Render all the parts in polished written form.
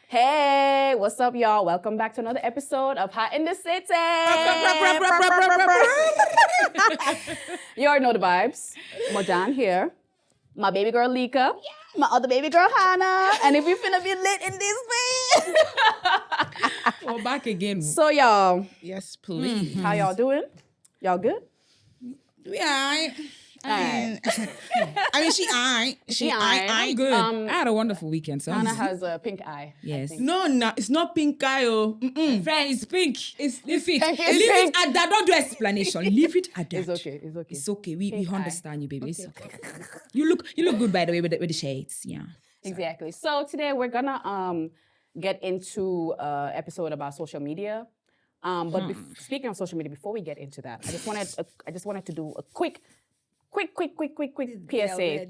Hey, what's up, y'all? Welcome back to another episode of Hot in the City. You already know the vibes. Mojan here. My baby girl Leeka. My other baby girl Hannah. And if you finna be lit in this way. We're back again. So, y'all, Yes, please. how y'all doing? Y'all good? We alright. I mean, she alright. She aight. I'm Good. I had a wonderful weekend. So Hannah has a pink eye. Yes. No, it's not pink eye. Friend, it's pink. Leave it. It's Leave pink. it at that. Don't do explanation. Leave it at that. It's okay. It's okay. It's okay. We Pink eye. understand you, baby. It's okay. You look good, by the way, with the shades. Yeah. Exactly. So today we're gonna get into episode about social media. But speaking of social media, before we get into that, I just wanted to do a quick PSA.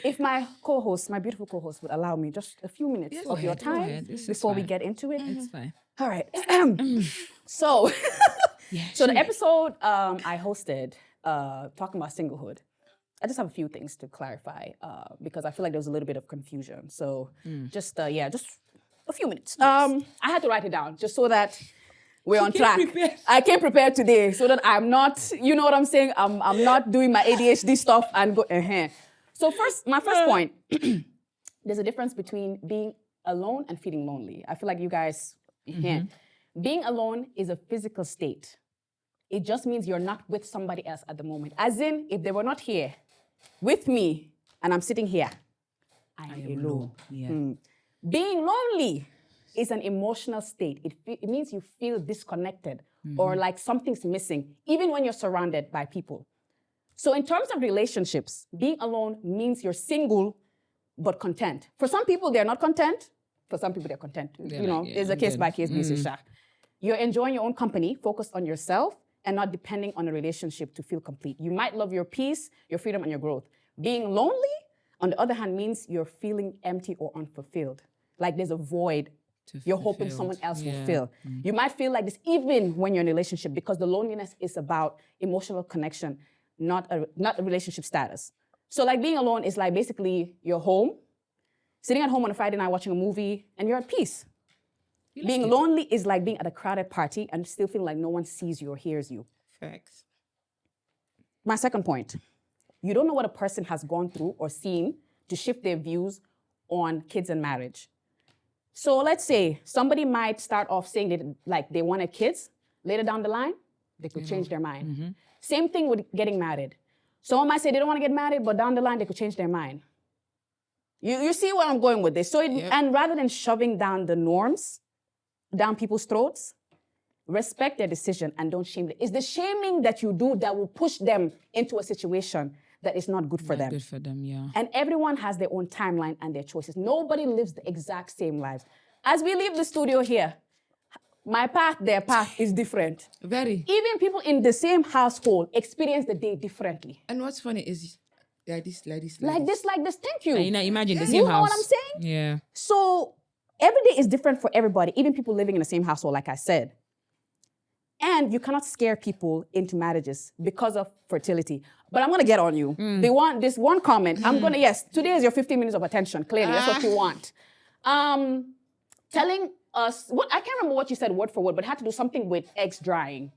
If my co-host, my beautiful co-host, would allow me just a few minutes of your Go ahead. time This is before we fine. get into it. It's fine. All right. So, so the episode I hosted talking about singlehood. I just have a few things to clarify because I feel like there was a little bit of confusion. So just a few minutes. I had to write it down just so that we're on track. I came prepared today so that I'm not, you know what I'm saying? I'm not doing my ADHD stuff and go, So my first point, there's a difference between being alone and feeling lonely. I feel like you guys, being alone is a physical state. It just means you're not with somebody else at the moment. As in, if they were not here with me and I'm sitting here, I am alone. Yeah. Being lonely is an emotional state. It means you feel disconnected or like something's missing, even when you're surrounded by people. So in terms of relationships, being alone means you're single but content. For some people, they're not content. For some people, they're content. There's a case-by-case basis. You're enjoying your own company, focused on yourself, and not depending on a relationship to feel complete. You might love your peace, your freedom, and your growth. Being lonely, on the other hand, means you're feeling empty or unfulfilled. Like there's a void you're hoping someone else will fill. You might feel like this even when you're in a relationship because the loneliness is about emotional connection, not a relationship status. So like being alone is like basically you're home, sitting at home on a Friday night watching a movie, and you're at peace. Being lonely is like being at a crowded party and still feeling like no one sees you or hears you. Facts. My second point, you don't know what a person has gone through or seen to shift their views on kids and marriage. So let's say somebody might start off saying they wanted kids. Later down the line, they could change their mind. Same thing with getting married. Someone might say they don't want to get married, but down the line, they could change their mind. You see where I'm going with this. So, and rather than shoving down the norms, down people's throats, respect their decision and don't shame them. It's the shaming that you do that will push them into a situation that is not good for them. Good for them, yeah. And everyone has their own timeline and their choices. Nobody lives the exact same lives. As we leave the studio here, my path, their path is different. Very. Even people in the same household experience the day differently. And what's funny is like this. Like this. Thank you. And, imagine the same You know house. what I'm saying? Yeah. So every day is different for everybody, even people living in the same household, like I said. And you cannot scare people into marriages because of fertility. But I'm gonna get on you. They want this one comment. I'm gonna, today is your 15 minutes of attention. Clearly, that's what you want. Telling us, I can't remember what you said word for word, but it had to do something with eggs drying.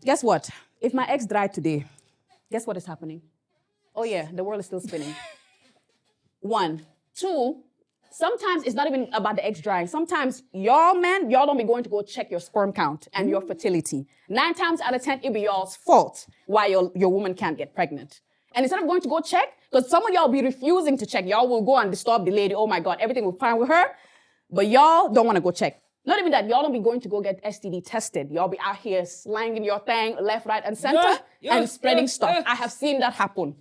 Guess what? If my eggs dry today, guess what is happening? Oh yeah, the world is still spinning. 1. 2, sometimes it's not even about the eggs drying. Sometimes y'all don't be going to go check your sperm count and your fertility. 9 times out of 10, it'll be y'all's fault why your woman can't get pregnant. And instead of going to go check, because some of y'all be refusing to check, y'all will go and disturb the lady. Oh my God, everything will be fine with her. But y'all don't want to go check. Not even that, y'all don't be going to go get STD tested. Y'all be out here slanging your thing left, right, and center and spreading stuff. I have seen that happen.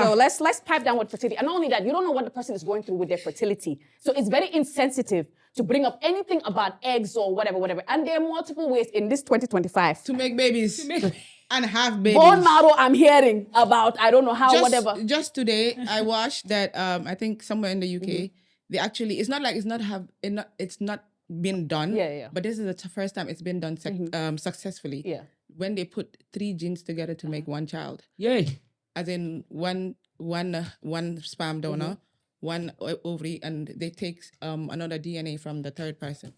So let's pipe down with fertility. And not only that, you don't know what the person is going through with their fertility. So it's very insensitive to bring up anything about eggs or whatever. And there are multiple ways in this 2025. To make babies. And have babies. Bone marrow, I'm hearing about, I don't know how, whatever. Just today, I watched that, I think somewhere in the UK, they actually, it's not been done. Yeah. But this is the first time it's been done successfully. Yeah. when they put 3 genes together to make one child, Yay. as in one sperm donor, one ovary, and they take another DNA from the third person,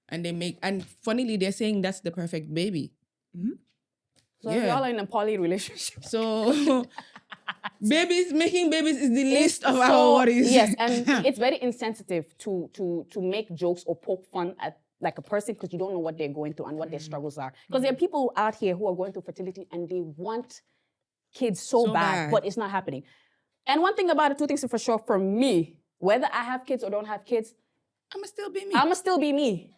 and they make. And funnily, they're saying that's the perfect baby. So y'all are in a poly relationship. So making babies is the least of our So, worries. yes, and it's very insensitive to make jokes or poke fun at like a person because you don't know what they're going through and what their struggles are. Because there are people out here who are going through fertility and they want kids so bad, but it's not happening. And one thing about it, 2 things for sure, for me, whether I have kids or don't have kids, I'ma still be me. I'ma still be me.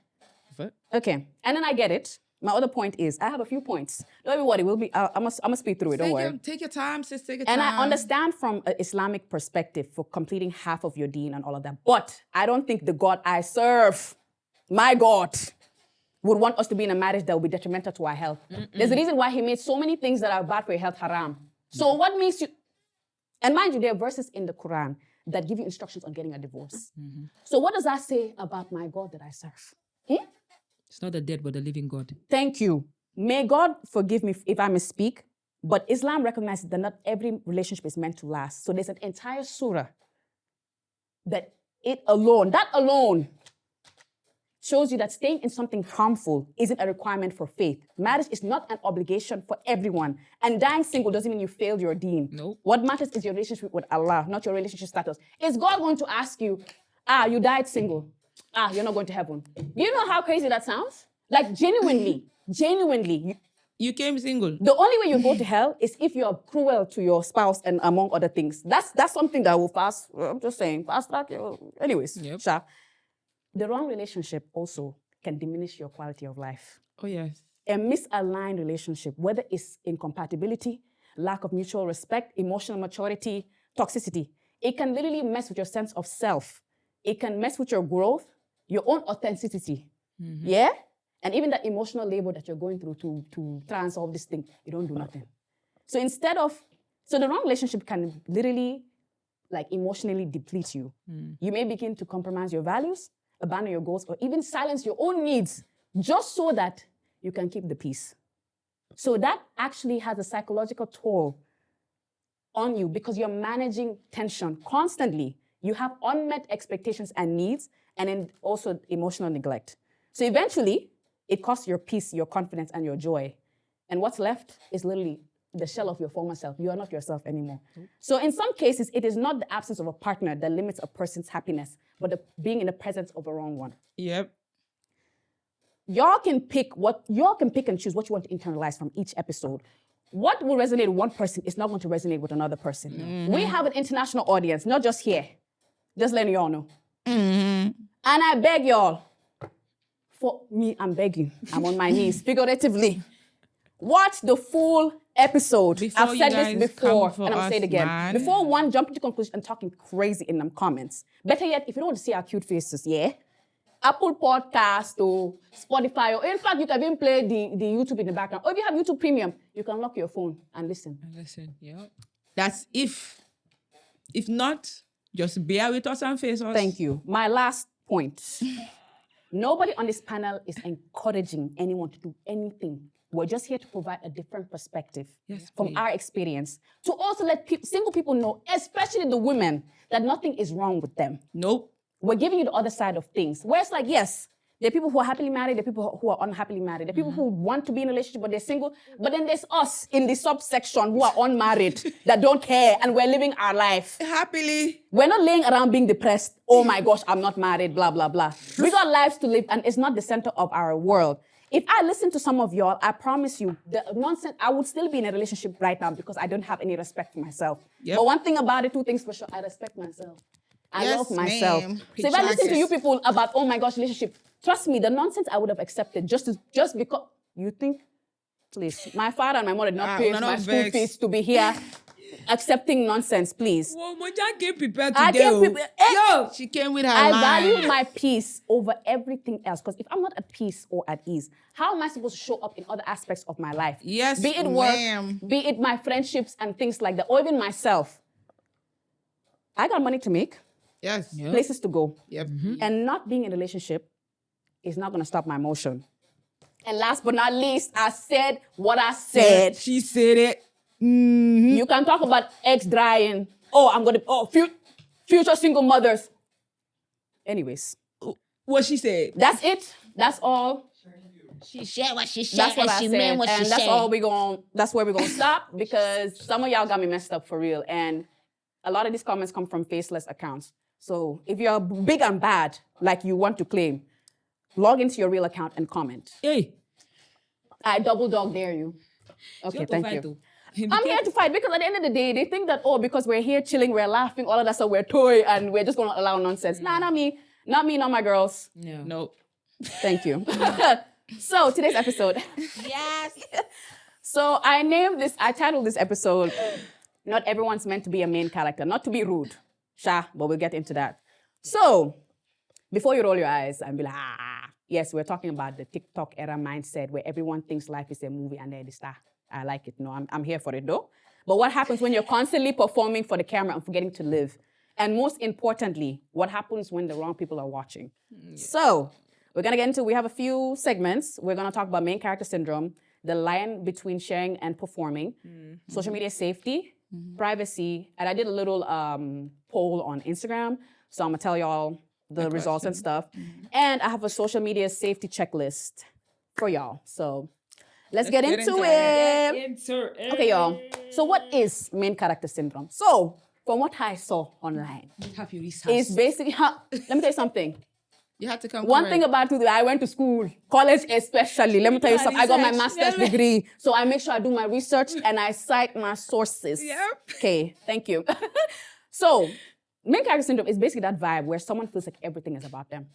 What? Okay, and then I get it. My other point is, I have a few points. Don't worry, we'll be. I'm gonna speed through it. Don't worry. Take your time, sis. Take your And time. I understand from an Islamic perspective for completing half of your deen and all of that. But I don't think the God I serve, my God, would want us to be in a marriage that will be detrimental to our health. There's a reason why he made so many things that are bad for your health haram. So what makes you... And mind you, there are verses in the Quran that give you instructions on getting a divorce. So what does that say about my God that I serve? It's not the dead, but the living God. Thank you. May God forgive me if I misspeak, but Islam recognizes that not every relationship is meant to last. So there's an entire surah that that alone shows you that staying in something harmful isn't a requirement for faith. Marriage is not an obligation for everyone. And dying single doesn't mean you failed your deen. Nope. What matters is your relationship with Allah, not your relationship status. Is God going to ask you, you died single? You're not going to heaven. Do you know how crazy that sounds? Like genuinely, You came single. the only way you go to hell is if you're cruel to your spouse and among other things. That's something that will I'm just saying, fast track. Anyways, Yep. Sha, the wrong relationship also can diminish your quality of life. Oh yes. A misaligned relationship, whether it's incompatibility, lack of mutual respect, emotional maturity, toxicity, it can literally mess with your sense of self. It can mess with your growth, your own authenticity. Yeah? And even that emotional labor that you're going through to try and solve this thing, you don't do nothing. So the wrong relationship can literally like emotionally deplete you. You may begin to compromise your values, abandon your goals, or even silence your own needs just so that you can keep the peace. So that actually has a psychological toll on you because you're managing tension constantly. You have unmet expectations and needs, and then also emotional neglect. So eventually, it costs your peace, your confidence, and your joy. And what's left is literally the shell of your former self. You are not yourself anymore. So in some cases, it is not the absence of a partner that limits a person's happiness, but being in the presence of a wrong one. Yep. Y'all can pick and choose what you want to internalize from each episode. What will resonate with one person is not going to resonate with another person. We have an international audience, not just here. Just letting y'all know. And I beg y'all, for me, I'm begging. I'm on my knees, figuratively. Watch the full episode. I've said this before, and I'll say it again. Man. Before one jumping to conclusion and talking crazy in them comments. Better yet, if you don't want to see our cute faces, yeah? Apple Podcast or Spotify, or in fact, you can even play the YouTube in the background. Or if you have YouTube Premium, you can lock your phone and listen. Yeah. That's if not, just bear with us and face us. Thank you. My last point. Nobody on this panel is encouraging anyone to do anything. We're just here to provide a different perspective from our experience. To also let single people know, especially the women, that nothing is wrong with them. Nope. We're giving you the other side of things. Where it's like, yes, there are people who are happily married, there are people who are unhappily married, there are people who want to be in a relationship but they're single, but then there's us in the subsection who are unmarried that don't care and we're living our life. Happily. We're not laying around being depressed. Oh my gosh, I'm not married, blah, blah, blah. We got lives to live and it's not the center of our world. If I listen to some of y'all, I promise you, the nonsense, I would still be in a relationship right now because I don't have any respect for myself. Yep. But one thing about it, 2 things for sure, I respect myself. I love myself. ma'am. So if I listen to you people about, oh my gosh, relationship, trust me, the nonsense I would have accepted just because you think, please, my father and my mother did not pay my school fees to be here accepting nonsense, please. Well, Mojan came prepared I today. came prepared. Yo, she came with her I line. value my peace over everything else. Because if I'm not at peace or at ease, how am I supposed to show up in other aspects of my life? Yes, be it work, ma'am. be it my friendships and things like that, or even myself. I got money to make, Yes. places to go, Yep. and not being in a relationship is not going to stop my motion. And last but not least, I said what I said. She said it. You can talk about eggs drying. Future single mothers. Anyways, What she said. that's it. That's all. She said what she said. That's what I she said. meant what And she that's said. all that's where we're gonna stop because some of y'all got me messed up for real. And a lot of these comments come from faceless accounts. So if you're big and bad, like you want to claim, log into your real account and comment. Hey. I double dog dare you. Okay, thank you. I'm here to fight because at the end of the day, they think that, because we're here chilling, we're laughing, all of that stuff, we're toy, and we're just going to allow nonsense. Nah, not me. Not me, not my girls. No. Thank you. So, today's episode. Yes. So, I titled this episode, Not Everyone's Meant to Be a Main Character. Not to be rude, but we'll get into that. So, before you roll your eyes and be like, yes, we're talking about the TikTok era mindset where everyone thinks life is a movie and they're the star. I like it. No, I'm here for it though. But what happens when you're constantly performing for the camera and forgetting to live? And most importantly, what happens when the wrong people are watching? So we're going to get into, we have a few segments. We're going to talk about main character syndrome, the line between sharing and performing, social media safety, privacy. And I did a little poll on Instagram. So I'm going to tell y'all the results and stuff. And I have a social media safety checklist for y'all. So let's get into it. Okay, y'all. So what is main character syndrome? So from what I saw online, it's basically, let me tell you something. You had to come. One thing about it, I went to school, college especially. Let me tell you something. I got my master's degree. So I make sure I do my research and I cite my sources. Okay, thank you. So main character syndrome is basically that vibe where someone feels like everything is about them.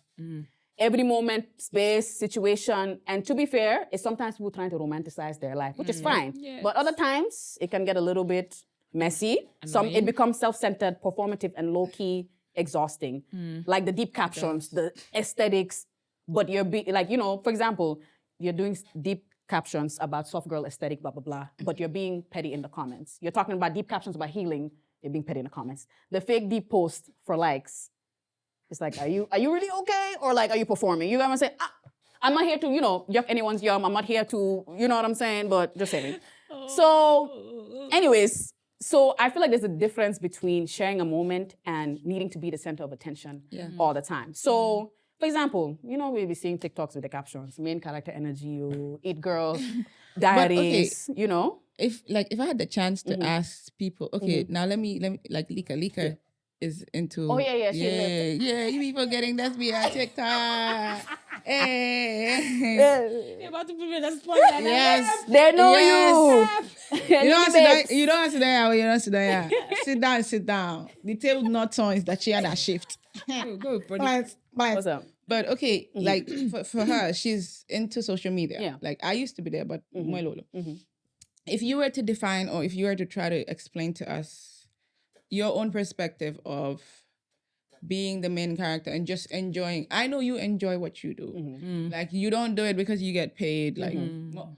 Every moment, space, situation. And to be fair, it's sometimes people trying to romanticize their life, which is fine. Yes. But other times, it can get a little bit messy. It becomes self-centered, performative, and low-key exhausting. Like the deep captions, the aesthetics. But you're for example, you're doing deep captions about soft girl aesthetic, blah, blah, blah. But you're being petty in the comments. You're talking about deep captions about healing. You're being petty in the comments. The fake deep post for likes. It's like, are you really okay? Or like, are you performing? You know what I'm saying? I'm not here to, yuck anyone's yum. I'm not here to, you know what I'm saying? But just saying. So, anyways, I feel like there's a difference between sharing a moment and needing to be the center of attention all the time. So, for example, we'll be seeing TikToks with the captions, main character energy, eat girl, diaries, If I had the chance to ask people, now let me like Leeka is into. Oh yeah, you be forgetting that's me on TikTok. Hey. You're about to put me in the spot. Yes. They know you. You don't sit there. Sit down. The table not on is the chair that shift. Go. What's up? But okay, like for her, she's into social media. Yeah. Like I used to be there, but more lolo. If you were to define or if you were to try to explain to us your own perspective of being the main character and just enjoying. I know you enjoy what you do. Like you don't do it because you get paid. Like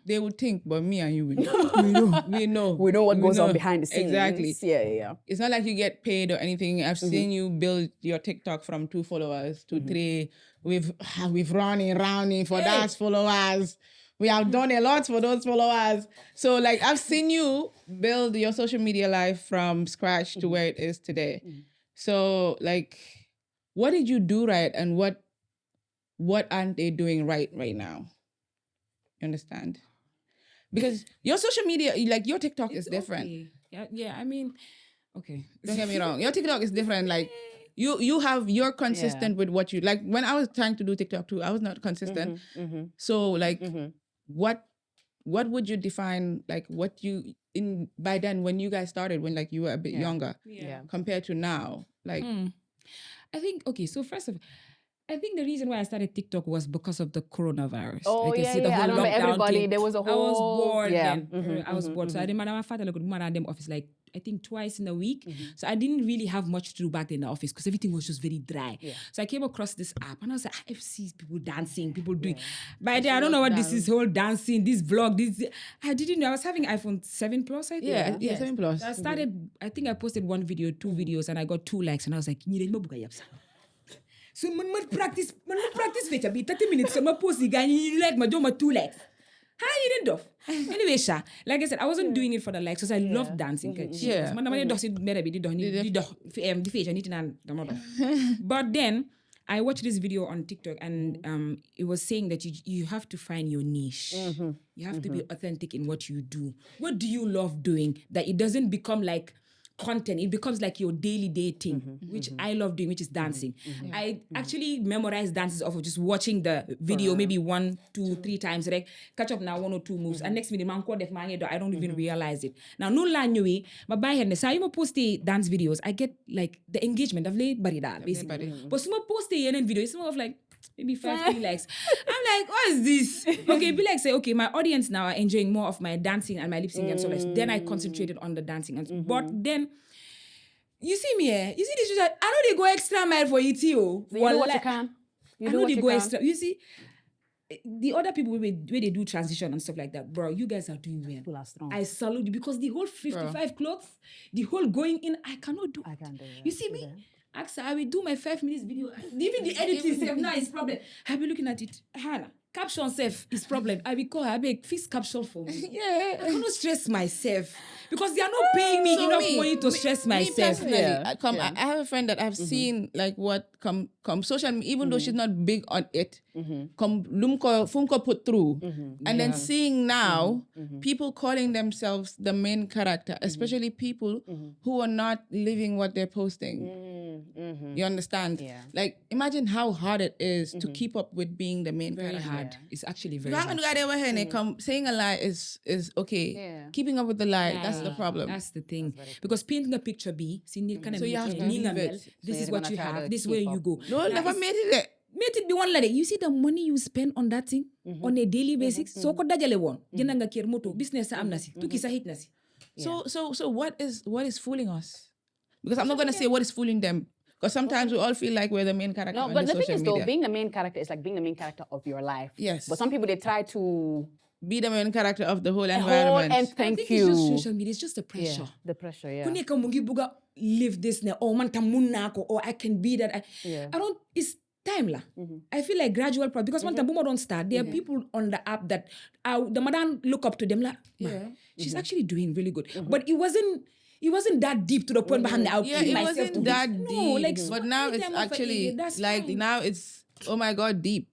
they would think, but me and you, we know. We know what goes on behind the scenes. Exactly. Yeah. It's not like you get paid or anything. I've seen you build your TikTok from 2 followers to 3. We've running for that followers. We have done a lot for those followers. So like I've seen you build your social media life from scratch to where it is today. So like, what did you do right and what aren't they doing right now? You understand? Because your social media, like your TikTok is different. Okay. Yeah, I mean, okay. Don't get me wrong. Your TikTok is different. Like you're consistent with what you like. When I was trying to do TikTok too, I was not consistent. So like what would you define like what you by then when you guys started when like you were a bit younger compared to now? Like I think so first of all, I think the reason why I started TikTok was because of the coronavirus. Oh, like, yeah, the yeah. I whole remember lockdown everybody. thing. There was a whole... I was bored Yeah. then. I was bored. So I didn't my father would around them office like, I think twice in a week. So I didn't really have much to do back in the office because everything was just very dry. Yeah. So I came across this app and I was like, I've seen people dancing, people doing... By then, I don't know what this is, whole dancing, this vlog, this... I didn't know. I was having iPhone 7 Plus, I think. Yeah, 7 Plus. So I started, I think I posted 1 video, 2 videos, and I got 2 likes and I was like, So man practice feature be 30 minutes so my post the guy leg my do my 2 legs. How you didn't do? Anyway, Sha, like I said, I wasn't doing it for the likes because I love dancing. Yeah. Man, does it better be the feature anything But then I watched this video on TikTok and it was saying that you have to find your niche. You have to be authentic in what you do. What do you love doing that it doesn't become like content? It becomes like your daily day thing, which I love doing, which is dancing. I actually memorize dances off of just watching the video maybe 1, 2, 3 times. Like catch up now 1 or 2 moves. And next minute, I don't even realize it. Now, no language, but by hand, so I post the dance videos. I get like the engagement of late barida basically. But some post the video, it's more of like maybe 5 likes. I'm like, what is this? Okay, be like say, okay, my audience now are enjoying more of my dancing and my lip syncing and so like. Then I concentrated on the dancing and but then you see me here. You see this? I know they go extra mile for it, yo. So you do what you can. I know they go extra. You see, the other people where they do transition and stuff like that, bro. You guys are doing well. People are strong. I salute you because the whole 55 clothes, the whole going in, I cannot do. I can't do it. You see me? Axa, I will do my 5 minutes video. Even the editing stuff now is problem. I'll be looking at it. Hannah, caption self is problem. I will call her, beg, fix caption for me. Yeah. I cannot stress myself because they are not paying me enough money to stress myself. Me personally, I have a friend that I've seen like what come social media, even though she's not big on it, come lumko funko put through, and then seeing now people calling themselves the main character, especially people who are not living what they're posting. You understand? Yeah. Like imagine how hard it is to keep up with being the main Very character. hard. It's actually very Saying a lie is okay. Yeah. Keeping up with the lie, that's the problem. That's the thing. Because painting a picture be, So you have to leave it. this So is you're what gonna you try have, to this is where keep you up. go. No, never made it. Made it be one like that. You see the money you spend on that thing on a daily basis. So ko dajale won. Jenda nga kier moto business sa amnasi. Tuki sa hit nasi. So what is fooling us? Because I'm not gonna say what is fooling them. Because sometimes we all feel like we're the main character No, on but the the thing social is media. though, being the main character is like being the main character of your life. Yes. But some people, they try to... Be the main character of the whole and environment. I thank think you. it's just social media. It's just the pressure. The pressure, yeah. Kune ka mungi buga live this na oh man tamunna ko or I can be that. Yeah. I don't. It's time lah. I feel like gradual progress because when Tambuma don't start, there are people on the app that the madam look up to them like, she's actually doing really good. But it wasn't that deep to the point behind the Yeah, it wasn't that deep. No, like but now it's actually like now it's oh my god deep.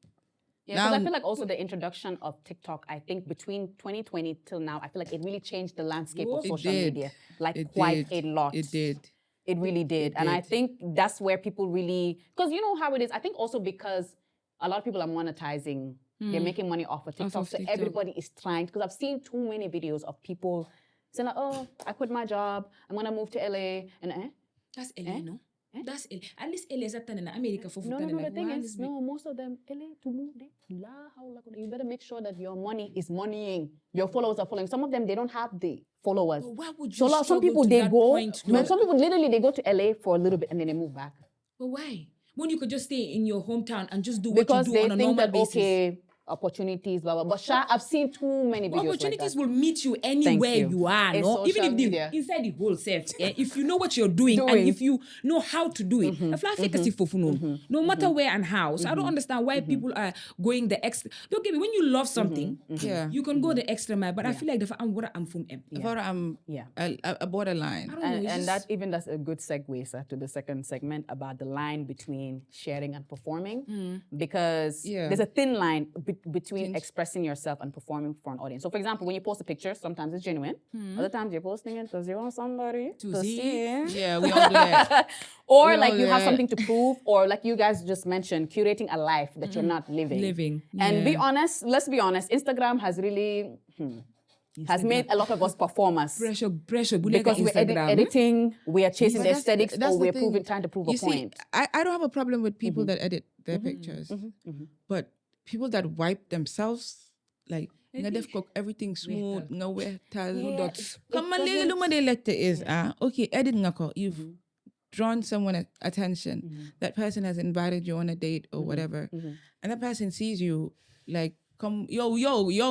Yeah, because I feel like also the introduction of TikTok, I think between 2020 till now, I feel like it really changed the landscape of It social did. media. Like It quite did. a lot. It did. It really did. And I think that's where people really, because you know how it is. I think also because a lot of people are monetizing, they're making money off of TikTok. So TikTok. everybody is trying, because I've seen too many videos of people saying like, oh, I quit my job, I'm going to move to LA. And That's LA, no? That's LA. At least LA is at America for no, the thing is, no, most of them, LA to move there, you better make sure that your money is moneying. Your followers are following. Some of them, they don't have the followers. But why would you So some struggle people, to they that go, point, man, no? some people literally, they go to LA for a little bit and then they move back. But why? When you could just stay in your hometown and just do Because what you do they on a think normal that, basis. okay, opportunities, blah, blah, blah. But Sha, I've seen too many videos Opportunities like will meet you anywhere you. you are, It's no? Even social if media. inside the whole self, if you know what you're doing and if you know how to do it, no matter where and how. So I don't understand why people are going the extra. Don't get me, when you love something, Yeah. you can go the extra mile. But I feel like I'm from M. For a borderline. I don't know. And that's a good segue, sir, to the second segment about the line between sharing and performing. Because there's a thin line between expressing yourself and performing for an audience. So, for example, when you post a picture, sometimes it's genuine. Other times you're posting it because you want somebody to see it. Yeah, we all do that. Or We like all you do have that. something to prove, or like you guys just mentioned, curating a life that you're not living. And be honest, let's be honest, Instagram has really has made a lot of us performers. Pressure. Because we're editing, we are chasing the But aesthetics, that's or the we're thing. trying to prove a You see, point. I don't have a problem with people that edit their pictures. But people that wipe themselves, like, nga def cook everything smooth, nga wetal, dots. Come on, lele luma de lette is, okay, edit nga ko, you've drawn someone's attention. That person has invited you on a date or whatever. And that person sees you, like, come, yo,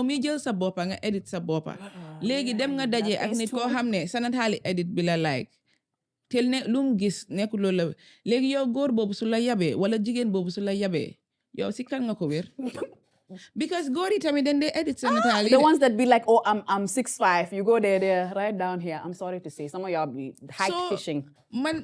mi jël sa bopa nga edit sa bopa. Legi dem nga daje ak nit ko xamne sanat hali edit bi la like. tel ne lu mu gis nekkul loolu la léegi yow góor boobu su la yabee wala jigéen boobu su la yabee yow si kan nga ko wér because góor yi tamit dañ dee edit seen nataal yi The ones that be like, oh, I'm 6'5". You go there, right down here. I'm sorry to say, some of y'all be hike fishing. man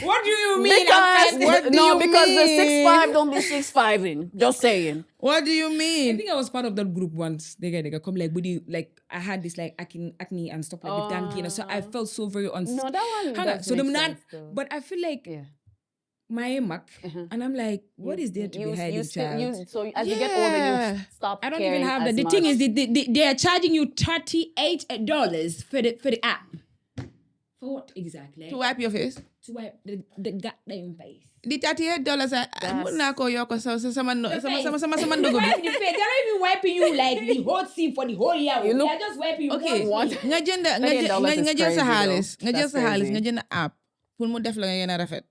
What do you mean? Because What do you because the mean? 6'5" don't be 6'5"ing. Just saying. what do you I mean think I was part of that group once. They come like, buddy, like I had this like acne and stuff like with Dan Gainer. So I felt so very unsafe. No, that one does So make them not, sense, though. but I feel like Yeah. my Mac, and I'm like, what is there to be hiding, child? So as you get older, you stop. I don't even caring have that. as The much. thing is, they are charging you $38 for the app. For what exactly? to wipe your face To wipe the goddamn face. the $38 mun naa koo yokk sama They're ndugu bi not even wiping you like the whole scene for the whole year. You look- They're just wiping you okay once. nga jënd $38 is nga jël sa crazy, xaalis though. nga jël That's sa xaalis crazy. nga jënd app pour mu def la nga gën a rafet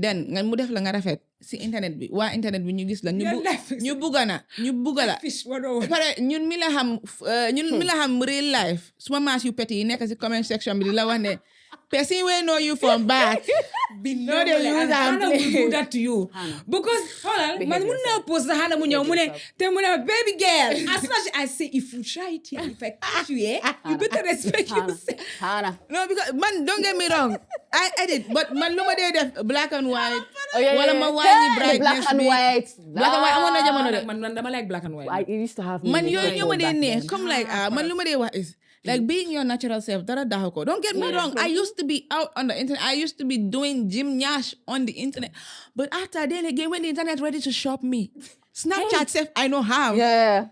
then nga mu def la nga rafet si internet bi waa internet bi ñu gis la ñu bugga la Fish 101. pare ñun mi la xam real life suma maas yu peti yi nekk si comment section bi di la wax ne person we know you from back No, they use and Hannah will play. do that to you. Because, hold on, Behave man, mun na yourself. post Hannah mun yaw, Behave baby girl. As soon as I say, if you try it here, if I catch you here, you better respect yourself. Hannah. no because man don't get me wrong I edit but man lu ma dee def black and white Oh, yeah, wala yeah, ma yeah. wàññi Hey, brightness black and bi. white. Black and white amoon na jamono de Man, I like black and white. I used to have. man music yooyu ñoo ma back dee then. neex comme like man lu ma dee wax is like being your natural self dara daxu ko don't get me wrong I used to be out on the internet I used to be doing gym nyash on the internet but after then again when the internet ready to shop me Snapchat self I know how Yeah.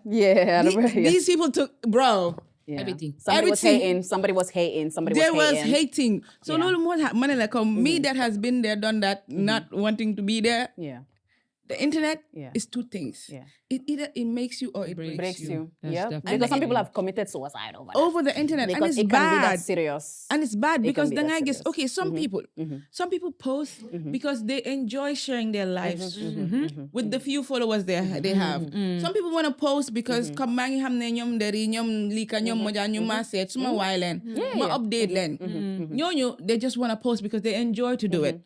these people took bro Yeah. Everything. Somebody was Everything. hating. Somebody was hating. Somebody there was was hating so Yeah. lolu moo tax ma ne la comme me that has been there done that not wanting to be there Yeah. the internet Yeah. is two things Yeah. it either it makes you or it breaks Breaks you. That's Yeah. definitely- Because some people have committed suicide over that. over the internet and Because it's it can be that bad serious. and it's bad It because can be then that I guess serious. okay some people post because they enjoy sharing their lives with the few followers they have some people want to post because comme maa ngi xam ne ñoom Nderi ñoom Leeka ñoom Mojan ñu ma seet suma waay leen ma update leen ñooñu they just want to post because they enjoy to do it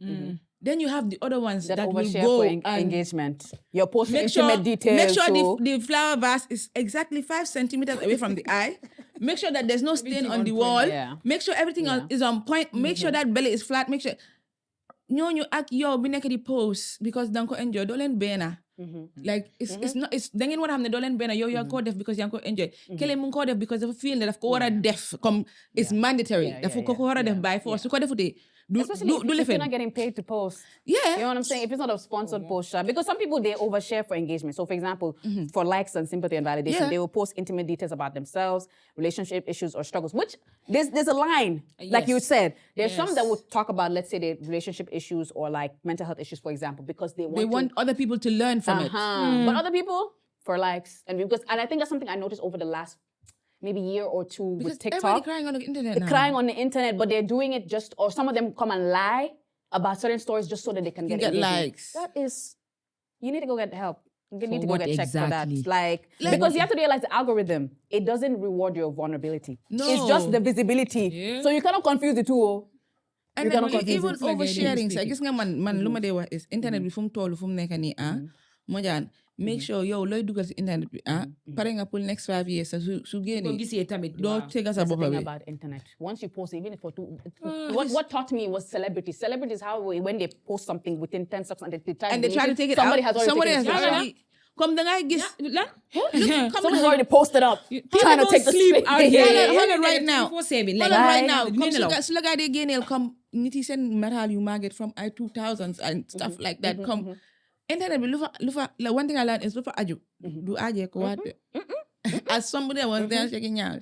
then you have the other ones that will overshare go for and engagement. You're posting make sure, intimate details. make sure so the flower vase is exactly 5 centimeters away from the eye. Make sure that there's no stain on the wall. yeah. Make sure everything is on point. Make sure that belly is flat. Make sure ñooñu ak yow bi nekk di post because danga ko enjoy doo leen benn like it's not it's da ngeen war a xam ne doo leen benn yow yaa ngi ko def because yaa ngi ko enjoy kele mu ngi ko def because dafa feel ne daf ko war a def comme it's mandatory dafa ko war a def by force su ko defutee especially if you're lifin not getting paid to post. yeah You know what I'm saying? If it's not a sponsored post, because some people, they overshare for engagement. So for example, for likes and sympathy and validation, Yeah. they will post intimate details about themselves, relationship issues or struggles, which there's a line, like you Yes. said. There's some that Yes. would talk about, let's say, their relationship issues or like mental health issues, for example, because they want they want other people to learn from it But other people, for likes. And I think that's something I noticed over the last maybe year or two because with TikTok. everybody crying on the internet now. Crying on the internet, but they're doing it just, or some of them come and lie about certain stories just so that they can get engagement. likes. That is, you need to go get help. You need to go what get checked for exactly? that. Like because you have to realize the algorithm, it doesn't reward your vulnerability. No. It's just the visibility. Yeah. So you cannot confuse the two. Oh. And You then cannot confuse even it. oversharing sa gis nga man lu ma dee wax is internet bi fu mu toll fu mu nekk nii Mojan make sure yow looy dugal si internet bi pare nga pour next 5 years sa su Ko génnee gisee tamit. doo waaw. tega sa That's the boppa thing bi about internet. Once you post, even if for two, what taught me was celebrities. Celebrities, how when they post something within 10 seconds and they try to take it somebody out has already taken a screenshot. already comme dangay gis Somebody's already posted up trying to take the sleep space. out Yeah, here. yeah, yeah. Hold on right now. 24/7. Hold Like, on right now Right. comme Nelaw. su la gaa dee génneel comme nit yi seen metal yu màgget from ay 2000s and stuff like that comme internet bi lu fa la one thing I learned is lu fa aju du ajee ko waat as somebody was there shaking out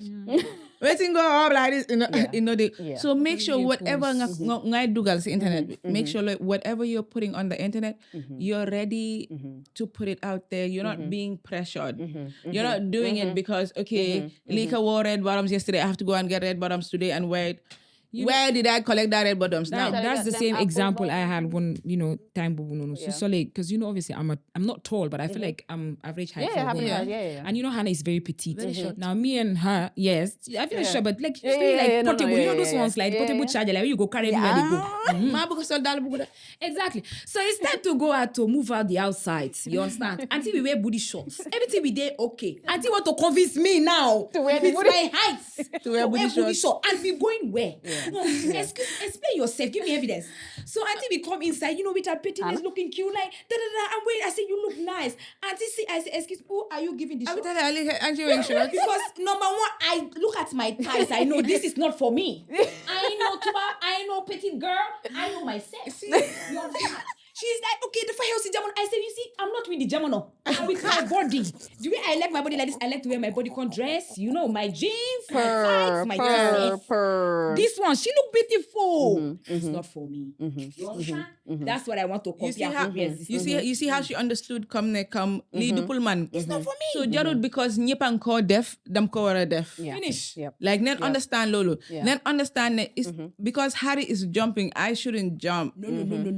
waiting go up like this you know Yeah. so make sure whatever ngay dugal si internet bi make sure like whatever you're putting on the internet you're ready to put it out there you're not being pressured you're not doing it because okay Leeka wore red bottoms yesterday I have to go and get red bottoms today and wear it Where did I collect that red bottoms now? That's the them same apple example I bottoms. had when, time bubu Yeah. So like, because obviously I'm not tall, but I feel like I'm average height for a average woman. height, yeah. And Hannah is very petite. Very short. Now me and her, yes, I feel short, but like she's Yeah, very yeah, like yeah, no, portable. no, Those yeah. ones like Yeah, portable yeah. charger, like you go carry everywhere they go. Ma buko sol dal buko da. Exactly. So it's time to go out to move out the outside. You understand? Until we wear booty shorts. Everything we did okay. Until you want to convince me now To wear with booty- my height To wear booty shorts. And we going where? No, explain yourself. Give me evidence. So until we come inside, with our pettiness looking cute, like and wait. I say you look nice. Auntie see, I say, excuse, who are you giving the I short? tell her, and she wearing shorts. Because number one, I look at my thighs. I know this is not for me. I know tuba. I know petite girl. I know myself. See, you understand? She's like, okay, the fire house is German. I said, you see, I'm not with the German. I'm with my body. The way I like my body like this, I like to wear my bodycon dress. My jeans, my tights, my t-shirts. This one, she look beautiful. It's not for me. You understand? That's what I want to compare. You see how she understood come li dupul man. It's not for me. So jarud because ñepan ko def dam ko wara def. Yeah. Finish. Yep. Like then understand Lolo. Yeah. Then understand that it's because Harry is jumping, I shouldn't jump. No.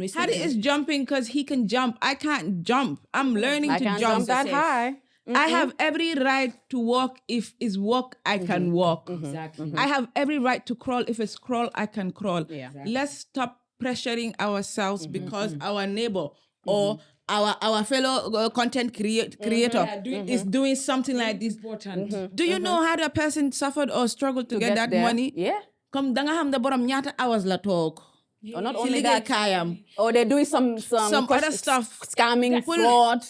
It's not Harry is jumping because he can jump. I can't jump. I'm learning I to can't jump. jump that high. I have every right to walk if it's walk, I can walk. Exactly. I have every right to crawl if it's crawl, I can crawl. Yeah. Let's stop pressuring ourselves because our neighbor or our fellow content creator is doing something like this. Important. Do you know how the person suffered or struggled to get that there. money? Yeah. Come danga ham da borom ñaata hours la talk. Or not Si only liggéey that. kaayam. Or they're doing some other stuff. Scamming, fraud.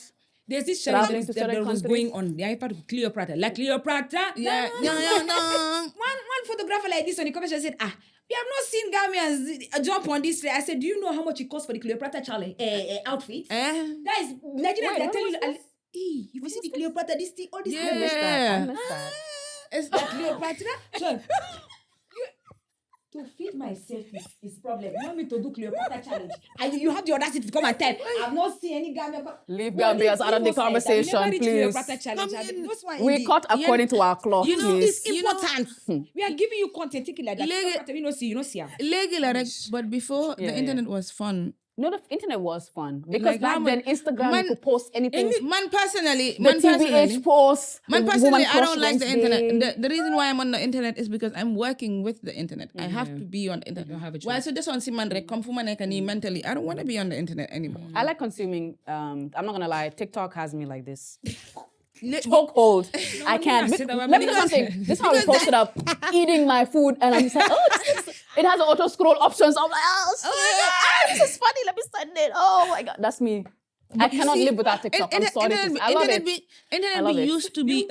There's this Traveling challenge to that certain was countries. going on. The iPad of Cleopatra. Like Cleopatra. Yeah. One photographer like this on the convention said, we have not seen Gambians jump on this. I said, do you know how much it costs for the Cleopatra challenge outfit? That is Nigerians are telling you, if you see the Cleopatra, this thing, all this. Yeah. I missed that. It's That Cleopatra. John, to feed myself is problem. You want me to do Cleopatra challenge? And you have the audacity to come and tell. I've not seen any Gambian. Leave Gambians out of the conversation, please. Cleopatra challenge. Those one We cut according to our cloth, You know, please. It's important. We are giving you content. Take it like that. Cleopatra, you know, see. Legi la rek, but before the internet was fun. No, the internet was fun. Because Like back how then, man- Instagram, man- you could post anything. Man personally, The TBH posts. Man the personally, woman I crush don't like the Wednesday. internet. The reason why I'm on the internet is because I'm working with the internet. I have to be on the internet. don't have a Why? So this one, man, come from mentally. I don't want to be on the internet anymore. I like consuming. I'm not gonna lie. TikTok has me like this. Chokehold. I can't. sit down, Let me do something. This is how we posted up eating my food, and I'm just like, it has an auto scroll option. So I'm like, this is funny. Let me send it. Oh my god, that's me. I cannot live without TikTok. I'm sorry. I love it. Internet used to be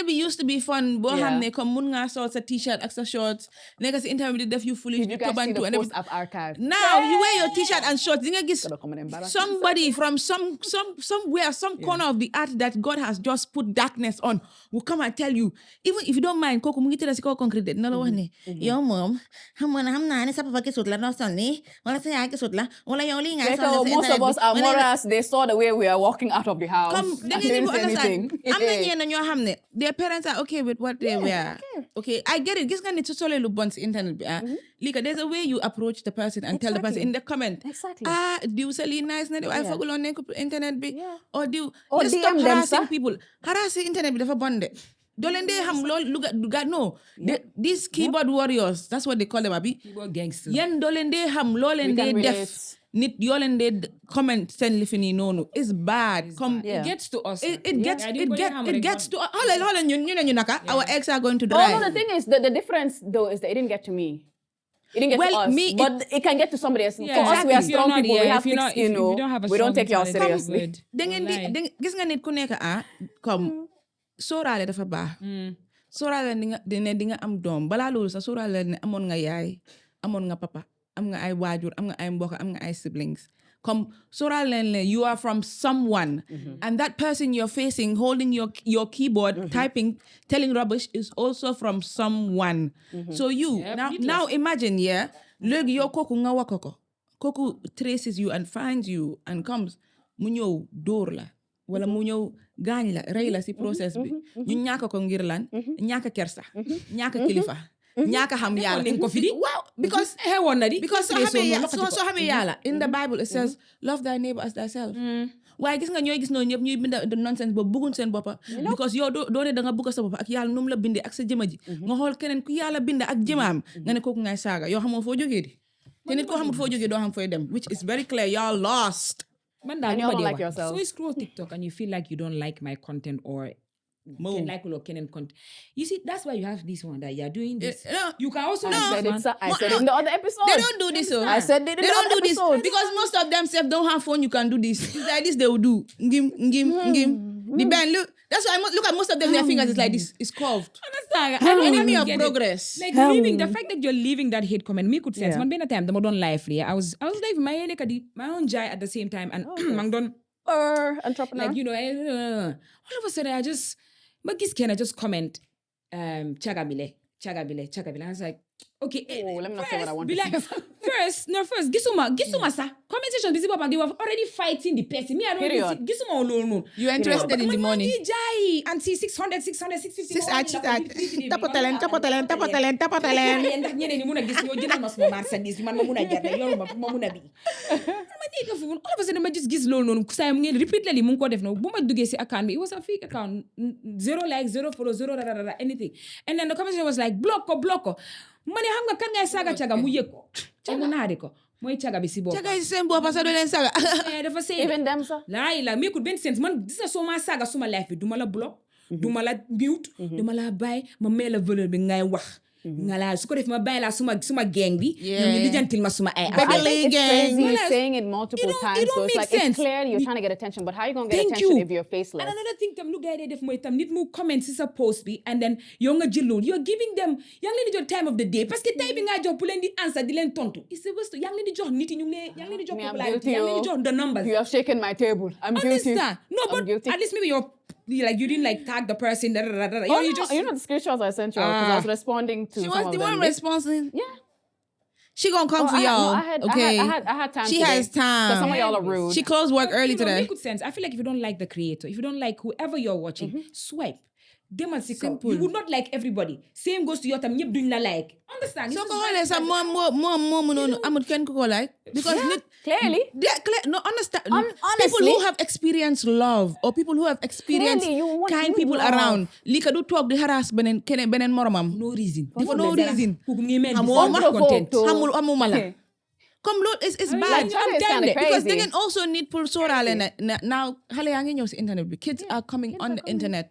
used to be fun. Boo Yeah. hamne comme mun nga sol sa t-shirt ak sa shorts. Nekk si internet bi def you foolish. Did you guys see tobantu the and post everything. I've archived? Now you wear your t-shirt and shorts. Di nga gis Gonna come and embarrass somebody from somewhere, some corner of the earth that God has just put darkness on will come and tell you, even if you don't mind, koko mu ngi tëdd si kaw concrete na la wax ne yow moom xam naa ne sa papa kisut la no sonni wala sa yaay kisut la wala yow li nga So most of us are morals. They saw the way we are walking out of the house. They and didn't say understand. anything. I'm not ñenn ñoo xam ne their parents are okay with what they wear. Okay, I get it. Gis nga nit su solee lu bon si internet bi Leeka, there's a way you approach the person and tell the person in the comment. Exactly. Diw sa lii nice na de waaye fooguloo nekk internet bi. Yeah. Or diw. Or Let's DM stop them, harassing sir. people. Harassing internet bi dafa bon de. Doo leen dee xam loolu no. These keyboard warriors, that's what they call them abi. Keyboard gangster. Yen doo leen dee xam loo leen We can dee relate. def. Nit yoo leen dee comment seen li fi nii noonu. It's bad. Come. Yeah. It gets to us. It gets to hold on you naka our eggs are going to Oh, dry. no, the thing is, the difference though is that it didn't get to me. It didn't get to us, but it can get to somebody else. Yeah, For us, we are exactly. If you're strong not- people. yeah, We have if you're thick not- skin, if you don't have a we don't strong take y'all mentality, seriously. good. da ngeen di gis nga nit ku nekk comme sóoraale dafa baax. Sóoraale di nga am doom balaa loolu sax sóoraale ne amoon nga yaay amoon nga papa am nga ay waajur am nga ay mbokk am nga ay siblings. Come sóoraale you are from someone and that person you're facing holding your keyboard typing telling rubbish is also from someone. So you now imagine léegi yow kooku nga wax ko kooku traces you and finds you and comes mu ñëw dóor la wala mu ñëw gaañ la rey la si process bi ñu ñàkk ko ngir lan ñàkk kersa ñàkk kilifa ñaaka xam yàlla nañ ko fi di. waaw because xewoon na di. because soo xamee yàlla in the Bible it says love thy neighbor as thyself waaye gis nga ñooy gis noonu ñëpp ñuy binda nonsense boobu bëgguñ seen boppa because yow doo ne da nga bëgg sa boppa ak yàlla nu mu la bindee ak sa jëma ji nga xool keneen ku yàlla binda ak jëmaam nga ne kooku ngay saaga yoo xamoo foo jógee di te nit koo xamul foo jógee doo xam fooy dem which is very clear y'all lost Man, And you don't like yourself. So you scroll TikTok and you feel like you don't like my content or can like or can content. You see, that's why you have this one that you're doing this. no. You can also I said it in the other episode. They don't do this. I said it in They the don't other do this episode. because most of them self don't have phone. You can do this. It's like this they will do. Ngim. The band look. That's why look at most of them. Their fingers is like this. It's curved. Understand? I don't Enemy even of get progress. Like leaving the fact that you're leaving that hate comment me could sense. Man, been a time the modern life. I was like my own jai at the same time and man don't Entrepreneur. like all of a sudden I just comment chagabile. I was like, okay. Let me not say what I want be to like, say. First, gisuma sa. Conversation busy papa, they were already fighting the person. Me, I don't Period. gisuma alone. You're interested in the money. And see 600, 650. Tapotelen. Ñene ni muna gis ñoo jëndal ma suma marchandise man ma muna jar ne yoru ma muna bi. Ma dégg fu all of a sudden ma just gis loolu noonu saa mu ngeen repeatedly mu ngi ko def no bu ma duggee si account bi it was a fake account 0 like 0 follow 0 anything and then the conversation was like block ko ma ne xam nga kan ngay saga caga mu yëg ko caga naade ko mooy caga bi si bopp Caga is same bopp sa do leen saga. dafa say Even them, sir. la mi could ben sense man disa so ma saga suma life bi duma la block duma la mute duma la bàyyi ma may la valeur bi ngay wax nga la su ko def ma bàyyi la suma gang bi ñoom ñu lijantil ma suma ay But I think it's crazy Well, saying it multiple times. it don't So it's make like sense. it's clear you're trying to get attention, but how are you gonna get Thank attention you. if you're faceless? And another thing tam lu gars yi def mooy tam nit mu comment si sa post bi and then yow nga jël loolu you're giving them yaa ngi leen di jox time of the day parce que tey bi ngaa jox pour leen di answer di leen tontu it's a waste yaa ngi leen di jox nit yi ñu ngi yaa ngi leen di jox Me, I'm popularity guilty, yaa ngi leen di oh. jox the numbers You have shaken my table. I'm guilty. understand no I'm but guilty. at least maybe you didn't like tag the person Oh, you no, just you know the screenshots I sent you because I was responding to She some was of the them. one responding. Yeah. She gonna come for y'all. Okay. I had time. She today, has time. Because some of y'all are rude. She closed work early you know, today. make good sense I feel like if you don't like the creator if you don't like whoever you're watching swipe Simple. you would not like everybody same goes to your time ñëpp duñ la like understand So This ko is xoolee sax moom noonu amul kenn ku ko like because nit Clearly. no understand Honestly. people who have experienced love or people who have experienced Clearly, you want kind you people love. around Leeka du toog di harass beneen moromam no reason for no reason kooku mu ngi mel ni Xamoo ma content Unprovoked. xamuma la comme loolu is mean, bad like, China is I'm kinda telling you, because crazy. they can also need pour sóoraale na now xale yaa ngi ñëw si internet bi kids are coming on the internet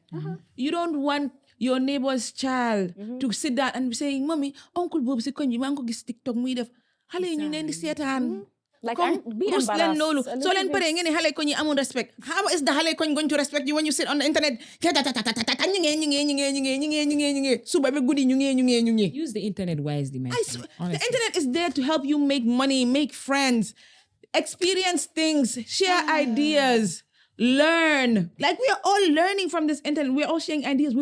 you don't want your neighbor's child to sit down and be saying mommy uncle boobu si koñ bi maa ngi ko gis TikTok muy def xale yi ñu leen di seetaan Like, comme be rus leen embarrassed loolu a soo little leen bit. paree ngeen ne xale koñ yi amul respect how is the xale koñ going to respect you when you sit on the internet ñi ngee suba ba guddi ñu ngee use the internet wisely man the honestly. internet is there to help you make money, make friends, experience things, share ideas, learn. Like we are all learning from this internet. We're all sharing ideas.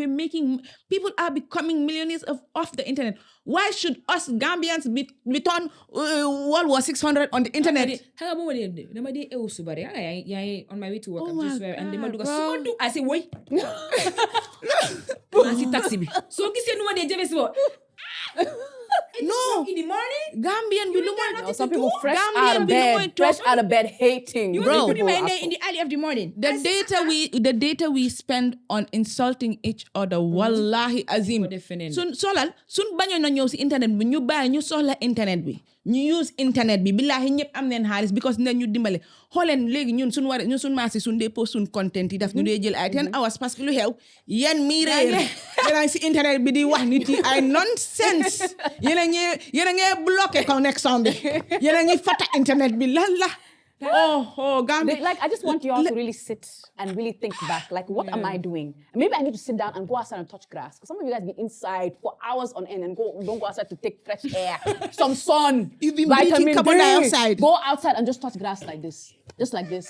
People are becoming millionaires off the internet. Why should us Gambians be on World War 600 on the internet? Xam nga bu ma dee dama dee ewu suba rek yaa ngi on my way to work Oh I'm my just and dama God, dugg bro. suma du I say woy maa si taxi bi soo gisee nu ma dee jëmee si bo No. in the morning Gambian, you know No, what? some people fresh Gambian, out of we know bed, what fresh talk- out of bed hating. you bro. only put in my People day are in the early of the morning The data we spend on insulting each other, wallahi azim. Ko definitely. Sun bañoon na ñëw si internet bi ñu bàyyi ñu soxla internet bi ñu use internet bi billahi ñëpp am neen xaalis because ne ñu dimbale xooleen léegi ñun sun maasi sun dee post sun content yi daf ñu dee jël ay 10 hours parce que lu xew yéen mii réer yéen si internet bi di wax nit yi ay nonsense yéen a ngi bloqué connexion bi yéen a ngi fata internet bi lan la Gambia. Like, I just want you all to really sit and really think back. Like, what am I doing? Maybe I need to sit down and go outside and touch grass. Because some of you guys be inside for hours on end and don't go outside to take fresh air, some sun, You've been vitamin breathing carbon D. dioxide. Go outside and just touch grass like this, just like this.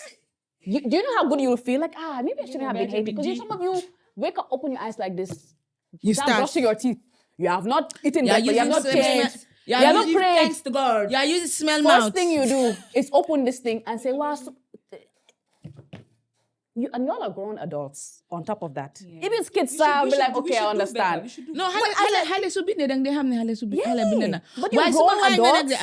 Do you know how good you will feel? Like, maybe I shouldn't have been hating. Because some of you wake up, open your eyes like this, You start start. brushing your teeth. You have not eaten Yeah, breakfast. You have not using prayed. smell- You have not prayed. thanks to God Yeah, use smell First mouth. thing you do is open this thing and say, wow, and y'all are grown adults on top of that. Even kids will be like, okay, I understand. No, hale subine dang de hamne hale subine hale binana. But you're grown adults.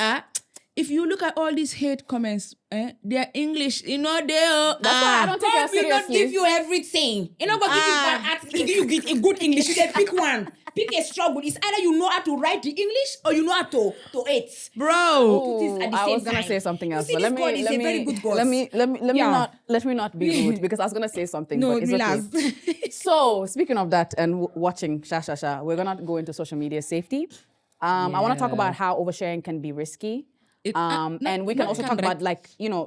If you look at all these hate comments, they're English, That's why I don't take it God will not seriously. give you everything. You're not going to give you bad art. He give you a good English. You said pick one. Pick a struggle. It's either you know how to write the English or you know how to eat. bro. Ooh, at the I same was gonna time. say something else, You see, but this God is a very good God. let me not be rude because I was gonna say something. No, but it's relax. okay. So speaking of that and watching we're gonna go into social media safety. I want to talk about how oversharing can be risky. And we can also talk about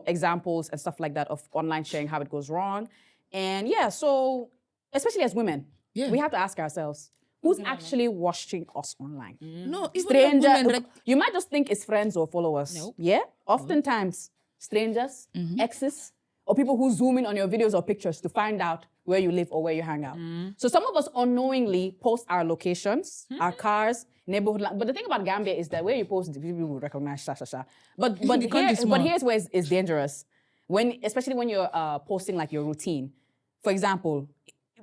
examples and stuff like that of online sharing, how it goes wrong. And so especially as women, we have to ask ourselves, who's actually watching us online? No, even Stranger, you might just think it's friends or followers. Nope. Yeah? Oftentimes, strangers, exes, or people who zoom in on your videos or pictures to find out where you live or where you hang out. So some of us unknowingly post our locations, our cars, neighborhood. But the thing about Gambia is that where you post it, people will recognize But here's where it's dangerous. Especially when you're posting like your routine. For example,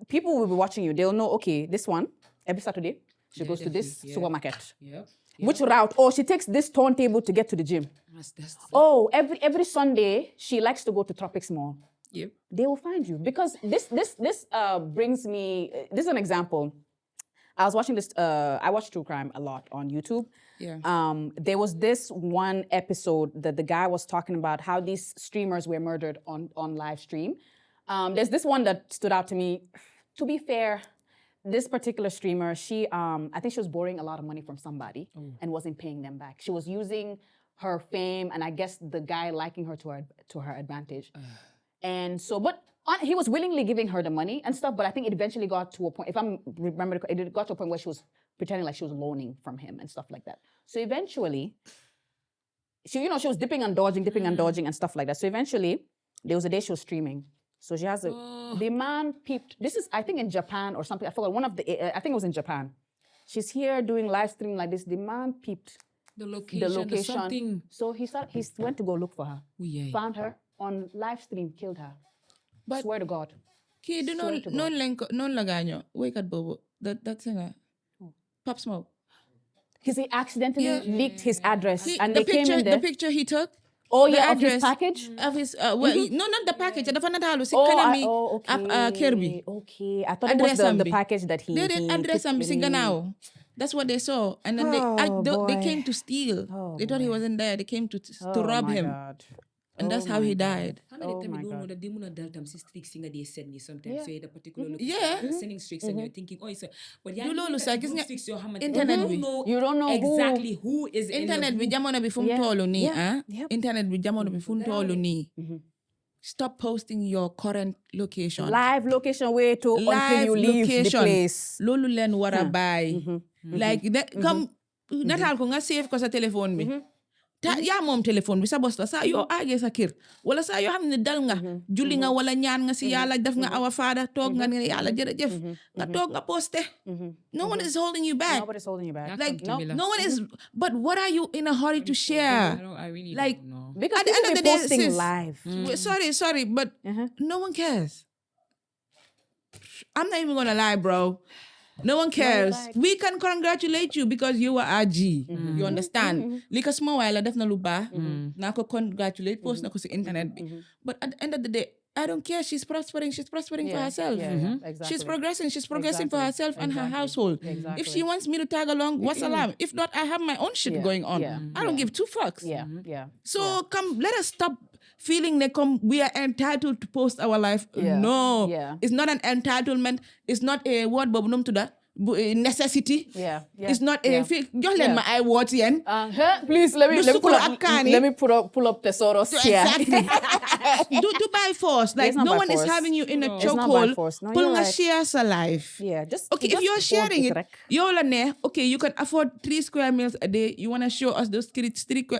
people will be watching you. They'll know, okay, this one, every Saturday, she goes to this supermarket. Yep. Which route? Oh, she takes this turntable to get to the gym. Oh, every Sunday, she likes to go to Tropics Mall. Yep. They will find you. Because this brings me, this is an example. I was watching this, I watch true crime a lot on YouTube. Yeah. There was this one episode that the guy was talking about how these streamers were murdered on live stream. There's this one that stood out to me. To be fair, this particular streamer, I think she was borrowing a lot of money from somebody and wasn't paying them back. She was using her fame and I guess the guy liking her to her advantage. And so, but he was willingly giving her the money and stuff, but I think it eventually got to a point, if I remember, it got to a point where she was pretending like she was loaning from him and stuff like that. So eventually, she was dipping and dodging and stuff like that. So eventually, there was a day she was streaming. So she has the man peeped. This is, I think, in Japan or something. I forgot I think it was in Japan. She's here doing live stream like this. The man peeped The location. Something. So he went to go look for her. Yeah. Found her on live stream, killed her. But swear to God. Kid, no lagaño. Wake up, Bobo. That singer. Pop Smoke. Because he accidentally leaked his address and the they came in there. The picture he took. Oh the yeah, address of his package? Of his, no, not the package. The fanatalo. Si okay. Kirby. Okay, I thought it was the package that he. They didn't address him. Now. That's what they saw, and then they came to steal. They thought he wasn't there. They came to rob him, God. And that's how he died. How many times you don't know that they will delta them streaks thing that they send you sometimes? So the particular sending streaks and you're thinking, it's a. But yeah, you know, streaks your hammer. Internet. You don't know exactly who is internet. We jamona before tolo ni. Internet we jamona before tolo ni. Stop posting your current location. Live location way to until you leave the place. Lolu len wara buy. Like come natal ko nga save ko sa telephone mi. Ya mom telephone bi sa boss la sa yo age sa kër wala sa yo xamne dal nga julli nga wala ñaan nga si yalla def nga awa faada tok nga ne yalla jërëjëf nga tok nga posté. No one is holding you back. Nobody's holding you back. Like no one is. But what are you in a hurry to share? I really like don't know. Because at the end of the day, posting live. Sorry, but no one cares. I'm not even gonna lie, bro. No one cares. We can congratulate you because you were our G. You understand? Leeka small while I definitely ba. Na ko congratulate post na ko sa internet. But at the end of the day, I don't care. She's prospering. She's prospering for herself. Exactly. She's progressing. She's progressing for herself and her household. Exactly. If she wants me to tag along, what's alarm? If not, I have my own shit going on. I don't give two fucks. So come, let us stop feeling like we are entitled to post our life. No. It's not an entitlement. It's not a word babunum to that. Necessity. It's not a just let my eye watch yen. Please let me pull up thesaurus here. Do by force. Like no one is having you in a chokehold. Pull nga shares a life. Just okay. If you're sharing it, okay, you can afford 3 square meals a day. You want to show us those 3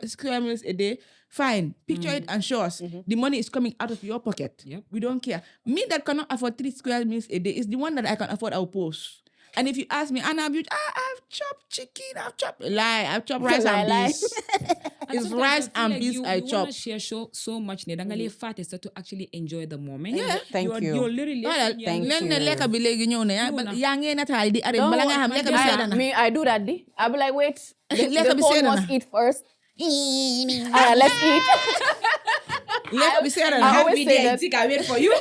square meals a day. Fine. Picture it and show us. The money is coming out of your pocket. We don't care. Me that cannot afford 3 square meals a day is the one that I can afford. I'll post. And if you ask me, Anna, I've chopped chicken, I've chopped rice and beans. It's sometimes rice I feel and like beans I you chop. want to share so much. Dangale fat is to actually enjoy the moment. Yeah. Thank you. You're literally Thank Len ne you. leka bi léegi ñëw na ya yaa ngee nataal di are bala nga xam leka bi seeda na. I do that. I'll be like, wait, Let the me phone say that must now. eat first. Let's eat. Leka bi seeda I na. always say that. I wait for you.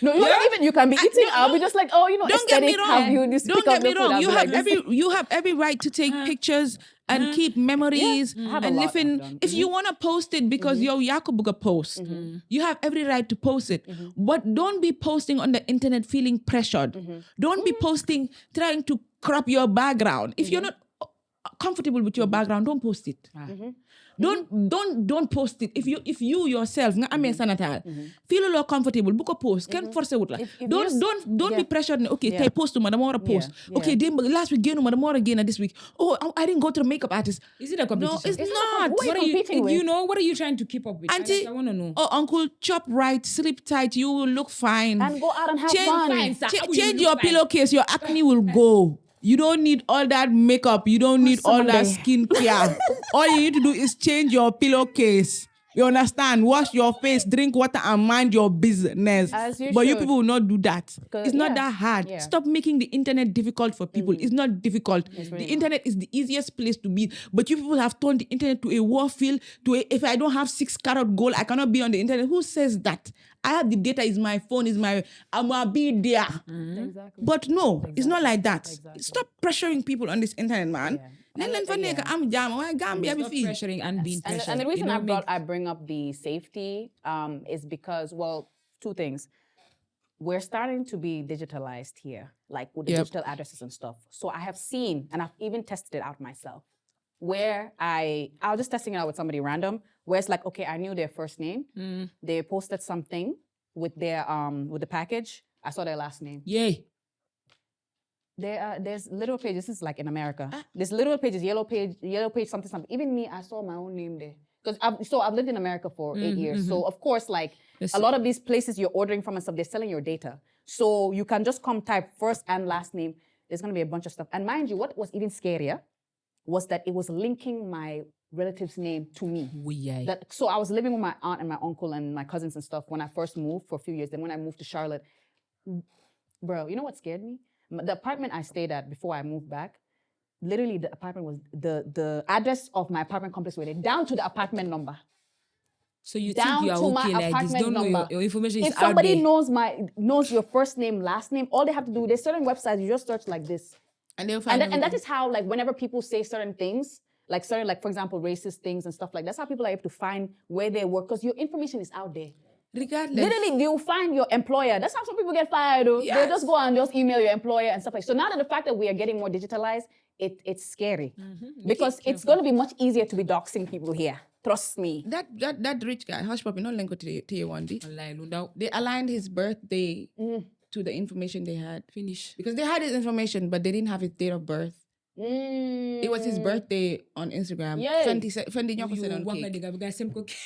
No, you don't even. You can be eating. I'll be just like, oh, Don't get me aesthetic. Have you wrong. this Don't pick up get me the food. wrong. I'll You be have like, you have every right to take pictures and keep memories I have a and lot live in. I've done. If you want to post it because yo Yakubuga post, you have every right to post it. But don't be posting on the internet feeling pressured. Don't be posting trying to crop your background. If you're not comfortable with your background, don't post it. Don't post it. If you yourself nga amé sanatal feel a lot comfortable bu ko post ken forcé wut la. Don't be pressured. Okay, tay post ma dama wara post. Okay, last week génnu ma dama wara génna this week. Oh, I didn't go to the makeup artist. Is it a competition? No, it's not. Who are you competing with? You know, what are you trying to keep up with? Auntie, I want to know. oh, uncle, chop right, sleep tight, you will look fine. and go out and have Change- fun. Fine, sir. How will you Change look your like? pillowcase, your acne will go. You don't need all that makeup. You don't need all that skincare. All you need to do is change your pillowcase. You understand? Wash your face, drink water, and mind your business. As you But you should. people will not do that. It's not yeah. that hard. Yeah. Stop making the internet difficult for people. It's not difficult. The internet is the easiest place to be. But you people have turned the internet to a warfield. If I don't have 6 karat gold, I cannot be on the internet. Who says that? I have the data, is my phone, I'm gonna be there. Exactly. But no, it's not like that. Exactly. Stop pressuring people on this internet, man. Yeah. I'm jam. Why Gambia Stop be feel? pressuring and being pressured. And the reason You know, I bring up the safety is because, well, 2 things. We're starting to be digitalized here, like with the digital addresses and stuff. So I have seen, and I've even tested it out myself, where I was just testing it out with somebody random, where it's like, okay, I knew their first name. They posted something with their with the package. I saw their last name. Yay. There's little pages. This is like in America. There's little pages, yellow page, something. Even me, I saw my own name there. Because I've lived in America for 8 years. So of course, like a lot of these places you're ordering from and stuff, they're selling your data. So you can just come type first and last name. There's gonna be a bunch of stuff. And mind you, what was even scarier was that it was linking my relative's name to me. So I was living with my aunt and my uncle and my cousins and stuff when I first moved for a few years. Then when I moved to Charlotte, bro, you know what scared me? The apartment I stayed at before I moved back, literally the apartment was, the address of my apartment complex were there, down to the apartment number. So you Down think you to are my okay like this? apartment Don't know number. your information is If out somebody there. knows your first name, last name, all they have to do, there's certain websites, you just search like this. And they'll find And that is how, like, whenever people say certain things, like certain, like, for example, racist things and stuff like that, that's how people are able to find where they work, because your information is out there. regardless. Literally, you'll find your employer. That's how some people get fired. Though. They'll just go and just email your employer and stuff like that. So now that the fact that we are getting more digitalized, it's scary. Because it's going to be much easier to be doxing people here. Trust me. That rich guy, Hush Puppy, not Lenko to you one day. They aligned his birthday to the information they had. Finish. Because they had his information, but they didn't have his date of birth. It was his birthday on Instagram. Yeah. Fendi Nyoko said on cake.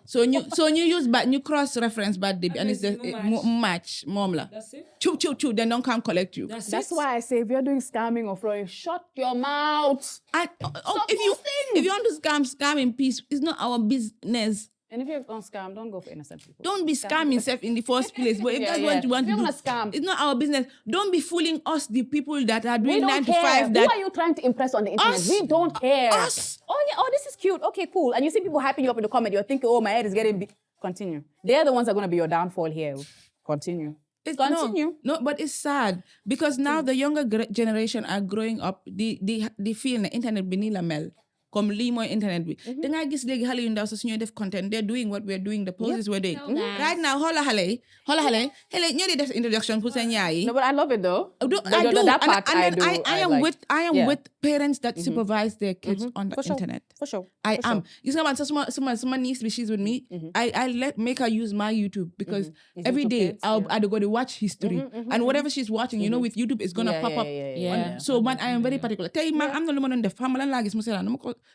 So you use you cross reference bad baby and it's the match momla. That's it. Choo, then don't come collect you. That's why I say if you're doing scamming or fraud, shut your mouth. And if you want to scam in peace, it's not our business. And if you're going to scam, don't go for innocent people. Don't be scamming yourself in the first place. But if that's what you want If to you're do, gonna scam, it's not our business. Don't be fooling us, the people that are we doing don't 9 to care. 5. Who That are you trying to impress on the internet? Us. We don't care. Us. Oh yeah. Oh, this is cute. Okay, cool. And you see people hyping you up in the comment. You're thinking, oh, my head is getting big. Continue. They're the ones that are going to be your downfall here. Continue. Continue. No, but it's sad because now the younger generation are growing up. They feel the internet binila mel. Comme lii mooy internet bi. Da nga gis léegi xale yu ndaw sa suñu def content. They're doing what we're doing. The poses we're doing. Right now, hola xale ñoo di def introduction pour seen yaay yi. No, but I love it though. I do. That part and I then do. I am with parents that supervise their kids on the internet. For sure. I am. You know, man, so some niece, she's with me. I make her use my YouTube because every YouTube day Kids, I'll go to watch history and whatever she's watching, you know, with YouTube it's gonna pop up. Yeah. So man, I am very particular. Tell you, man, I'm the one on the family lagis musela.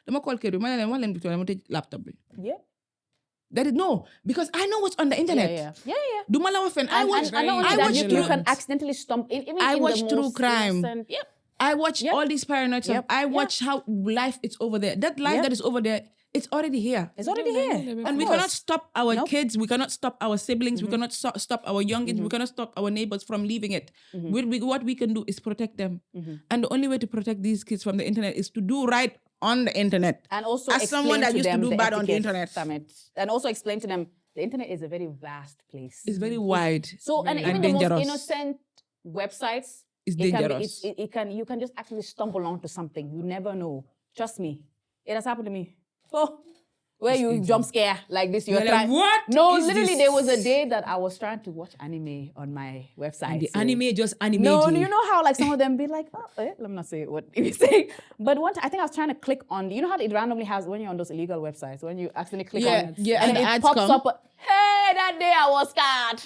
No call kid. Man, I'm laptop. Yeah. That is no, because I know what's on the internet. Yeah. Do malawafen. I watch. And not only I that, watch you can accidentally stump in. Even I in watch the true most crime. Yep. I watch all these paranoid stuff. Yep. I watch how life is over there. That life that is over there It's already here. It's already here. And we cannot stop our kids. We cannot stop our siblings. We cannot stop our youngins. We cannot stop our neighbors from leaving it. What we can do is protect them. And the only way to protect these kids from the internet is to do right on the internet. And also as someone that used to do bad on the internet. And also explain to them the internet is a very vast place. It's very wide. So and even the most innocent websites, it's dangerous. You can just actually stumble onto something. You never know. Trust me. It has happened to me. Oh, where you jump scare like this. You're trying. Like, what? No, literally, there was a day that I was trying to watch anime on my website. And the anime just animated. No, you know how like some of them be like, let me not say what you're saying. But one time, I think I was trying to click on. You know how it randomly has when you're on those illegal websites when you accidentally click on it, and it ads pops come. up. Hey, that day I was scared.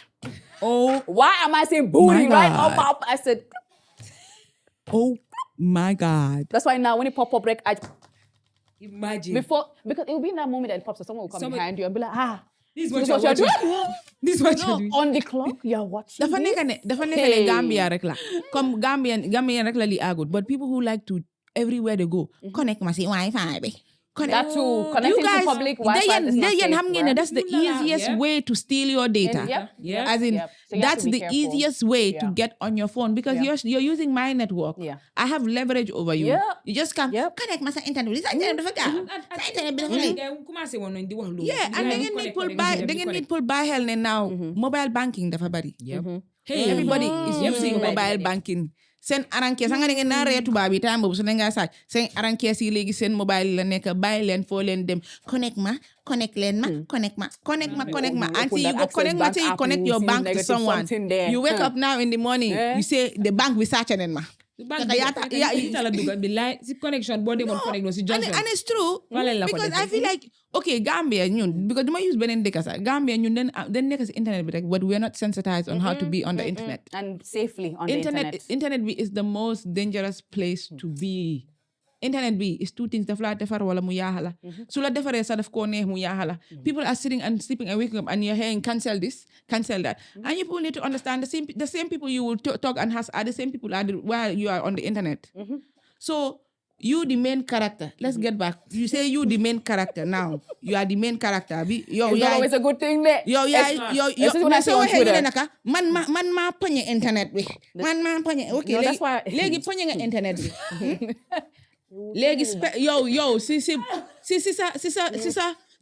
Oh, Why am I saying booty my right God. up? I said. Oh my God. That's why now when it pop up, like Imagine. because it will be in that moment that it pops up, someone will come behind you and be like, This is this what is you're what you're watching. doing. This is what you're doing. On the clock, you're watching. Dafa nekk ne Gambia rek la. Comme Gambian rek la li agut. But people who like to everywhere they go, connect ma si Wi-Fi bi. That too, connecting to public Wi-Fi is not safe, xam ngeen ne that's the easiest way to steal your data. Yep. As in, So you have that's to be the careful. easiest way to get on your phone because you're using my network. Yeah. I have leverage over you. Yeah. You just come connect ma sa internet. Sa internet dafa gaaw. Sa internet bi dafa lii. Commencé woon nañ di wax loolu. Yeah, and da ngeen need pour bàyyi xel ne now mobile banking dafa bari. Yep. Hey, everybody is using mobile banking. Seen arankees nga ne ngeen naa ree tubaab yi time boobu su ne ngaa saaj seen arankees yi léegi seen mobile la nekk bàyyi leen foo leen dem connect ma until you go connect ma till you connect your bank to someone. You wake up now in the morning, you say the bank bi sàcc nañ ma. Si connection boo demoon connect no si junction. And it's true because I feel like okay Gambia ñun because dama use beneen dëkk sax Gambia ñun den nekk si internet bi rek but we are not sensitized on how to be on the internet and safely on the internet. Internet bi is the most dangerous place to be. Internet bi is two things daf laa defar wala mu yaaxa la su la defaree sax daf koo neex mu yaaxa la people are sitting and sleeping and waking up and you're hearing cancel this cancel that and you people need to understand the same people you will talk and has are the same people while you are on the internet. So you the main character. Let's get back. You say you the main character now. You are the main character. It's not always a good thing there. Man ma poñe internet bi. Man ma poñe. Okay, no, that's why. Léegi poñe nga internet bi. Léegi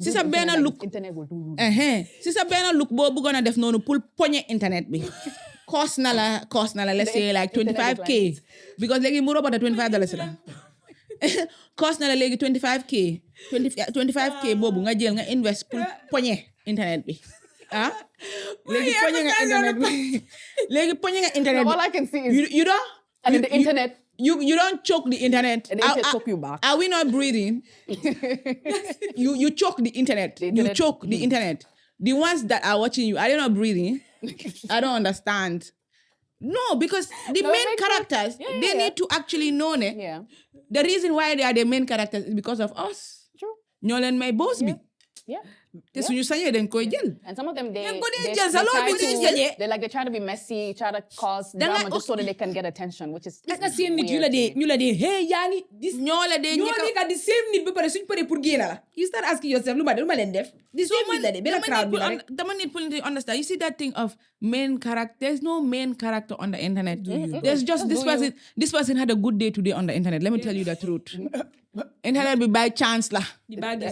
si sa benn look. Internet will do. Si sa benn look boo bëggoon a def noonu pour poñe internet bi. Cost na la let's say like 25K because léegi mu robota $25 la. Cost na la léegi 25K boobu nga jël nga invest pour poñe internet bi. Léegi poñe nga internet bi. Léegi poñe nga internet bi. All I can see is you don't and in the internet. You don't choke the internet. And the internet choke you back. Are we not breathing? You choke the internet. You choke the internet. The ones that are watching you, are they not breathing? I don't understand. No, because the main characters, they need to actually know it. Yeah. The reason why they are the main characters is because of us. True. Ñoo leen may boss bi. Yeah. Te suñu sañee dañ koy jël. And some of them they're trying to be messy, try to cause drama just so that they can get attention, which is Gis nga seen nit ñu la dee hey yaa ngi ñoo la dee ñoo nekk di same nit ba pare suñ paree pour génn la. You start asking yourself lu ma leen def. Di same nit la dee benn crowd bi la rek. Dama need people to understand. You see that thing of main character. There's no main character on the internet. There's just this person. This person had a good day today on the internet. Let me tell you the truth. Internet bi by chance la.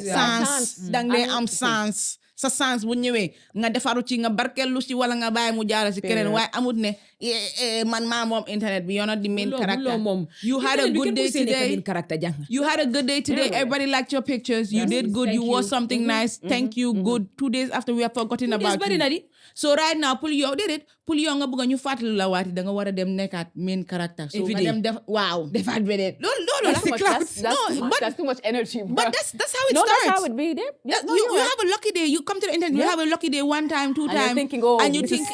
Sans dang dee am sans. Sa sans bu ñëwee nga defaru ci nga barkeelu ci wala nga bàyyi mu jaara ci keneen waaye amut ne man maa moom internet bi you're not the main character. You had a good day today. You had a good day today. Everybody liked your pictures. You did good. You wore something nice. Thank you. Good. 2 days after we have forgotten about you. So right now pour yow nga bëgg ñu fàttali la waati da nga war a dem nekkaat main character. So nga dem def waaw defaat beneen. Loolu that's too much energy. But that's how it starts. No, that's how it be. You have a lucky day. You come to the internet. You have a lucky day 1 time, 2 times. Thinking, and you think,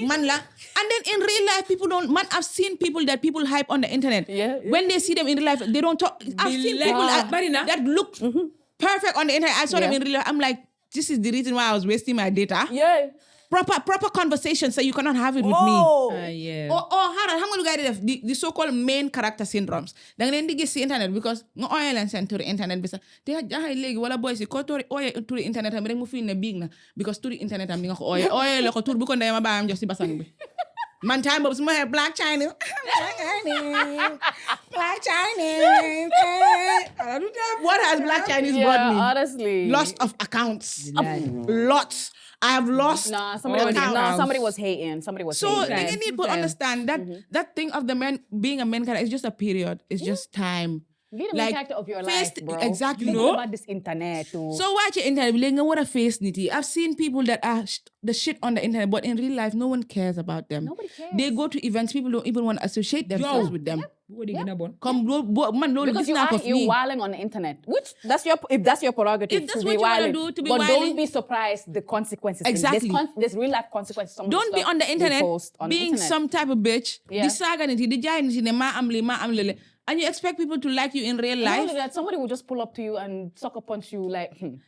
man la. And then in real life, people don't. Man, I've seen people that people hype on the internet. When they see them in real life, they don't talk. I've seen people that look perfect on the internet. I saw them in real life. I'm like, this is the reason why I was wasting my data. Yeah. Proper conversation, so you cannot have it with me. Yeah. Or xam nga lu gars yi def the so-called main character syndromes da nga leen di gis si internet because nga ooyee leen seen turi internet bi sax te jaxay léegi wala boy si ko turi internet am rek mu fi ne big na because turi internet am di nga ko ooyee la ko tur bu ko ndeyama baayam jox si basang bi man time boobu su ma Black Chinese what has Black Chinese brought me honestly. loss of accounts lots I have lost somebody was hating. Somebody was so hating. then people understand that that thing of the man being a main character is just a period. It's just time. Be the main character of your life, bro. Exactly. Think about this internet too. So watch your internet. Like, what a face nitty. I've seen people that are the shit on the internet, but in real life, no one cares about them. Nobody cares. They go to events. People don't even want to associate themselves with them. What are you gonna born? Come, man, no, Because you're wilding on the internet, which if that's your prerogative, If that's to what be you wanna wilding. do, to be but wilding. don't be surprised the consequences. Exactly. There's real life consequences. Some of the Don't be stuff on the we internet post on the being internet. some type of bitch. Yeah. The saga nitty, the giant nitty, the ma amle. And you expect people to like you in real Not life. only that, somebody will just pull up to you and sucker punch you like. No.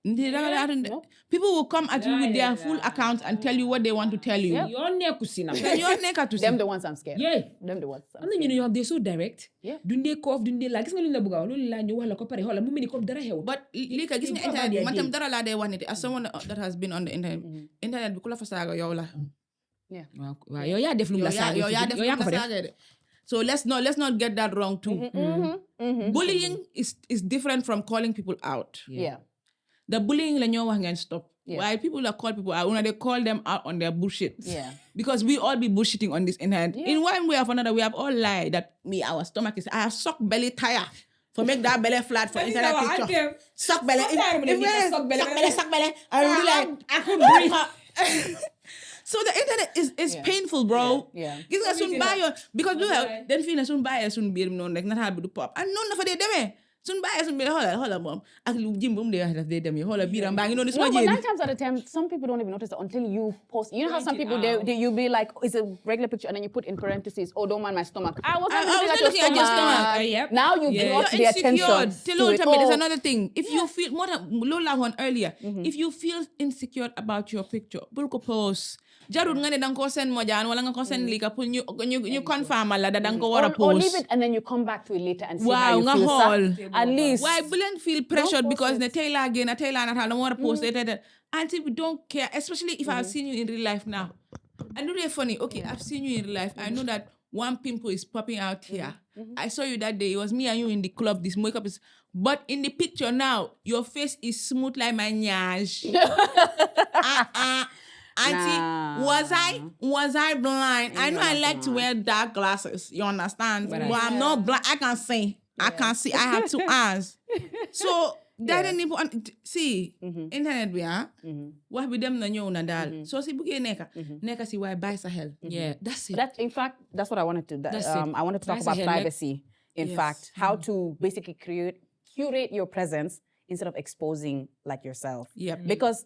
No. People will come at you with their full accounts and tell you what they want to tell you. Yep. Your neck kusina. Them the ones I'm scared. Yeah. Them the ones. And then you know they're so direct. Yeah. Dunde cough, dunde la. Gis nga lu la buga. Lu la ñu wax la ko pare xola mu mini ko dara xew. But Leeka, gis nga internet man tam dara laa dee wax nit as someone that has been on the internet. Internet bi ku la fa saaga yow la. Yeah. Waaw yow yaa def lu la saaga. Yow yaa def lu la saaga de. So let's not get that wrong too. Bullying is different from calling people out. Yeah. The bullying la ñoo wax ngeen stop. Yeah. Why people that call people out, when they call them out on their bullshit. Yeah. Because we all be bullshitting on this internet. Yeah. In one way or another, we have all lied that our stomach is. I have sucked belly tire for make that belly flat for internet picture. Suck belly. Suck belly. I really like. I couldn't breathe. So the internet is painful, bro. Yeah. Gis nga sun bayo because look then fi na sun baye sun biir non rek nata bi du pop. And non na fa de demé. Sun baye sun biir hola mom ak lu jim bum de wax daf de demé hola biiram ba ngi non No, but 9 times out of 10, some people don't even notice it until you post. You know how some people you be like, oh, it's a regular picture, and then you put in parentheses, oh, don't mind my stomach. I wasn't looking at your stomach. Yep. Now you brought the attention to it. There's another thing. If you feel more than Lola one earlier, if you feel insecure about your picture, bul ko post. Jarud nga ne dang ko send Mojan wala nga ko send Leeka pour ñu confirm la da dang ko wara post. Or leave it and then you come back to it later and see how you nga feel. hol. At least. Why bulen feel pressured because the Taylor again, Taylor natal don't want to post it. Until we don't care, especially if I've seen you in real life now. And really funny, okay, I've seen you in real life. I know that one pimple is popping out here. I saw you that day. It was me and you in the club. This makeup is, but in the picture now, your face is smooth like my nyash. Auntie, was I blind? I know I like to wear dark glasses. You understand? But I'm not blind. I can see. I can see. I have 2 eyes. So that didn't see internet we are. What with them na ñëw na dal. So si buggee neka si why buy sa hell. Yeah, that's it. In fact, that's what I wanted to. I wanted to talk about privacy. In fact, how to basically curate your presence instead of exposing like yourself. Yep. Because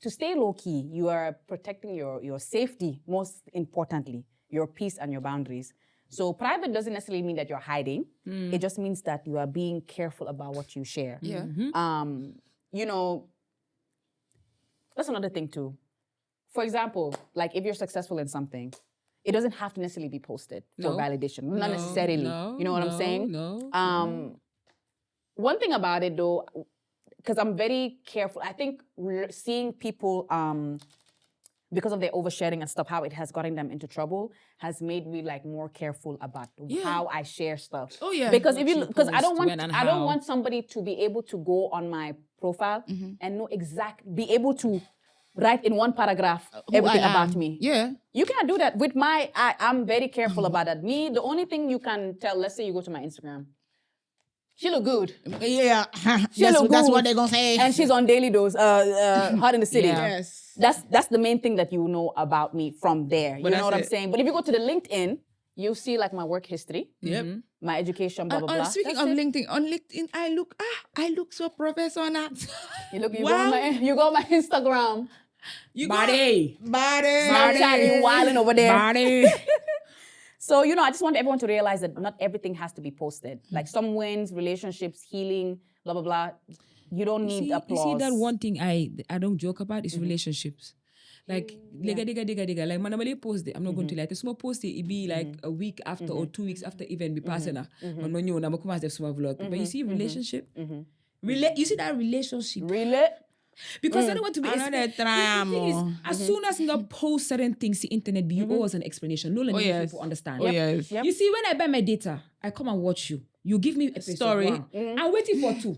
to stay low key, you are protecting your safety, most importantly, your peace and your boundaries. So private doesn't necessarily mean that you're hiding. It just means that you are being careful about what you share. Yeah. You know, that's another thing too. For example, like if you're successful in something, it doesn't have to necessarily be posted for validation. Not necessarily. You know what I'm saying? No. One thing about it though, because I'm very careful. I think seeing people, because of their oversharing and stuff, how it has gotten them into trouble, has made me like more careful about how I share stuff. Oh yeah. Because I don't want somebody to be able to go on my profile and know be able to write in one paragraph everything about me. Yeah. You can't do that with I'm very careful about that. The only thing you can tell, let's say you go to my Instagram. She look good. Yeah. That's what they're gonna say. And she's on Daily Dose, Hot in the City. Yeah. Yes. That's the main thing that you know about me from there. You know what I'm saying? But if you go to the LinkedIn, you see like my work history, my education, blah, blah, blah. Speaking of LinkedIn, on LinkedIn, I look so professional. You go on my Instagram. Body. Snapchat, you wilding over there. Body. So, I just want everyone to realize that not everything has to be posted. Like some wins, relationships, healing, blah, blah, blah. You don't need applause. You see that one thing I don't joke about is relationships. Like, digga. Like, man, I post it. I'm not going to like, small post it be like a week after or 2 weeks after event be passing. Man, when you know, I'm come as a small vlog. But you see, relationship, you see that relationship. Really? Because I don't want to be Another triangle. as soon as you post certain things the internet, you owe us an explanation. No, let yes. people understand. Oh, yes. Yep. You see, when I buy my data, I come and watch you. You give me episode Story. 1. I'm waiting for 2,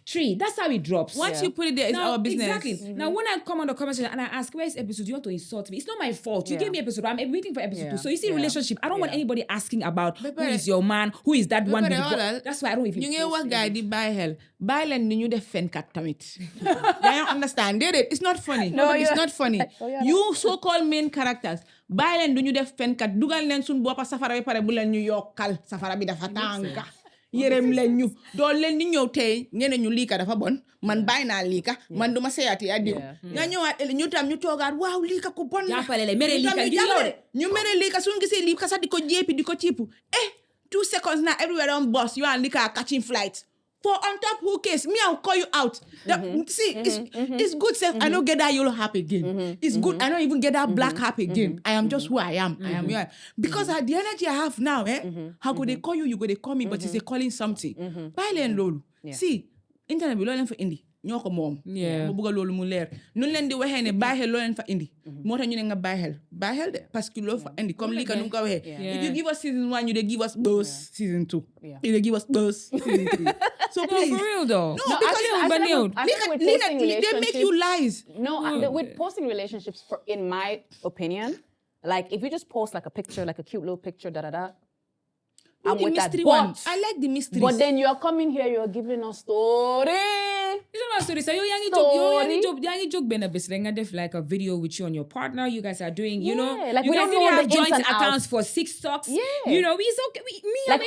3. That's how it drops. Once you put it there, it's our business. Exactly. Now, when I come on the conversation and I ask, where's episode? You want to insult me? It's not my fault. You gave me episode. I'm waiting for episode 2. So you see, relationship. I don't want anybody asking about who is your man, who is that one. That's why I don't even. You know what guy did buy hell? Buy land you the fen cat tamit. You understand? Did it? It's not funny. No, it's not funny. You so-called main characters. Buy land you the fen cat. Dugal len sun bopa safara pare bulan New York kal safara bi dafa tanga. Yerem len ñu do len ni ñew tay ñene ñu Leeka dafa bon man bayna Leeka man duma seyati addi nga ñewat ñu tam ñu togaat waaw Leeka ko bon jappale le mere Leeka ñu mere Leeka suñu gisee Leeka sa diko jepi diko cipu 2 seconds now everywhere on boss you and Leeka catching flights for on top who case me I'll call you out see it's good self I don't get that yellow hat again it's good I don't even get that black hat again I am just who I am I am because the energy I have now how could they call you go they call me but it's a calling something violent lolu see internet bi lo len fa indi ñoko mom mo bëgg lolu mu leer ñun leen di waxé né bay xel lo leen fa indi motax ñu né nga bay xel de parce que lo fa indi comme Leeka nu ko waxé if you give us season 1 you they give us buzz season 2 you they give us buzz season 3 so please for real though no because they make you lies with posting relationships in my opinion like if you just post like a picture like a cute little picture I'm the with mystery that one. I like the mystery. But then you're coming here, you're giving us story. It's not a story. So you joke benefits. Like a video with you and your partner. You guys are doing, you know, like you we guys don't know have the joint ins and accounts outs. for 6 stocks. Yeah. You know, it's okay. Like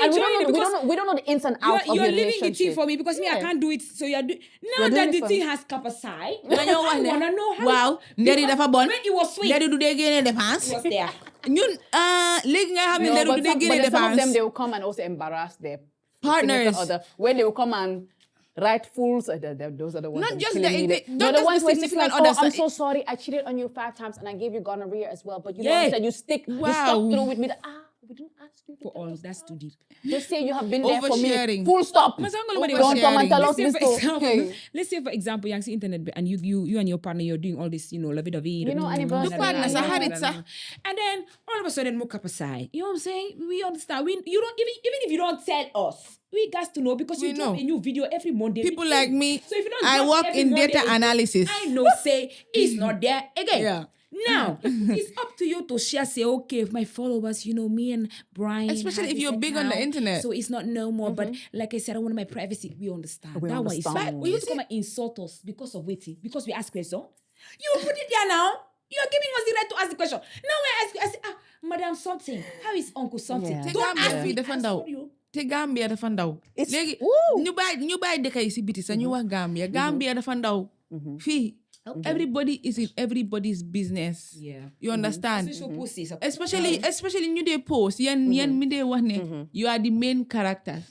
we don't know the ins and outs of you're your leaving the relationship. tea for me because me I can't do it. So you're doing now You're that doing the it tea has cap aside. I wanna know how. Wow, nderi dafa bon. When it was sweet, Nderi du de gene dépense. it was there. Ñun léegi nga xam ne nderi du de gene But some of them dépense. they will come and also embarrass their Partners. when they will come and write fools. Those are the ones. Not that just killing the- me. not They're the just ones the where it's like, significant oh, I'm others. so sorry, I cheated on you 5 times and I gave you gonorrhea as well. But you Yeah. know that you stuck through with me. We didn't ask you For all that's too deep. Just say you have been there for me. Oversharing. Full stop. Oversharing. Don't come and tell us Let's this. say, for Though. example, let's say for example, you see internet and you and your partner, you're doing all this, you know, lovey-dovey. You know, anniversary. The partners, I had it, sir. And then all of a sudden, more cap aside. You know what I'm saying? We understand. You don't even if you don't tell us, we got to know because We you drop know. a new video every Monday. People like me, So if you don't I drop work every in Monday data again, analysis. I know, say it's not there again. Yeah. Now, it's up to you to share, say, okay, if my followers, you know, me and Brian. Especially have if this you're big on the account, internet. So it's not no more. But like I said, I want my privacy. We understand. We that understand. one is bad. But you to come and insult us because of waiting, because we ask questions. You put it there now. You're giving us the right to ask the question. Now I say, Madam something. How is Uncle something? Yeah. Don't ask me. Dafa ndaw. Te Gambia dafa ndaw. Léegi woo. ñu bàyyi dëkk yi si biti sa ñu wax Gambia. Gambia dafa ndaw. Fii everybody is in everybody's business. Yeah. You understand? Pussy. Especially ñu dee post yen mi dee wax ne you are the main characters.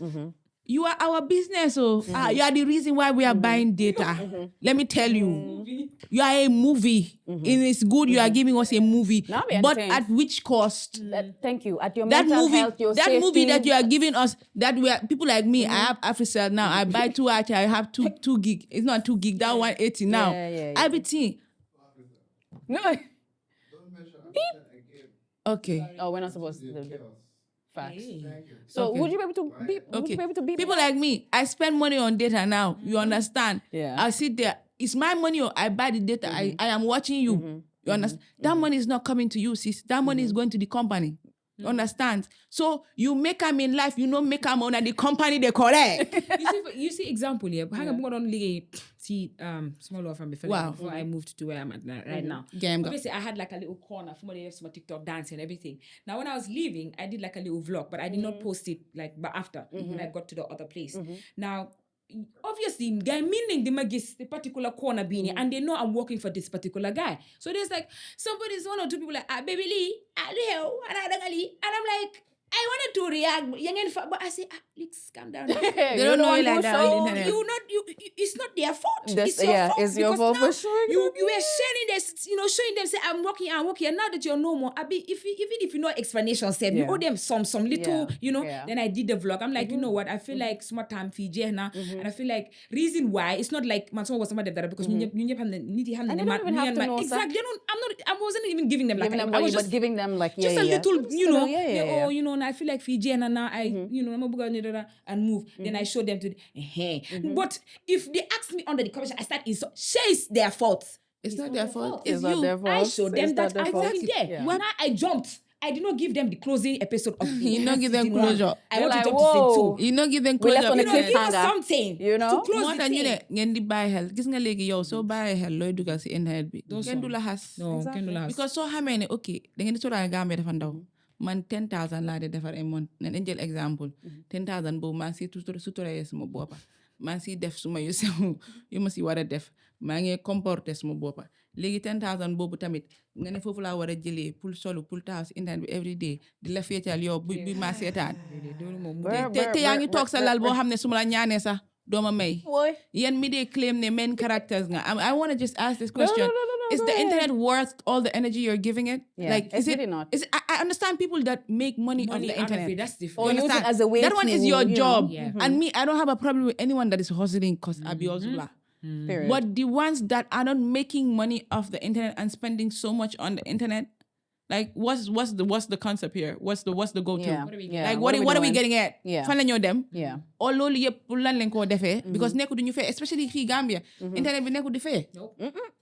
You are our business, you are the reason why we are buying data. Let me tell you, you are a movie. And it's good you are giving us a movie, Now we but entertain. at which cost? Thank you. At your That mental movie, health, your that safety. movie that you are giving us, that we are people like me. I have AfriCell now. I buy 2 I have 2 gig. It's not 2 gig. That 180 now. Yeah. Everything. No. Okay. Oh, we're not supposed to. Facts. So Okay. would you be able to beep? Would Okay. you be able to beep? People like me, I spend money on data now. You understand? Yeah. I sit there. It's my money. I buy the data. I am watching you. You understand? That money is not coming to you, sis. That money is going to the company. You understand? So you make them in life. You know, make them on the company they correct. You see example here. Hang on, only see small law from before, Wow. before I moved to where I'm at right now. Game go. Obviously, I had like a little corner for my TikTok dance and everything. Now, when I was leaving, I did like a little vlog, but I did not post it but after when I got to the other place. Now, obviously, guy meaning the magis the particular corner being and they know I'm working for this particular guy. So there's like somebody's 1 or 2 people like baby Lee, and I'm like, I wanted to react, but I say, let's calm down. They don't know you like that on the internet. It's not their fault. This- It's your yeah, fault. it's your because fault for now showing you them. were sharing this, showing them, say, I'm working. And now that you're no more, even if you know explanation, say, you Yeah. owe them some little, Yeah. Then I did the vlog. I'm like, you know what? I feel like smart time Fiji now. And I feel like reason why, it's not like, man, someone was somebody that because you have the needy hand. And they don't even have to know, sir. Exactly. I wasn't even giving them like, Giving them I was money, just but giving them like, just a little, yeah. and I feel like Fiji and now I'm a and move. Then I show them to But if they ask me under the commission, I start insult. It's their fault. It's not their fault. It's It's not you. their fault. I showed them It's that not their I'm fault. working there. Yeah. When I jumped, I did not give them the closing episode of the You not give them season one. closure. I They're want like, to jump to whoa. season 2. You not give them We left closure. on a Give us cliffhanger. something. You know? To close Moo the tax ñu thing. ne ngeen di bàyyi xel gis nga léegi yow soo bàyyi xel looy dugal si internet bi kenn du la xas No, kenn du la xas. because soo xamee ne ok da ngeen di sóoraale Gambia dafa ndaw man 10,000 laa di defar a month nañ jël exemple 10,000 boobu maa ngi si suturee suma boppa maa ngi si def suma yu sew yu ma si war a def maa ngi comporter suma boppa léegi 10,000 boobu tamit nga ne foofu laa war a jëlee pour solu pour taxaw si internet bi every day di la féetal yow bi maa seetaan te yaa ngi toog sa lal boo xam ne su ma la ñaanee sax doo ma may Boy. yéen mi dee claim ne main characters nga I want to just ask this question is go the ahead. internet worth all the energy you're giving it Yeah, like it's is it really not. is it, I understand people that make money on the Out of internet it, that's Or different. use it understand? as a way that one to, is your you know, job Yeah. and me I don't have a problem with anyone that is hustling because I be hustler Period. but the ones that are not making money off the internet and spending so much on the internet like what's the concept here what's the go-to Yeah. What are we Yeah. like what are we doing? getting at Yeah. fan la ñoo dem Yeah. or loolu yëpp pour lan lañ koo defee because nekku duñu fee especially fii Gambia internet bi nekku di fee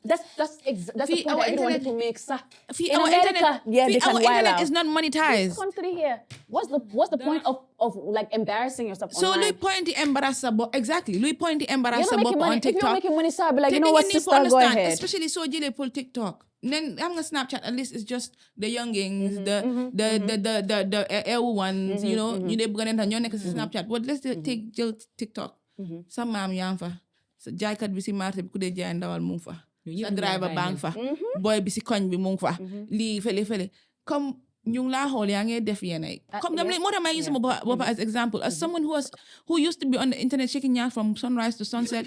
That's the See, point our that everyone internet- to make, sir. fii In our America, internet yeah, fii they can our wild internet out. is not monetized Country here. What's the point of like embarrassing yourself so online? luy point di embarrass sa bopp exactly luy point di embarrass You're sa not bopp making money. on If you're TikTok making money, sir, be like, te you know nit what, ñi need sister, to go understand ahead. especially soo jëlee pour TikTok then xam nga Snapchat at least it's just the youngings the early ones you know ñu dee bëgg a nenta ñoo nekk si Snapchat but let's take jël TikTok sa maam yaa ngi fa sa jaaykat bi si marché bi ku dee jaay ndawal mu ngi fa sa driver baa ngi fa boy bi si koñ bi mu ngi fa lii fële comme ñu ngi laa xool yaa ngi def yéen ay comme dam moo tax may use sama bopp as example as someone who used to be on the internet shaking ñaar from sunrise to sunset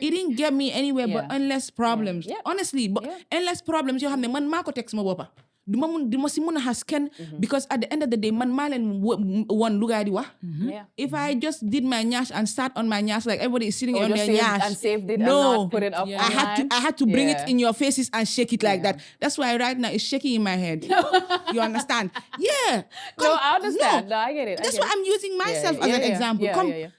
it didn't get me anywhere but endless problems honestly but endless problems yoo xam ne man maa ko teg sama boppa du ma si mun a xas kenn because at the end of the day man maa leen won lu gaa di wax Yeah. if I just did my nyash and sat on my nyash like everybody is sitting Or on just their saved nyash and saved it no and not put it up I had to bring it Yeah. in your faces and shake it like that that's why right now it's shaking in my head you understand yeah No, I understand. No, I get it. that's why I'm using myself as an example come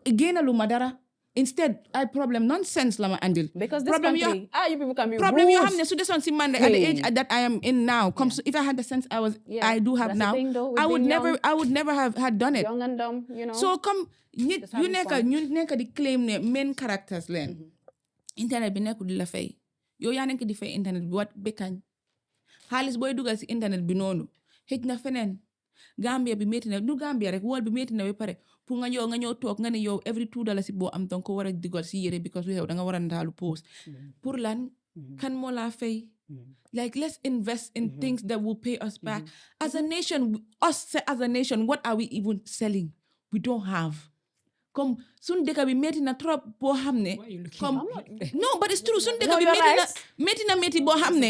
génnalu ma dara instead ay problem nonsense la ma andil Because this problem country, you people can be problem yoo rude. xam ne su desoon si man at the age that I am in now comme if I had the sense I do have That's the now thing though, with I would being never have had done it Young and dumb, you know. so comme nit Just having fun. ñu nekk di claim ne main characters leen internet bi nekku di la fay yow yaa nekk di fay internet bi wat bekkañ xaalis booy dugal si internet bi noonu xëj na feneen Gambia bi métti na du Gambia rek world bi métti na ba pare pour nga ñëw toog nga ne yow every $2 boo am danga ko war a digal si yére because yow danga war a ndaalu post pour lan kan moo laa fay like let's invest in things that will pay us back as a nation what are we even selling we don't have comme sun dëkk bi métti na trop boo xam ne comme no but it's true sun dëkk bi métti boo xam ne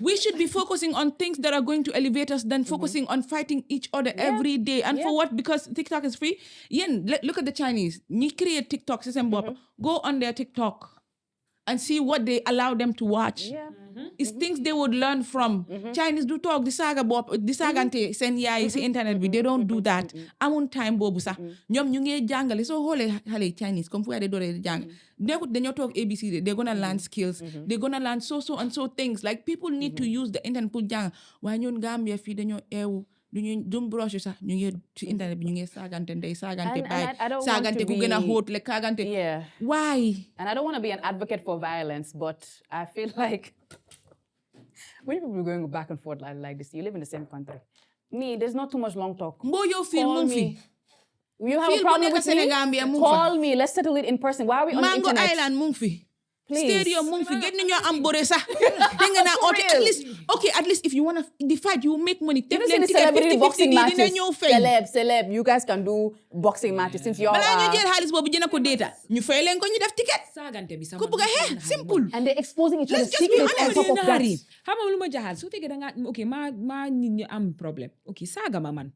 we should be focusing on things that are going to elevate us than focusing on fighting each other every day and for what because TikTok is free yéen look at the Chinese ñi create TikTok si seen bopp go on their TikTok and see what they allow them to watch it's things they would learn from Chinese du toog di saaga bopp di saagante seen yaay si internet bi they don't do that amun time boobu sax ñoom ñu ngi jàngale soo xoolee xale Chinese comme fu de dooree di jàng nekkut dañoo toog ABCD they're gonna learn skills they're gonna learn so and so things like people need to use the internet pour jàng waaye ñun Gambia fii dañoo eewu dum broche sax ñu ngi ci internet bi ñu ngi saagante ndey saagante baay saagante ku gën a xóot le kaagante why and I don't want to be an advocate for violence but I feel like when people are going back and forth like this you live in the same country there's not too much long talk mboo yow fii mu ngi fi you have a problem with me call me let's settle it in person why are we on the internet Mango Island mu ngi fi stadium moom fi gën nañoo am bëre sax dégg nga naa oote at least if you want to the fight you make money def leen ticket 50-50 dina ñëw fay celeb you guys can do boxing matches since you all balaa ñu jël xaalis boobu jëna ko data ñu fay leen ko ñu def ticket saagante bi sama ku bëgg a xeex simple and they're exposing each other's Let's just be secrets on honest. top of that. xam nga lu ma jaxal su fekkee da nga ok maa nit ñi am problème ok saaga ma man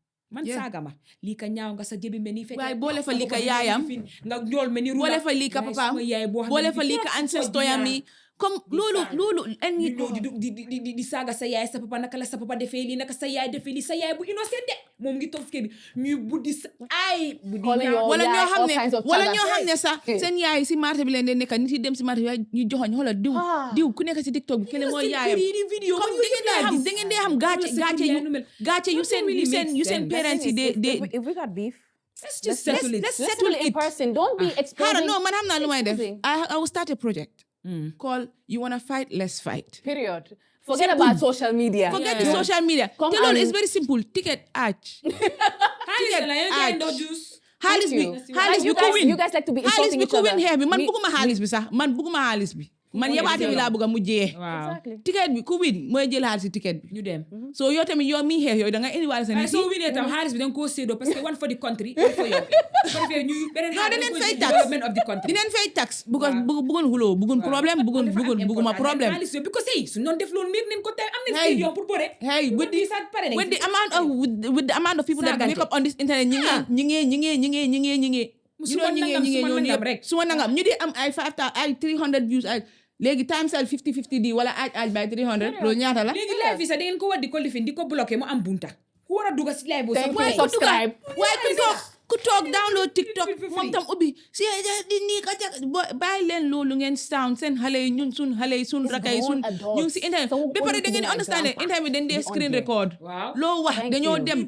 saaga ma lii ka ñaaw nga sa jëbi mel ni fekk waaye boole fa lii ka yaayam nga njool mel ni boole fa lii ka papaam boole fa lii ka ancestor yam yi comme loolu and ñu ñëw di saaga sa yaay sa papa naka la sa papa defee lii naka sa yaay defee lii sa yaay bu innocent de moom ngi toog kii bi ñuy buddi wala ñoo xam ne sax seen yaay si marché bi leen de nekk nit yi dem si marché bi ñu joxoñ xoolal diw ku nekk si TikTok bi keneen mooy yaayam comme da ngeen dee xam gàcce yu seen parents yi de If we got beef, let's settle settle it in person. Don't be exposing. no man xam naa lu may def I will start a project called You Wanna Fight Let's Fight. Period. Forget about social media. Forget the social media. Tell them it's very simple. Ticket arch. Halis bi ku win. You guys like to be insulting each other. Halis bi ku win here bi man bëgguma halis bi sax man bëgguma halis bi. Man yabaate bi laa bëgg a mujjee. Exactly. Ticket bi ku win mooy jël xaalis ticket bi. ñu dem. So yow tamit yow mi xeex yow da nga indi wàll sa nit. soo winee tam xaalis bi da nga koo séedoo parce que one for the country one for yow. Dinañ fay tax dinañ fay tax bëggoon xuloo bëggoon problème bëgguma problème. xaalis bi ko sey su noonu def loolu miir nañ ko tey am nañ stadium pour bëre. Hey with the amount of people that wake up on this internet ñi nge su ma nangam ñu di am ay 300 views ay léegi time sell 50-50 di wala aaj by 300 loolu ñaata la léegi live bi sax da ngeen ko war di ko lifin di ko bloqué mu am bunta ku war a dugg si live boobu Thank you. Subscribe. waaye ku toog download TikTok moom tam ubbi si di nii ka bàyyi leen loolu ngeen sound seen xale yi ñun sun xale yi sun rakay sun ñu ngi si internet ba pare da ngeen understand internet bi dañ dee screen record loo wax dañoo dem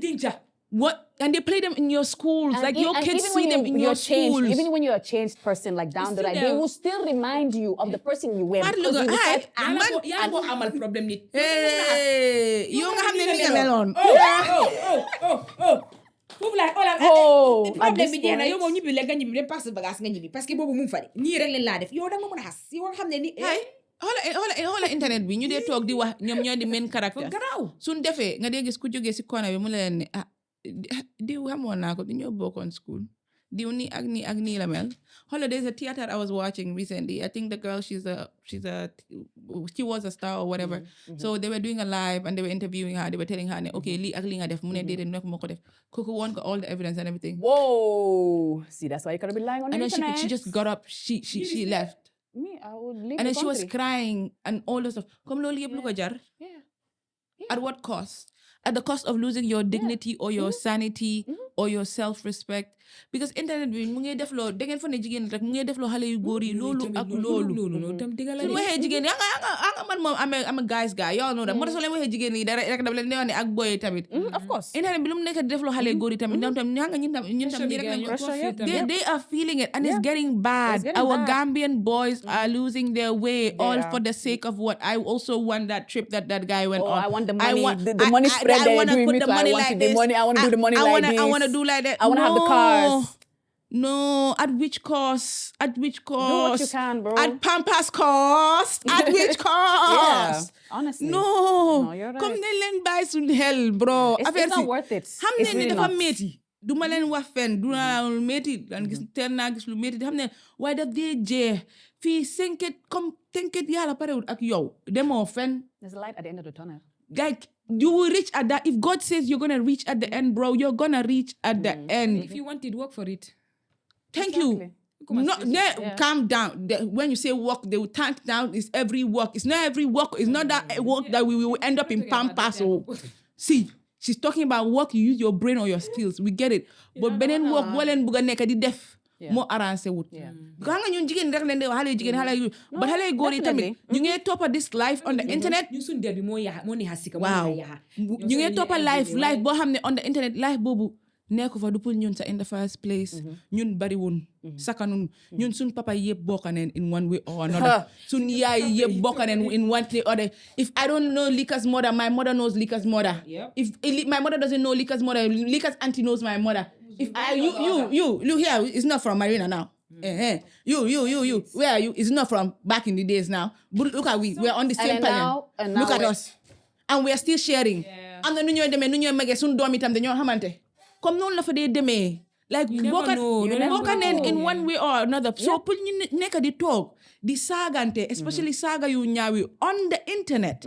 and they play them in your schools and like your kids see them in your schools. Even when you're a changed person, like down the line, they will still remind you of the person you were. yaa ko amal problème nit. yow nga xam ne ni nga meloon. foofu laay problème bi jeex na yow moom ñibbi la nga ñibbi dem passe bagage nga ñibbi parce que boobu mu ngi fari nii rek leen laa def yow da nga mën a xas yow nga xam ne ni xoola internet bi ñu dee toog di wax ñoom ñoo di main character suñ defee nga dee gis ku jógee si corner bi mu la leen ne diw xamoon naa ko di ñoo bokkoon school diw nii ak nii la mel xoola there's a theater I was watching recently I think the girl she was a star or whatever so they were doing a live and they were interviewing her they were telling her ne okay lii ak lii nga def mu ne déedéet nekk moo ko def kooku woon ko all the evidence and everything Whoa, see that's why you gotta be lying on the internet. And then she just got up she left Me, I would leave and then the she was country. crying and all the stuff comme loolu yëpp lu ko jar at what cost at the cost of losing your dignity or your sanity or your self-respect because internet bi mu ngi def loo da ngeen fa ne jigéen rek mu ngi def loo xale yu góor yi loolu ak loolu tam digal la su waxee jigéen yi anga man moom am a guys guy y'all know that moo tax soo leen waxee jigéen yi rek daf leen ne ak boy tamit Of course. internet bi lu mu nekk di def loo xale góor yi tamit ñoom tam ñun tam ñi rek lañu they are feeling it and it's getting bad our Gambian boys are losing their way all for the sake of what I also want that trip that guy went on I want the money the money spread I want to put me the to. money I want like the this money. I want to do the money like this. I want to do like that. I want to have the cars. No, at which cost? At which cost? Do what you can, bro. At Pampas cost? At which cost? Honestly. No, you're right. Come leen buy some hell, bro. It's not worth it. Xam ne ni dafa métti. Du ma leen wax fen du na lu métti dan gis teel naa gis lu métti xam ne waaye daf dee jee fii tënket yàlla parewul ak yow demoo fen. There's a light at the end of the tunnel. Like you will reach at that. If God says you're gonna reach at the end, bro, you're gonna reach at the end. If you want it, work for it. Thank you. No, calm down. When you say work, they will thank down. It's every work. It's not every work. It's not that work that we will end up in Pampas. See, she's talking about work. You use your brain or your skills. We get it. But benen work, walen buga neka di def. More arrangé wut. Nga ñun jigéen rek leen de xale jigéen xale yu ba xale góor yi tamit ñu ngi toppa this life on the internet. ñu sun der bi moo neex sika waaw ñu ngi toppa life boo xam ne on the internet life boobu nekku fa du pour ñun sa in the first place ñun bariwun sakanun ñun suñ papa yëpp bokkaneen in one way or another suñ yaay yëpp bokkaneen in one way or other. If I don't know Leeka's mother, my mother knows Leeka's mother. If my mother doesn't know Leeka's mother, Leeka's auntie knows my mother. If you here, it's not from Marina now. You. Where are you? It's not from back in the days now. But look at we're on the same panel. Look at us. And we're still sharing. Am na nu ñoy démé nu ñoy magé suñu doom itam dañoo xamanté. Comme non la fa dé démé. Like bokan in one way or another. So put ñu nekk di talk, di sagante, especially saga yu ñaawi on the internet.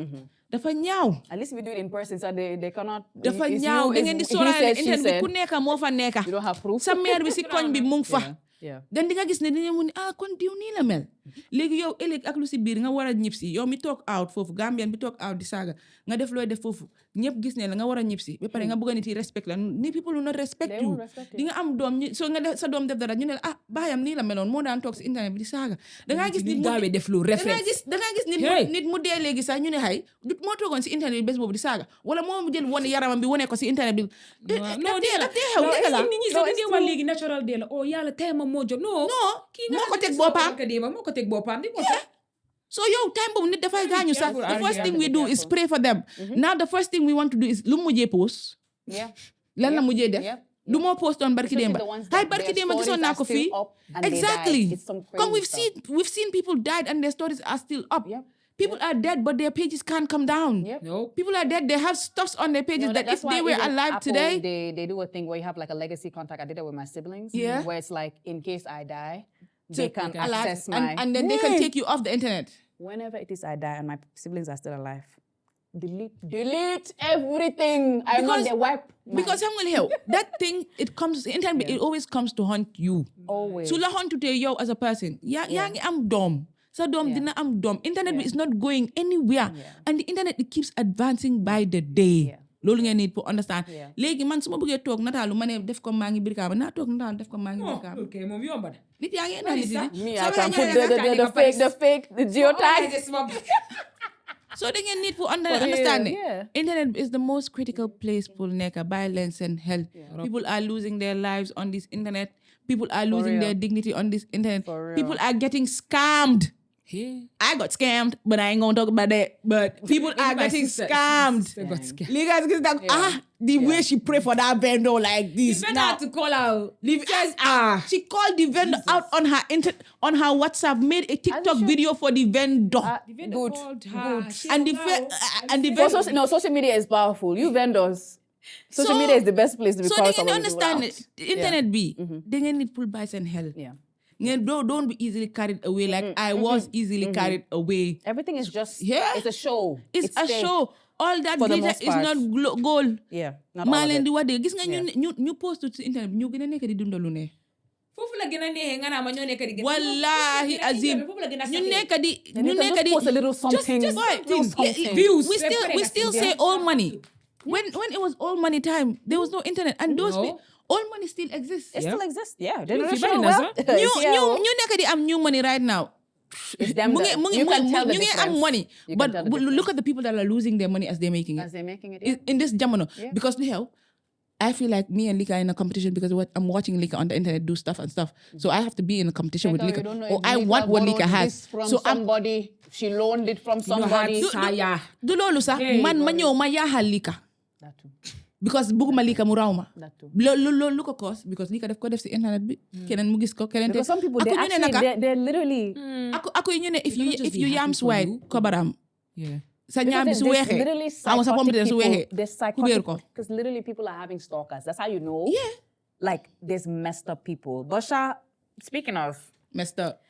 Dafa ñaaw. At least we do it in person, so they cannot. Dafa ñaaw da ngeen di sóoraale internet bi ku nekk moo fa nekk. You don't have proof. Sa mère bi si koñ bi mu ngi fa. Yeah. Dan di nga gis ne dañu mun kon diw nii la mel. Léegi yow ëllëg ak lu si biir nga war a ñib si yow mi talk out foofu Gambian bi talk out di saaga nga def looy def foofu ñëpp gis ne la nga war a ñib si ba pare nga bëgg nit yi respect la ni people will not respect you. Di nga am doom so nga def sa doom def dara ñu ne la baayam nii la meloon moo daan toog si internet bi di saaga. Da ngaa gis nit gaawee def lu réflexe. da ngaa gis nit mu dee léegi sax ñu ne xay moo toogoon si internet bi bés boobu di saaga wala moo jël wane yaramam bi wane ko si internet bi. non nit ñi sax dañuy wax léegi natural day la yàlla tey ma moo jot non kii moo ko teg boppam moo ko teg boppam di ko sax. So time boobu nit dafay gaañu sax the first thing we do is pray for them. Now the first thing we want to do is lu mujjee post. Lan la mujjee def. Du moo post on barki démba. Hay barki démba gisoon naa ko fii. Exactly. Come we've seen people died and their stories are still up. People are dead, but their pages can't come down. No. People are dead. They have stuffs on their pages that if they were alive Apple, today. They do a thing where you have like a legacy contact. I did it with my siblings. Yeah. Where it's like, in case I die, they can access my... And then they can take you off the internet. Whenever it is I die and my siblings are still alive, delete everything. I'm not the wipe. Because that thing, it always comes to haunt you. Always. So la haunt to yo as a person. I'm dumb. So I'm dumb. Internet is not going anywhere. And the internet, it keeps advancing by the day. Loolu ngeen need to understand. Léegi man su ma bëggee toog nataalu ma ne def ko maa ngi Brikama naa toog nataalu def ko maa ngi Brikama. Okay, moom yomb na. Nit yaa ngi analyse. Me, I can put the fake, the geotag. So they need to understand it. Internet is the most critical place for violence and health. People are losing their lives on this internet. People are losing their dignity on this internet. People are getting scammed. I got scammed, but I ain't gonna talk about that. But people are getting scammed. Leeka the way she pray for that vendor like this. The vendor had to call out. She called the vendor out on her WhatsApp, made a TikTok video for the vendor. The vendor called her. And the vendor. No, social media is powerful. You vendors. Social media is the best place to be called. So they understand it. Internet they need pull buys and hell. Don't be easily carried away like I was easily carried away. Everything is just, it's a show. It's a show. All that glitter is not gold. Yeah, not all of it. Di wade gis nga ñu post ci internet ñu gëna nekk di dundalu ne. Fofu la gëna neexé nga na ma ñoo nekk di. Wallahi azim. Ñu nekk di post a little something. Views. We still say all money. When it was all money time, there was no internet and those all money still exists. It still exists. Yeah. New nekk di am new money right now. It's them you can tell the difference. Am money. But look at the people that are losing their money as they're making it. In this jamono. Because I feel like me and Leeka are in a competition because I'm watching Leeka on the internet do stuff and stuff. So I have to be in a competition with Leeka. Or I want what Leeka has. So somebody, she loaned it from somebody. Do lolu sa man ma ñew ma yaahal Leeka. That too. Because buguma Leeka mu raw ma. That too. Lu ko cause because Leeka daf ko def si internet bi. Keneen mu gis ko keneen Because some people they're literally ako ñu ne if you yams white kobaram. Yeah. Sa ñaam bi su weexee. Literally sa pomme de su weexee. There's psychotic because literally people are having stalkers. That's how you know. Yeah. Like there's messed up people. Basha, speaking of Messed up.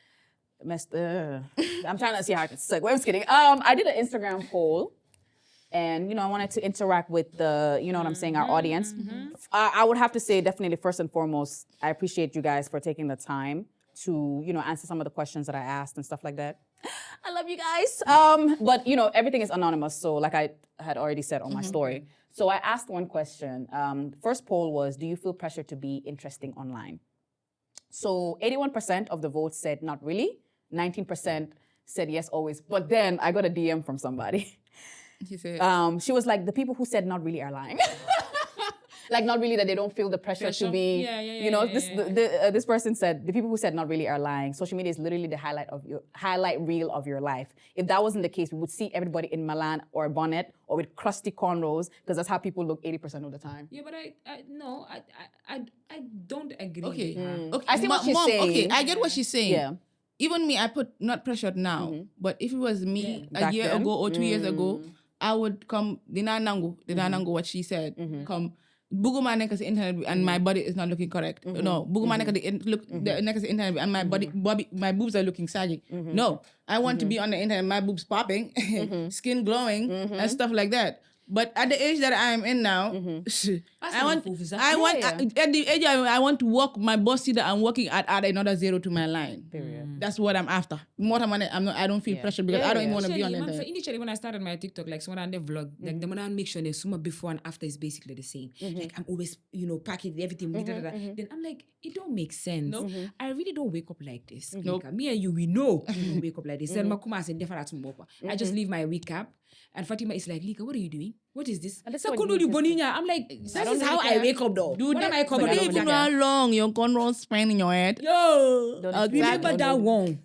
I'm trying to see how I can segue. I'm just kidding. I did an Instagram poll. And, I wanted to interact with the, what I'm saying, our audience. I would have to say definitely first and foremost, I appreciate you guys for taking the time to, answer some of the questions that I asked and stuff like that. I love you guys. But, everything is anonymous. So like I had already said on my story. So I asked one question. First poll was, do you feel pressure to be interesting online? So 81% of the votes said not really. 19% said yes, always. But then I got a DM from somebody. She said, she was like, the people who said not really are lying. like not really that they don't feel the pressure to be, this person said, the people who said not really are lying. Social media is literally the highlight reel of your life. If that wasn't the case, we would see everybody in Milan or a bonnet or with crusty cornrows, because that's how people look 80% of the time. Yeah, but I don't agree. Okay. with her. Okay. I see what she's saying. Okay, I get what she's saying. Yeah. Even me, I put not pressured now, but if it was me a Back year then? ago or 2 years ago, I would come, dina nangu what she said, come, buguma neka sa internet and my body is not looking correct. No, buguma neka the next internet and my my boobs are looking saggy. No, I want to be on the internet, my boobs popping, skin glowing, and stuff like that. But at the age that I am in now, I want at the age I want to walk my boss see that I'm working at add another 0 to my line. Period. That's what I'm after. More time I don't feel pressure because I don't even want to be on it. Initially, when I started my TikTok, like someone on the vlog, like the man make sure the summa before and after is basically the same. Like I'm always, packing everything. Then I'm like, it don't make sense. Nope. I really don't wake up like this. Nope. Like, me and you, we know we don't wake up like this. Then I just leave my recap. And Fatima is like, Leeka, what are you doing? What is this? I'm like, this is how I wake up though. Dude, am I coming? You don't even know how long your cornrows span in your head. Yo, remember that one?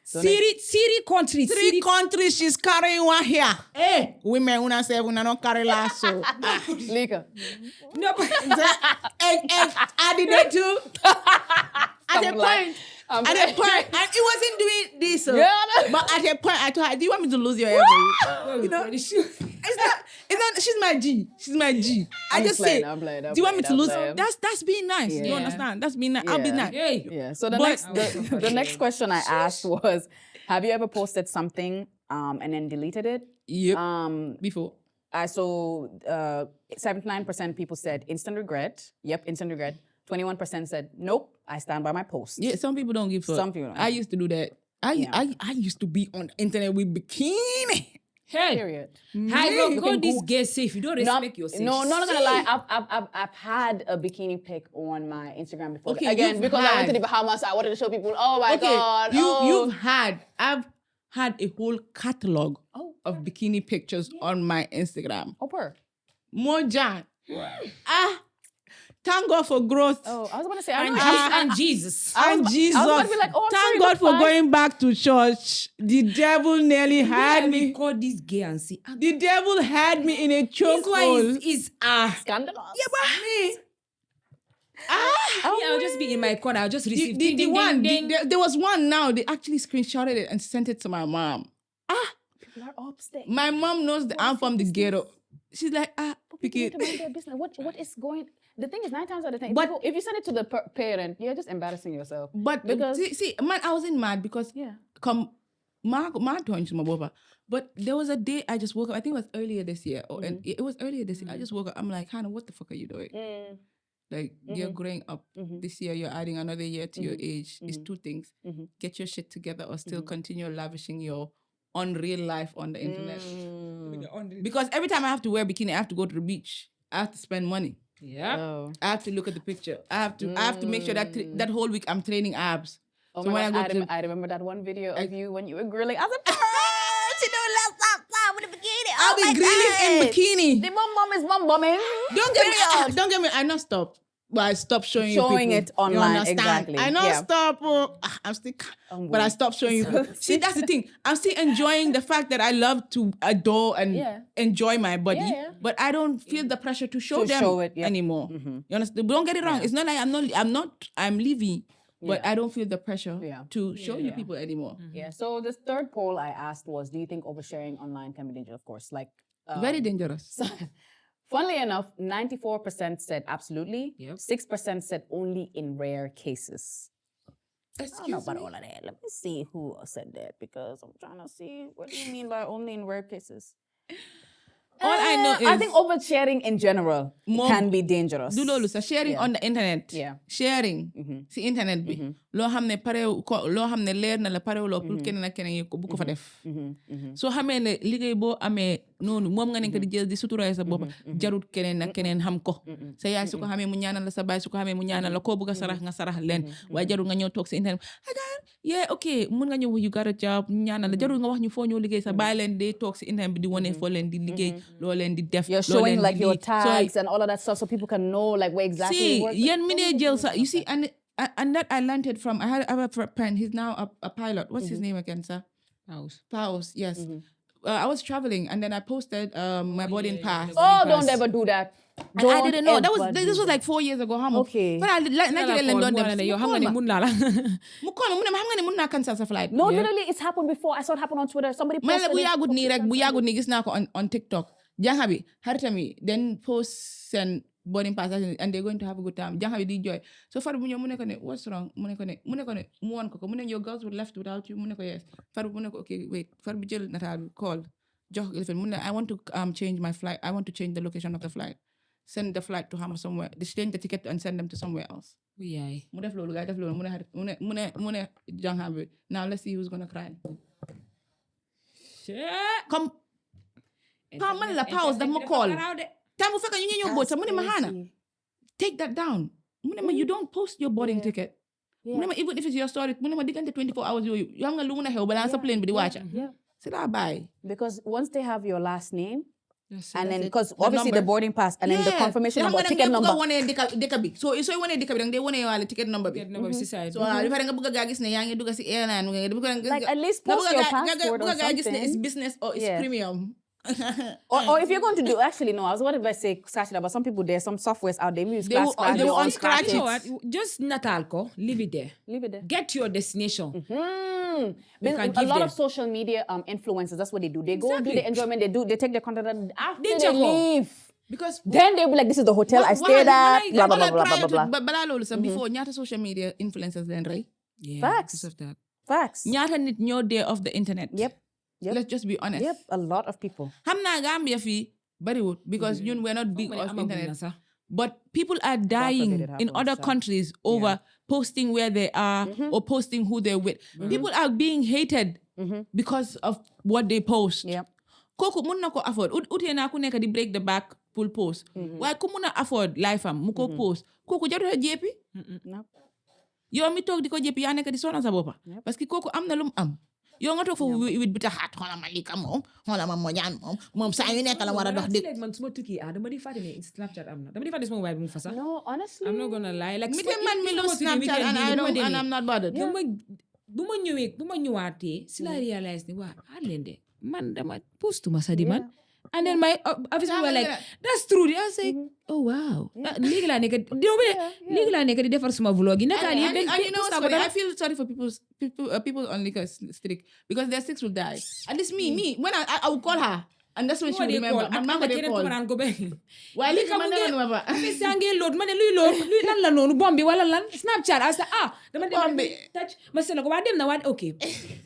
Siri country. 3 countries she's carrying one here. Hey, women una say una no carry lasso. Leeka. No, but I did that too. At the point. And it wasn't doing this. But at a point, I told her, do you want me to lose your hair for you? It's not, she's my G. She's my G. I just say, do you want me to lose? That's being nice. Yeah. You understand? That's being nice. I'll be nice. Yeah. So the next question I asked was, have you ever posted something and then deleted it? Yep. Before. So 79% people said instant regret. Yep, instant regret. 21% said, nope, I stand by my post. Yeah, some people don't give fuck. Some people don't. I used to do that. I used to be on the internet with bikini. Hey. Period. I go this gay safe. You don't respect yourself. No, not gonna lie. I've had a bikini pic on my Instagram before. Okay, again, because I went to the Bahamas, I wanted to show people, oh my God. I've had a whole catalog of bikini pictures on my Instagram. Mojan. Thank God for growth. Oh, I was about to say, and Jesus. And Jesus. I was about to be like, thank God for going back to church. The devil nearly had me. Call this gay and see. The devil had me in a chokehold. This one is scandalous. Yeah, but me. I'll just be in my corner. I'll just receive there was one now. They actually screenshotted it and sent it to my mom. People are upstate. My mom knows that I'm from the ghetto. She's like, People need to mind their business. What is going? The thing is, 9 times out of 10, if you send it to the parent, you're just embarrassing yourself. But because see, man, I wasn't mad because but there was a day I just woke up. I think it was earlier this year, and it was earlier this year. I just woke up. I'm like, Hannah, what the fuck are you doing? Like you're growing up. This year, you're adding another year to your age. It's 2 things: get your shit together, or still continue lavishing your unreal life on the internet. Because every time I have to wear bikini, I have to go to the beach. I have to spend money. Yeah. Oh. I have to look at the picture. I have to make sure that that whole week I'm training abs. Oh so my when gosh, I remember that one video of you when you were grilling. I was like, with a bikini. I'll be grilling in bikini. The mom is mom bombing. Don't get me. I not stop. But I stopped showing it online. Exactly. I know stop. I'm still, but I stopped showing you. See, that's the thing. I'm still enjoying the fact that I love to adore and enjoy my body, but I don't feel the pressure to show it anymore. You understand? Don't get it wrong. It's not like I'm leaving, but I don't feel the pressure to show you people anymore. Yeah. So the third poll I asked was, do you think oversharing online can be dangerous? Of course, like very dangerous. Funnily enough, 94% said absolutely. 6% said only in rare cases. Excuse me. About all of that. Let me see who said that, because I'm trying to see what do you mean by only in rare cases. All I know is I think oversharing in general can be dangerous. Sharing on the internet. Sharing. See internet bi. Lo xamne pare lo xamne leer na la pare lo pour keneen ak keneen ko bu ko fa def. So xamé ne liggéey bo amé noonu moom nga nekk di jël di suturaay sa bopp jarut keneen ak keneen xam ko sa yaay su ko xamee mu ñaanal la sa baay su ko xamee mu ñaanal la koo bëgg a sarax nga sarax leen waaye jarut nga ñëw toog sa internet mun nga ñëw you got a job ñaanal la jarut nga wax ñu foo ñëw liggéey sa bàyyi leen di toog si internet bi di wane foo leen di liggéey loo leen di def You're showing like your tags and all of that stuff so people can know like where exactly you work. Yen mi dee jël sa you see and that I learned it from I have a friend he's now a pilot what's his name again sir Paus yes I was traveling and then I posted my boarding pass. Oh, don't ever do that. I didn't know. This was like 4 years ago. Okay. But I like Yo, cancel sa flight. No, literally, it's happened before. I saw it happen on Twitter. Somebody posted it. Bu yagut ni gis na ko on TikTok. Jangabi, haritami, then post and boarding pass and they're going to have a good time. Jangabi di joy. So far bunyo mune ko ne what's wrong? Mune ko ne mu won ko mune your girls were left without you. Mune ko yes. Far mune ko okay wait. Far bi jël natal call. Jox mune I want to change my flight. I want to change the location of the flight. Send the flight to Hama somewhere. Change the ticket and send them to somewhere else. Yeah. Mu def lolu def lolu mune Jangabi. Now let's see who's going to cry. Come Pa man la pause daf ma call. Time fekk ñu ñëw boot sa mu ne ma Hana take that down. Mu ne ma you don't post your boarding ticket. Mu ne ma even if it's your story mu ne ma diggante 24 hours yooyu yoo xam nga lu mun a xew balaa sa plane bi di wàcca. Si laa bàyyi. Because once they have your last name and then because obviously the boarding pass and then the confirmation number ticket number. Dëkk bi so sooy wane dëkk bi dang day wane waale ticket number bi. So li fa nga bëgg ga gis ne yaa ngi dugg si airline like at least post your passport or something. Gis ne it's business or it's premium. or if you're going to do actually no I was going to say scratch it but some people there's some softwares out there use they will unscratch it. You know what? Just natal ko leave it there get your destination. A lot of social media influencers that's what they do they go do the enjoyment they take their content and after they leave because then they'll be like this is the hotel I stayed at blah blah blah blah blah but balaa loolu sax before ñaata social media influencers leen rey. Facts ñaata nit ñoo dee off the internet. Yep. Let's just be honest. Yep, a lot of people. Xam naa Gambia fii bariwut because we're not big on internet. But people are dying in other countries over posting where they are or posting who they're with. People are being hated because of what they post. Yep. Kooku mun na ko afford. Utee naa ku nekk di break the back pull post. Waaye ku mun na afford life am mu ko post. Kooku jarut a jéppi. No. Yow mi toog di ko jéppi yaa nekk di sonal sa boppa. Parce que kooku am na lu mu am. Yow nga toog foofu with bitter heart xoolal ma Leeka xoolal ma Mojan moom saa yu nekk la war a dox di. Man suma tukki dama di fàtte ne Snapchat am na dama di fàtte suma mobile bi mu fa sax. No, honestly. I'm not gonna lie. Like mi man mi lose Snapchat and I'm not bothered. bu ma ñëwaatee si la realize ne waa leen de man dama postuma sa di man. And then my office people were like, that's true. I was like, oh wow. Léegi laa nekk di defar suma vlog yi. And you know what's funny? I feel sorry for people on Leeka's streak because their six will die. At least me. When I would call her. And that's when she would remember. My mom would call. Waaye Leeka man dama nuwa ba. Afis yaa ngi load ma ne luy lan la noonu bombi wala lan Snapchat. I was like dama dem touch ma seen ko waa dem na waa okay.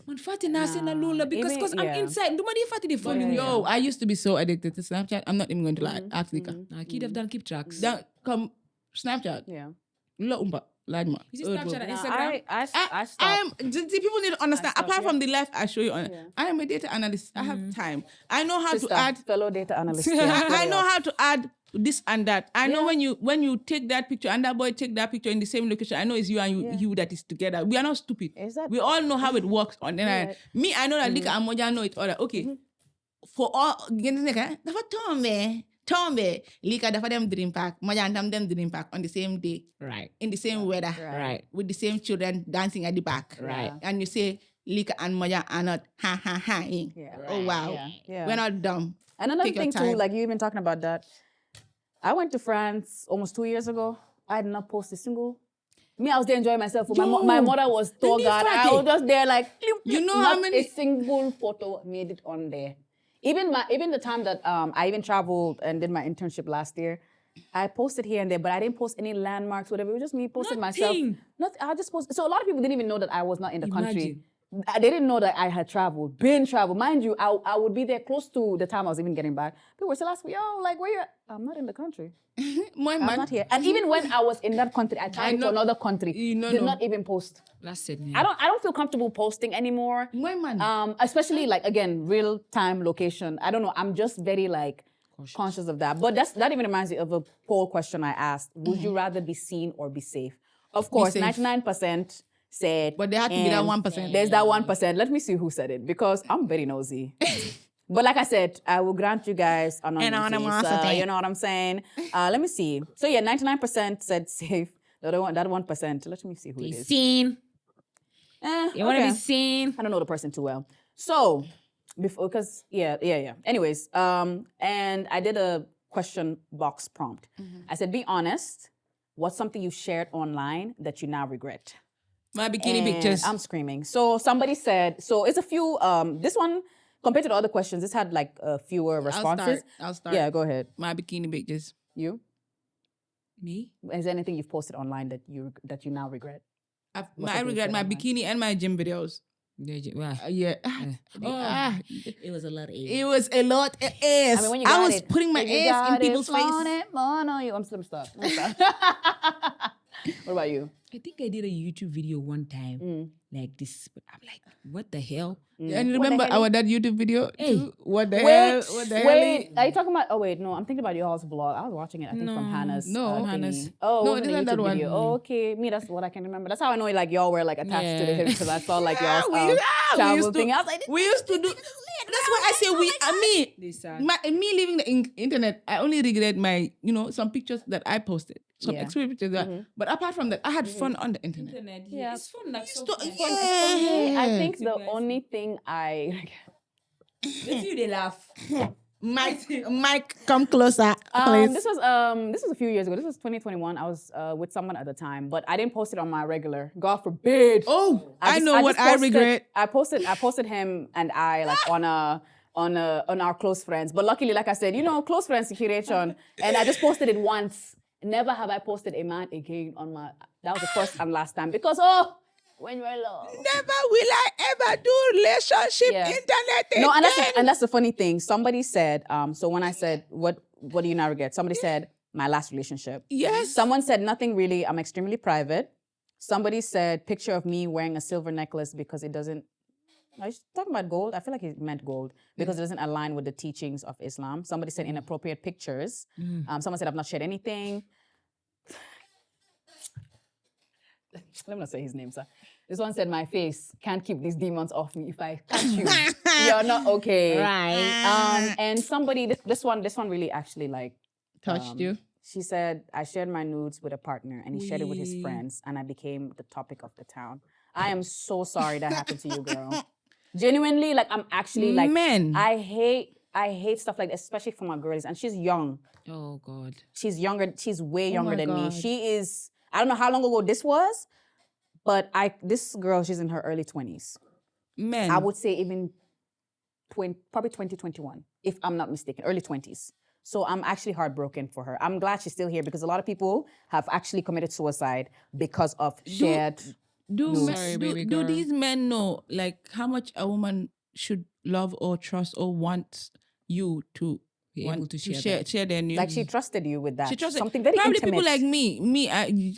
Man fàtte naa seen na loolu la because I'm inside. Duma di fàtte di phone. Yo, I used to be so addicted to Snapchat. I'm not even going to lie. Ask Leeka. Kii def daan keep tracks. Come Snapchat. Yeah. La umba. Laaj ma. Is it Snapchat and Instagram? I stopped. People need to understand. Apart from the life I show you on, I am a data analyst. I have time. I know how to add fellow data analyst. I know how to add this and that. I know when you take that picture and that boy take that picture in the same location. I know it's you and you that is together. We are not stupid. Exactly. We all know how it works on internet. Me, I know that Leeka and Mojan know it all. Okay. For all, Tombe, Leeka dafa dem Dream Park, Mojan dem Dream Park on the same day. Right. In the same weather. Right. With the same children dancing at the back. Right. And you say Leeka and Mojan are not Yeah. Oh wow. Yeah. We're not dumb. Another Take your thing too, time. like you've been talking about that. I went to France almost 2 years ago. I did not post a single. Me, I was there enjoying myself. My mother was tour guide. I was just there like, You know not how many- a single photo made it on there. Even the time that I even traveled and did my internship last year, I posted here and there, but I didn't post any landmarks, whatever. It was just me posting myself. Nothing. I just posted. So a lot of people didn't even know that I was not in the country. They didn't know that I had traveled, Mind you, I would be there close to the time I was even getting back. People were still asking me, "Yo, like, where you at?" I'm not in the country. My I'm man. not here. And even when I was in that country, I traveled to another country. Did not even post. That's it. I don't feel comfortable posting anymore. My man. Especially like again, real time location. I don't know. I'm just very like conscious of that. But that even reminds me of a poll question I asked. Would you rather be seen or be safe? Of course, 99% said. But there had to be that 1%. There's that 1%. Let me see who said it because I'm very nosy. But like I said, I will grant you guys anonymity. So, you know what I'm saying? Let me see. So yeah, 99% said safe. The other one, that 1%. Let me see who it is. Seen. You want to be seen? I don't know the person too well. So, because yeah. Anyways, and I did a question box prompt. I said, be honest. What's something you shared online that you now regret? My bikini And pictures. I'm screaming. So somebody said, so it's a few, this one, compared to the other questions, this had like fewer responses. I'll start. Yeah, go ahead. My bikini pictures. You? Me? Is there anything you've posted online that you now regret? I regret my bikini and my gym videos. Wow. Yeah. It was a lot of It was a lot of ass. I mean, when you I got was it, putting my if you ass in got people's it, face. flaunt it, on you. Let me stop. What about you? I think I did a YouTube video one time like this, but I'm like, what the hell? And remember our that YouTube video too? What the hell? Wait, What the hell? wait. Are you talking about? Oh wait, no. I'm thinking about your all's vlog. I was watching it. I think from Hannah's. No, Hannah's. Thingy. Oh, No, it wasn't it a isn't that YouTube one. video. Oh, okay. Me, that's what I can remember. That's how I know like y'all were like attached to the hip because I saw like y'all's travel thing. I was like, we used to do. That's why I say me leaving the internet. I only regret my, some pictures that I posted, some extra pictures. But apart from that, I had fun on the internet. Yeah. It's fun. Like, so fun. I think the only thing I Let's see they laugh. Mike, come closer, please. this was a few years ago. This was 2021. I was with someone at the time, but I didn't post it on my regular. God forbid. Oh, I know just what I posted- regret. I posted him and I like on our close friends. But luckily, like I said, close friends curation. And I just posted it once. Never have I posted a man again on my. That was the first and last time because when you're alone. Never will I ever do relationship internet again. No, and that's the funny thing. Somebody said, so when I said, what do you now regret? Somebody said, my last relationship. Yes. Someone said, nothing really, I'm extremely private. Somebody said, picture of me wearing a silver necklace because it doesn't, are you talking about gold? I feel like he meant gold because it doesn't align with the teachings of Islam. Somebody said inappropriate pictures. Someone said, I've not shared anything. Let me not say his name, sir. This one said, my face can't keep these demons off me. If I catch you, you're not okay. Right. And somebody, this one really actually like Touched you. She said, I shared my nudes with a partner and he shared it with his friends and I became the topic of the town. I am so sorry that happened to you, girl. Genuinely, like I'm actually like, Men. I hate stuff like that, especially for my girls. And she's young. Oh God. She's younger. She's way younger than me. God. She is, I don't know how long ago this was, but this girl, she's in her early 20s. Men. I would say even probably 2021, if I'm not mistaken, early 20s. So I'm actually heartbroken for her. I'm glad she's still here because a lot of people have actually committed suicide because of shared. Do these men know like how much a woman should love or trust or want you to Be able to share their news? Like she trusted you with that. She trusted something very probably intimate. people like me.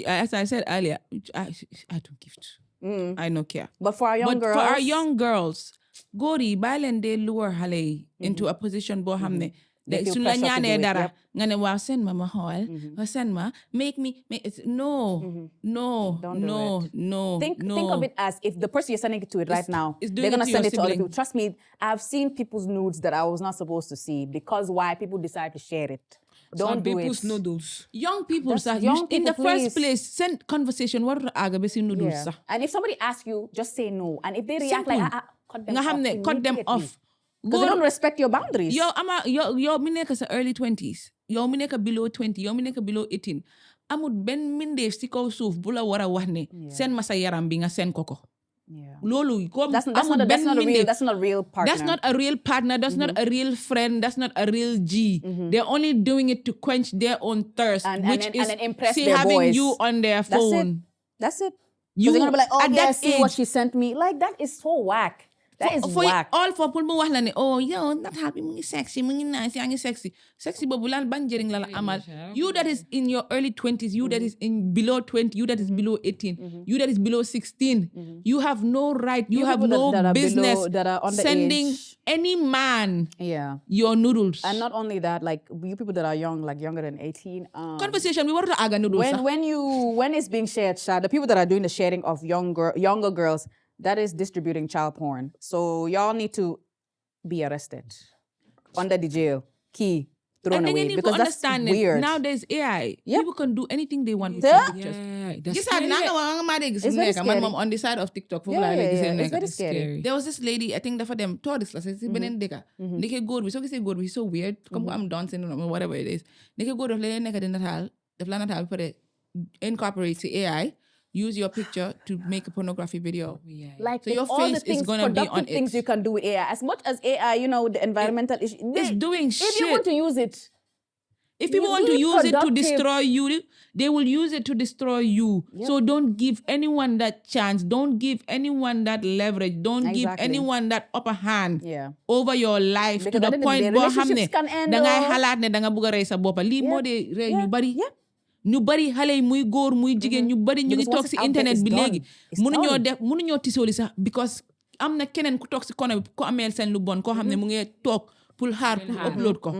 As I said earlier, I don't give two. I don't care. But for our young girls, for our young girls, gori balen de lure hale into a position bo hamne. They feel Suñ la pressure to do ñaanee it, dara yep. nga ne waaw send ma xool nga send ma make me no Don't do it. Think of it as if the person you're sending it to right now, is doing they're gonna it to your send it to other sibling. people. Trust me, I've seen people's nudes that I was not supposed to see because why people decide to share it. Don't do people's it. noodles. young people That's sir, young in the people, first please. place send conversation warut aga be si noodles Yeah. sir. And if somebody asks you, just say no. And if they react Simple. like, cut them Nga off. xam ne cut them off. Because they don't respect your boundaries. Yow mi nekk sa early 20s yow mi nekk below 20 yow mi nekk below 18 amul benn mindeef si kaw suuf bu la war a wax ne seen ma sa yaram bi nga seen ko Yeah. loolu comme That's amul not benn a real. mindeef. That's not a real partner. That's not a real partner. That's not a real friend. That's not a real G. They're only doing it to quench their own thirst, And which then- is and then impress see their having boys. you on their That's it. phone. That's it. Because they're gonna be like, oh at yeah, that see what age, she sent me. Like that is so whack. That is whack. all for pul mu wax la ne oh yo not happy mu ngi sexy mu ngi nice yaa ngi sexy boobu lan ban njëriñ la amal you that is in your early 20s you that is in below 20 you that is below 18 you that is below 16 you have no right you have people no that are business below- that are underage. sending any man Yeah. your noodles And not only that, like you people that are young, like younger than 18. conversation we want to aga noodles sax. When it's being shared, the people that are doing the sharing of younger girls, that is distributing child porn. So y'all need to be arrested under the jail, key thrown and then away, you need to because that's understand weird. it. Now there's AI. Yep. People can do anything they want with Yeah. their pictures. Yeah, that's Gis naa scary. naa nga wax nga maa dee gis It's very nekk man scary. moom on the side of TikTok foofu Yeah, laa lay yeah, gisee yeah. It's nekk. very That's scary. scary. There was this lady, I think dafa dem tourist la si beneen dëkka. Ndeke góor bi soo gisee góor bi he's so weird. Comme am dancing or whatever it is. Ndeke góor daf leen nekk di nataal, daf la nataal ba pare incorporate si AI, use your picture to make a pornography video. Yeah. Like So it's your all the face is things, gonna be on productive things it. you can do with AI. As much as AI, the environmental issue. It's doing If you want shit. to use it, If people You want to be use it to productive. destroy you, they will use it to destroy you. So don't give anyone that chance. Don't give anyone that leverage. Don't give Exactly. anyone that upper hand Yeah. over your life Because to at the the end of the point day, boo xam ne relationships can end, dangay oh. xalaat ne danga bugg a rey sa boppa lii moo dee rey ñu bari. Yeah. ñu bari xale yi muy góor muy jigéen ñu bari ñu ngi Because toog once si it's out internet there, bi it's léegi done. It's done. mënuñoo tisooli sax because am na keneen ku toog si kono bi ko ameel seen lu bon koo xam ne mu ngi toog pour xaar pour upload ko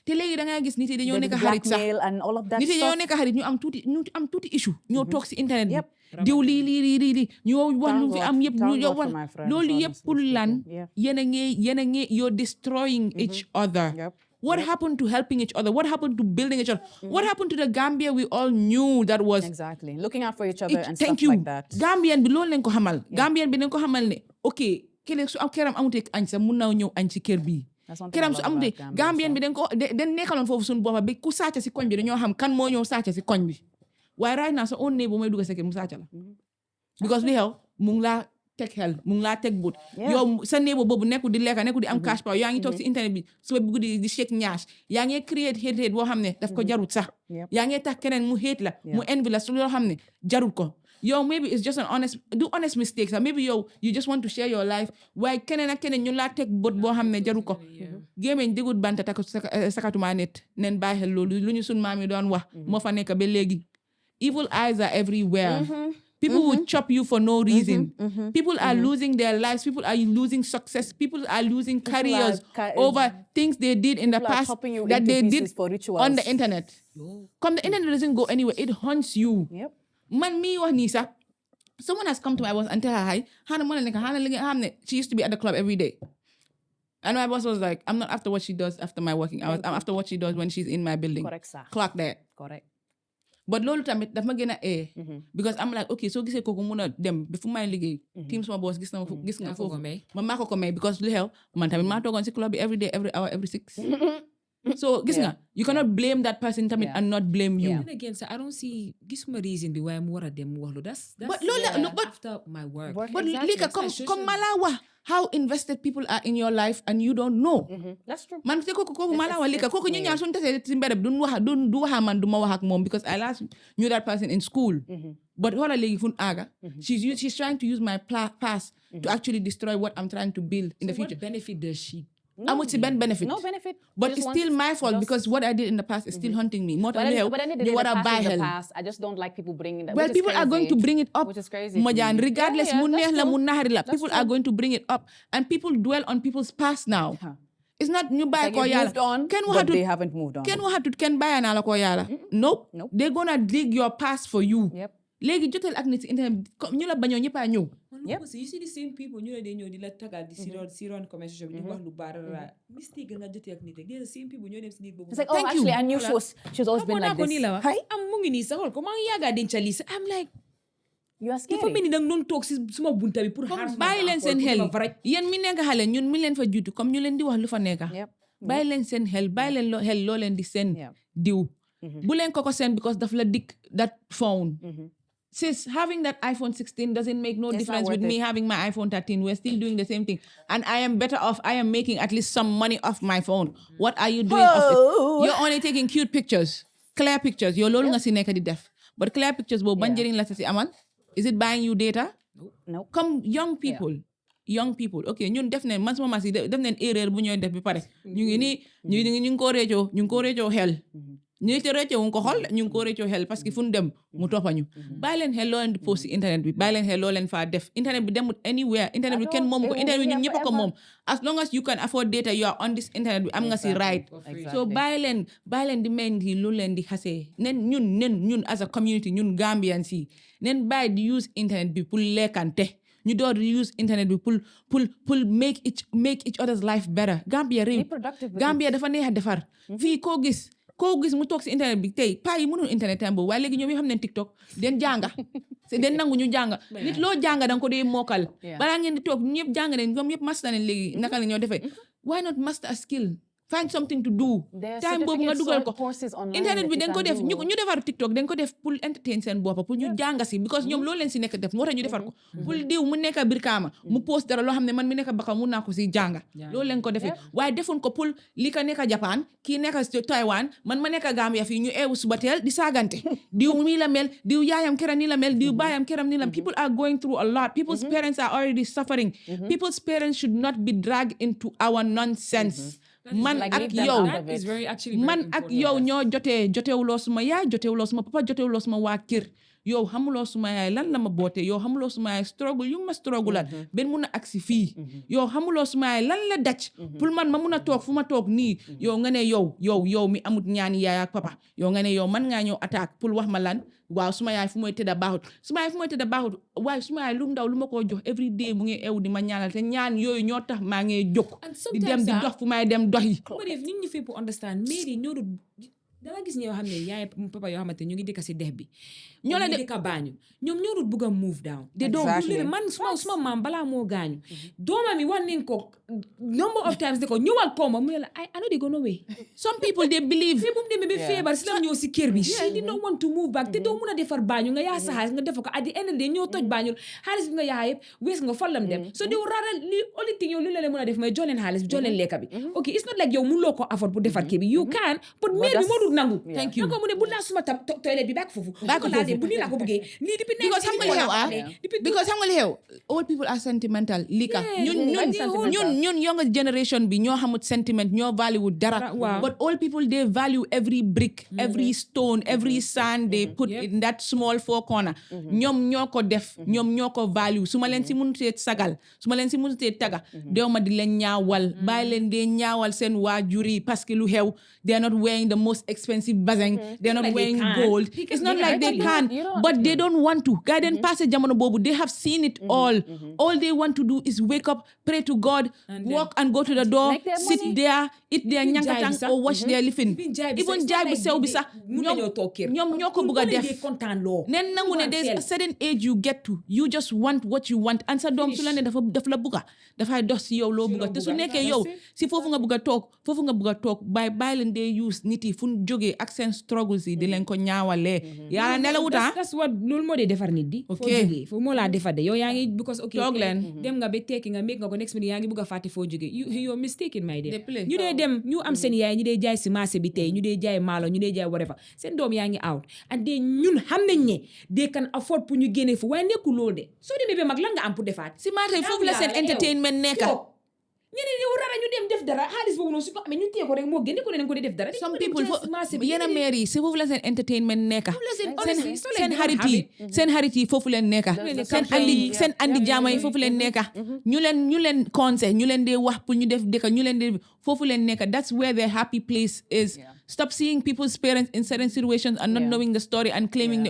te léegi da ngay gis nit yi dañoo There's nekk xarit sax blackmail and all of that nit yi dañoo stuff. nekk xarit ñu am tuuti issue ñoo toog si internet bi diw lii ñoo wax lu fi am yëpp ñu Thank yow God for wax my friends, loolu yëpp honestly pour lan speaking. Yeah. yéen a ngi you're destroying each other. Yep. What happened to helping each other? What happened to building each other? What happened to the Gambia we all knew that was Exactly. Looking out for each other and thank stuff you. like that. Gambian bi loolu lañ ko xamal. Gambian bi dañ ko xamal ne ok kële su am këram amutee añ sax mun na ñëw añ si kër bii. That's one thing I këram love su amutee about Gambian bi dañ nekkaloon foofu suñu boppa bi ku sàcca si koñ bi dañoo xam kan moo ñëw sàcca si koñ bi waaye right now sa own neighbor mooy dugg sa kër mu sàcca la. Because li xew mu ngi laa teg xel mu ngi laa teg but yow sa neighbor boobu nekku di lekka nekku di am cash power yaa ngi toog si internet bi suba bi guddi di shake ñaas yaa ngi create hate boo xam ne daf ko jarut sax yaa ngi tax keneen mu hate la mu envy la su loo xam ne jarut ko yow maybe it's just an honest mistake sax maybe yow you just want to share your life waaye keneen ak keneen ñu laa teg bët boo xam ne jarut ko gémmeñ digut banta tak sakatuma nit nen bàyyi xel loolu lu ñu sun maam yi doon wax moo fa nekk ba léegi evil eyes are everywhere. People will chop you for no reason. People are losing their lives. People are losing success. People are losing careers over things they did in the past that they did on the internet. Come, the internet doesn't go anywhere. It haunts you. Yep. Man, me was Nisa. Someone has come to my boss and tell her, hi, she used to be at the club every day. And my boss was like, I'm not after what she does after my working hours. I'm after what she does when she's in my building. Correct, sir. Clock that. Correct. But loolu tamit daf ma gën a because I'm like okay soo gisee kooku mun a dem ba fu may liggéey team sama boss gis nga foofu man maa ko may because li xew man tamit maa toogoon si club bi every day every hour every 6 so gis nga you cannot blame that person tamit and not blame you. And again, so I don't see gisuma reason bi waaye mu war a dem mu wax lu that's but loolu but after my work. But Leeka comme malawa how invested people are in your life and you don't know. That's true. Man te kooku malawa Leeka kooku ñu ñaar suñu tasee si mbedd bi du waxa man du ma wax ak moom because I last knew that person in school. But xoolal léegi fu aga she's trying to use my past to actually destroy what I'm trying to build in the future. What benefit does she? I'm with benefit. No benefit. But it's still my fault because what I did in the past is still haunting me. More than the past. I just don't like people bringing that. Well, people are going to bring it up. Which is crazy. Mojan, regardless, people are going to bring it up. And people dwell on people's past now. It's not new buy ko yala. Moved on, but they haven't moved on. Ken buy na la ko yala. Nope. They're gonna dig your past for you. Yep. Léegi jotel ak nit internet ñu la bañoo ñëpp a ñëw. Yep. You see the same people ñu ne day ñëw di la tagal di siron conversation di wax lu baara mistake nga jotee ak nit they're the same people ñoo dem si nit boobu. It's like, oh, actually, I knew she was always been like this. Hi, am mu ngi nii sa xool ko maa ngi yàgga denca lii I'm like you are scary. dafa mel ni danga doon toog si suma bunta bi pour xaar bàyyi leen seen xel yéen mi nekk xale ñun mi leen fa juutu comme ñu leen di wax lu fa nekk. bàyyi leen seen xel bàyyi leen xel loo leen di seen diw bu leen ko seen because daf la dik that phone. Since having that iPhone 16 doesn't make no difference with me having my iPhone 13. We're still doing the same thing. And I am better off. I am making at least some money off my phone. What are you doing off it? You're only taking cute pictures, clear pictures. You're lolu nga si nekk di def. But clear pictures bo ban njëriñ la si amal. Is it buying you data? Nope. Comme young people. Okay, ñun def nañ man sama mas yi def nañ erreur bu ñooy def bi pare. ñu ngi nii ñu ngi ko réccoo xel. ñu ci réccoo wuñ ko xol ñu ngi ko réccoo xel parce que fu ñu dem mu toppañu. Bàyyi leen xel loo leen di post ci internet bi bàyyi leen xel loo leen faa def internet bi demut anywhere internet bi kenn moomu ko internet bi ñun ñëpp a ko moom as long as you can afford data you are on this internet bi am nga si right. So bàyyi leen di mel ni lu leen di xasee ñun as a community ñun Gambian si nen bàyyi di use internet bi pour lekkante. ñu door di use internet bi pour make each other's life better. Gambia réew Gambia dafa neex a defar. fii koo gis mu toog si internet bi tey paa yi mënul internet time boobu waaye léegi ñoom yi xam ne TikTok den jànga den nangu ñu jànga nit loo jànga danga ko dee mokkal balaa ngeen di toog ñëpp jàng nañ ñoom ñëpp master nañ léegi naka la ñoo defee why not master a skill find something to do time boobu nga dugal ko internet bi dañ ko def ñu defar TikTok dañ ko def pour entertain seen boppa pour ñu jànga si because ñoom loolu leen si nekk def moo tax ñu defar ko pour diw mu nekk Brikama mu post dara loo xam ne man mi nekk Baka mun naa ko si jànga loolu leen ko defee waaye defuñ ko pour li ka nekk Japan kii nekk Taiwan man ma nekk Gambia fii ñu eewu suba teel di saagante diw mii la mel diw yaayam keram nii la mel diw baayam keram nii la people are going through a lot people's parents are already suffering people's parents should not be dragged into our nonsense man ak yow ñoo jotewuloo suma yaay jotewuloo suma papa jotewuloo suma waa kër yow xamuloo suma yaay lan la ma boote yow xamuloo suma yaay struggle yu ma struggle ben mun a agsi fii yow xamuloo suma yaay lan la daj pour man ma mun a toog fu ma toog nii yow nga ne yow mi amut ñaani yaay ak papa yow nga ne yow man ngaa ñëw attaque pour wax ma lan waaw suma yaay fu mooy tëdda baaxut waaye suma yaay lu ndaw lu ma koo jox every day mu ngi ew di ma ñaanal te ñaan yooyu ñoo tax maa ngi jóg di dem di dox fu may dem doxi nit ñi fépp understand mairie ñoo danga gis ñoo xam ne yaay papa yoo xamante ñu ngi dëkk si dex bi ñoo la dëkk baañu ñoom ñoo dut bugg a move down de doom man suma maam balaa moo gaañu doomam yi wax nañ ko number of times de ko ñëwal kooma mu ne la I know they gonna wait some people they believe bu mu demee ba feebar si la ñëw si kër bi she did not want to move back te doo mun a defar baañu nga yaa sa xaalis nga defar ko at the end of the day ñoo toj baañu xaalis bi nga yaa yëpp wees nga follam dem so diw raral li only thing yow li la mën a def mooy jox leen xaalis bi jox leen lekka bi ok it's not like yow mun loo ko afford pour defar kër bi you can but maire bi moo dul nangu thank you mu ne bu laa suma toilette bi back foofu bu nii laa ko bëggee nii depuis because xam nga li xew old people are sentimental Leeka ñun younger generation bi ñoo xamut sentiment ñoo value dara but old people they value every brick every stone every sand they put in that small four corner ñoom ñoo ko def ñoom ñoo ko value su ma leen si mënutee sagal su ma leen si mënutee taga dew ma di leen ñaawal bàyyi leen dee ñaawal seen waajur yi parce que lu xew they are not wearing the most expensive bazin they are not wearing gold it's not like they can but they don't want to guy den passé jamono boobu they have seen it all they want to do is wake up pray to God walk and go to the door sit there eat their ñankatang or wash their lifin even jaay bu sew bi sax ñoom ñoo ko bëgg a def nen nangu ne there's a certain age you get to you just want what you want and sa doom su la ne daf la bëgga dafay dox si yow loo bëgga te su nekkee yow si foofu nga bëgg a toog bàyyi leen dee use nit yi fu ñu jógee ak seen struggles yi di leen ko ñaawalee yàlla ne la wuta that's what loolu moo dee defar nit di foo jógee foo moo laa defar de yow yaa ngi because ok toog leen dem nga ba tekki nga make nga ko next minute yaa ngi bëgg a fàtte foo jógee you're mistaken my dear ñu dee dem ñu am seen yaay ñu dee jaay si marché bi tey ñu dee jaay maalo ñu dee jaay whatever seen doom yaa ngi out and de ñun xam nañ ne they can afford pour ñu génne fu waaye nekkul loolu de soo demee ba mag lan nga am pour defaat si marché foofu la seen entertainment nekka ñeneen yow rara ñu dem def dara xaalis boobu noonu su ko amee ñu téye ko rek moo génne ko ne ko def dara some people yéen a maire yi si foofu la seen entertainment nekka seen xarit yi foofu leen nekka seen andi jaama yi foofu leen nekka ñu leen conseil ñu leen dee wax pour ñu def dëkka ñu leen dee foofu leen nekka that's where their happy place is stop seeing people's parents in certain situations and not knowing the story and claiming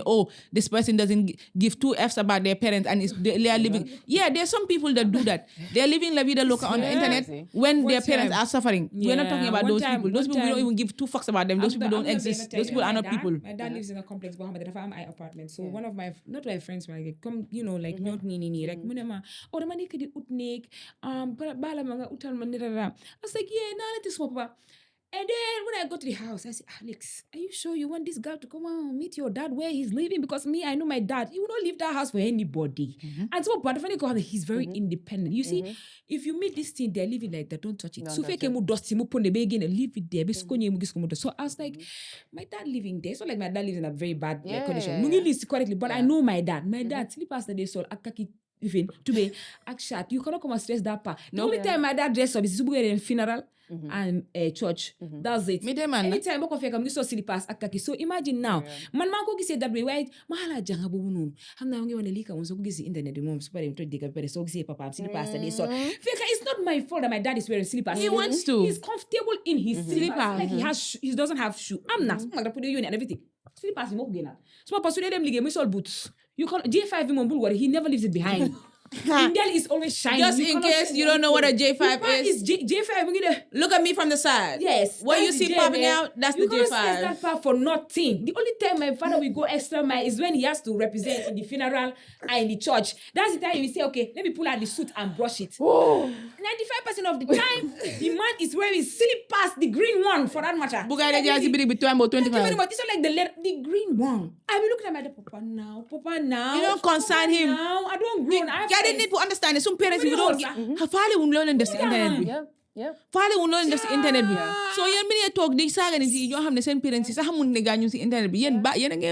this person doesn't give two F's about their parents and they are living there's some people that do that they're living la vida loca on the internet when their parents are suffering we're not talking about those people we don't even give two fucks about them those people don't exist those people are not people my dad lives in a complex boo xamante dafa am ay apartment so one of my not my friends comme you know like ñoot nii rek mu ne ma dama nekk di ut néeg bala ma nga utal ma nirara I was like naa la ti suma papa And then when I go to the house, I say, Alex, are you sure you want this girl to come and meet your dad where he's living? Because me, I know my dad. He will not leave that house for anybody. And so, but when he's very independent. You see, if you meet this thing, they're living like that, don't touch it. So, leave it there. So I was like, my dad living there. So like my dad lives in a very bad condition. Correctly, but I know my dad. My dad sleep past the day, so akaki even to be action. You cannot come and stress that part. The only time my dad dress up is in funeral and church. That's it. Anytime I come, you saw silly pass akaki. So imagine now, man ko say that way. Why? Mahala janga bubu. I'm now going to Leeka. So gisi internet. The mom super into the so gisi papa silly pass that they saw. It's not my fault that my dad is wearing silly pass. He wants to. He's comfortable in his silly pass. Like he doesn't have shoe. I'm not. I'm gonna put the unit and everything. Silly pass him up again. So papa so them lige. We all boots. You can J5 him on Bulwari. He never leaves it behind. Indian is always shining. Just in case you don't know what a J5 is. J5. Look at me from the side. Yes. What you see popping out, that's the J5. You can't that part for nothing. The only time my father will go extra mile is when he has to represent in the funeral and in the church. That's the time you say, okay, let me pull out the suit and brush it. 95% of the time, the man is wearing silly pass, the green one for that matter. Bugada Jazzy Bidi between about 25. It's not like the green one. I will look at my dad, Papa now. You don't concern him. Now. I don't grow. I didn't need to understand. Some parents who don't Fale won't learn this internet. Fale won't learn this internet. So you mean talk this saga and you don't have the same parents. I haven't negotiated internet. Yen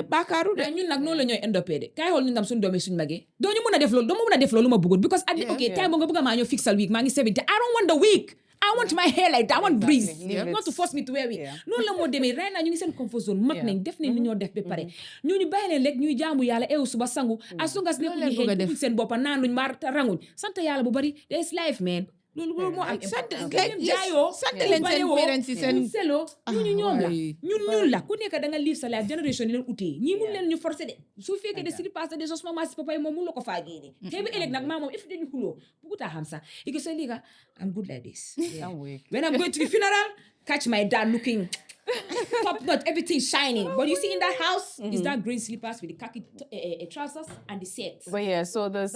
back out. And you like no longer end up it. Kai holding them soon domain mage. Don't you want to deflow? Don't want to deflow bugut because okay, time go buga man you fix a week. Man is 70. I don't want the week. I want my hair like that. I want breeze. Not to force me to wear it. No longer de me right now. You need comfort zone. Matning definitely no def pare. You buy a leg. You jamu yala e usuba sangu. As long as ne kuni head send bopa na no marta rangun. Santa yala bobari. There's life, man. Parents and selo ñu la ku nekk da nga live sa life generation leen uté ñi mun leen ñu forcer de su fekkee de sili passé de sos mama si papa moom mu la ko faagee de té bi elek nak ma moom if dañu xulo bu ta xam sa iko say Leeka I'm good like this I'm weak. when I'm going to the funeral catch my dad looking top notch, everything shining. But you see in that house is that green slippers with the khaki trousers and the set. But yeah, so the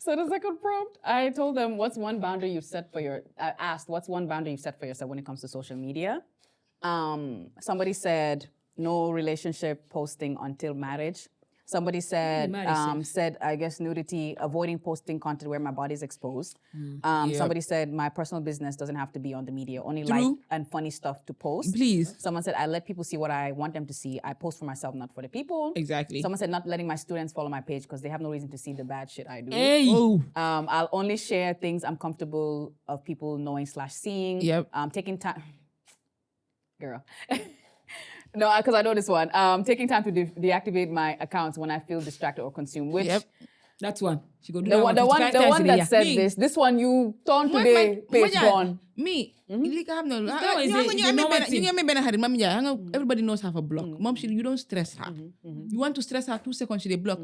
So the second prompt, I told them, what's one boundary you set for I asked, what's one boundary you set for yourself when it comes to social media? Somebody said, no relationship posting until marriage. Somebody said, I guess nudity, avoiding posting content where my body is exposed. Somebody said, my personal business doesn't have to be on the media, only light and funny stuff to post. Please. Someone said, I let people see what I want them to see. I post for myself, not for the people. Exactly. Someone said, not letting my students follow my page because they have no reason to see the bad shit I do. Hey. I'll only share things I'm comfortable of people knowing/seeing. Yep. Taking time. Girl. No, because I know this one. Taking time to deactivate my accounts when I feel distracted or consumed. Which that's one. She go do the one that said this. This one you turn today, page gone. Me, Leeka have no. Everybody knows how to block. Mom, you don't stress her. You want to stress her 2 seconds, she block.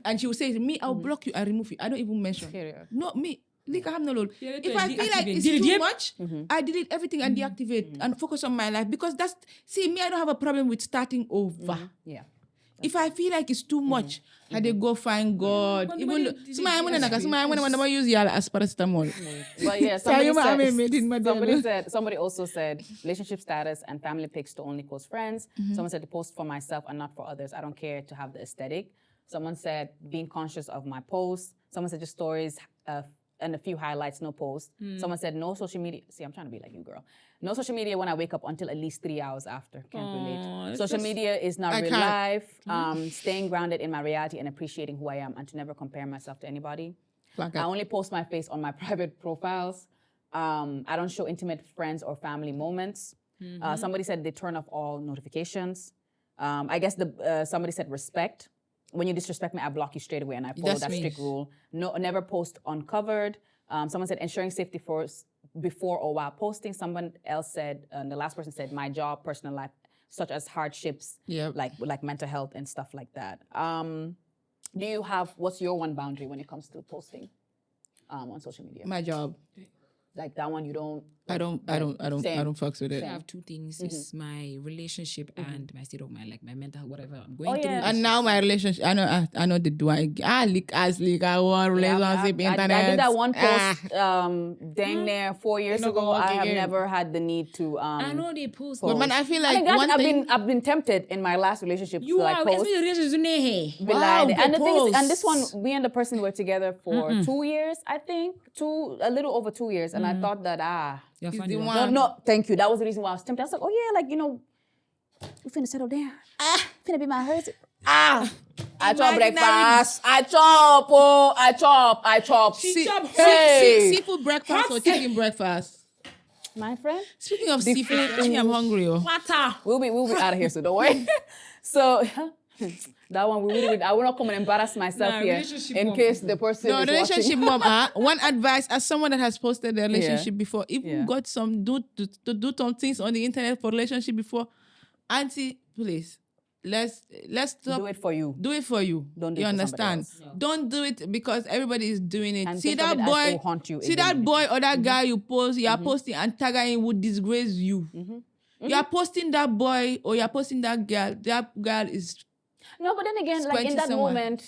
And she will say, me, I'll block you, I remove you. I don't even mention. No, me. Leeka have no load. If I feel like it's too much, I delete everything and deactivate and focus on my life because me, I don't have a problem with starting over. Yeah. If I feel like it's too much, I dey go find God. Even somebody use y'all as paracetamol. But yeah, somebody also said relationship status and family pics to only close friends. Someone said to post for myself and not for others. I don't care to have the aesthetic. Someone said being conscious of my posts. Someone said just stories and a few highlights, no post. Someone said no social media. See, I'm trying to be like you, girl. No social media when I wake up until at least 3 hours after. Can't relate. Social media is not real life. Staying grounded in my reality and appreciating who I am and to never compare myself to anybody. I only post my face on my private profiles. I don't show intimate friends or family moments. Somebody said they turn off all notifications. I guess somebody said respect. When you disrespect me, I block you straight away, and I follow that strict rule. No, never post uncovered. Someone said ensuring safety before or while posting. Someone else said, the last person said, my job, personal life, such as hardships, like mental health and stuff like that. What's your one boundary when it comes to posting on social media? My job. Like that one, you don't. I don't fucks with it. I have two things: it's my relationship and my state of mind, like my mental, whatever I'm Oh, going through. yeah. And now my relationship, I know the do I leak I want relationship internet. I did that one post dang near 4 years Not ago. gonna work I have again. never had the need to I know they post. But man, I feel I like mean, one thing. I've been tempted in my last relationship You to like are post. especially relations in there. Be like- and the thing is, and this posts. one, me and the person were together for 2 years, I think, a little over 2 years, and I thought that You're He's funny. the right? one. no, thank you. That was the reason why I was tempted. I was like, oh yeah, like we finna settle down. Finna be my husband. I chop breakfast. I chop. Seafood breakfast or chicken breakfast. My friend, Speaking of seafood, actually, I'm hungry. Water. we'll be out of here, so don't worry. So that one, I will not come and embarrass myself Nah, here relationship in mom. case the person No, is relationship watching. mom. One advice as someone that has posted the relationship before, if Yeah. you got some do some things on the internet for relationship before, auntie, please, let's stop. Do it for you. Do it for you. Don't do You it for somebody understand? else. Don't do it because everybody is doing it. And See think of that it as it will boy. haunt you See again that in the boy or that guy you post. You are posting and tagging him would disgrace you. You are posting that boy or you are posting that girl. That girl is. No, but then again, like in Squinty that someone. moment,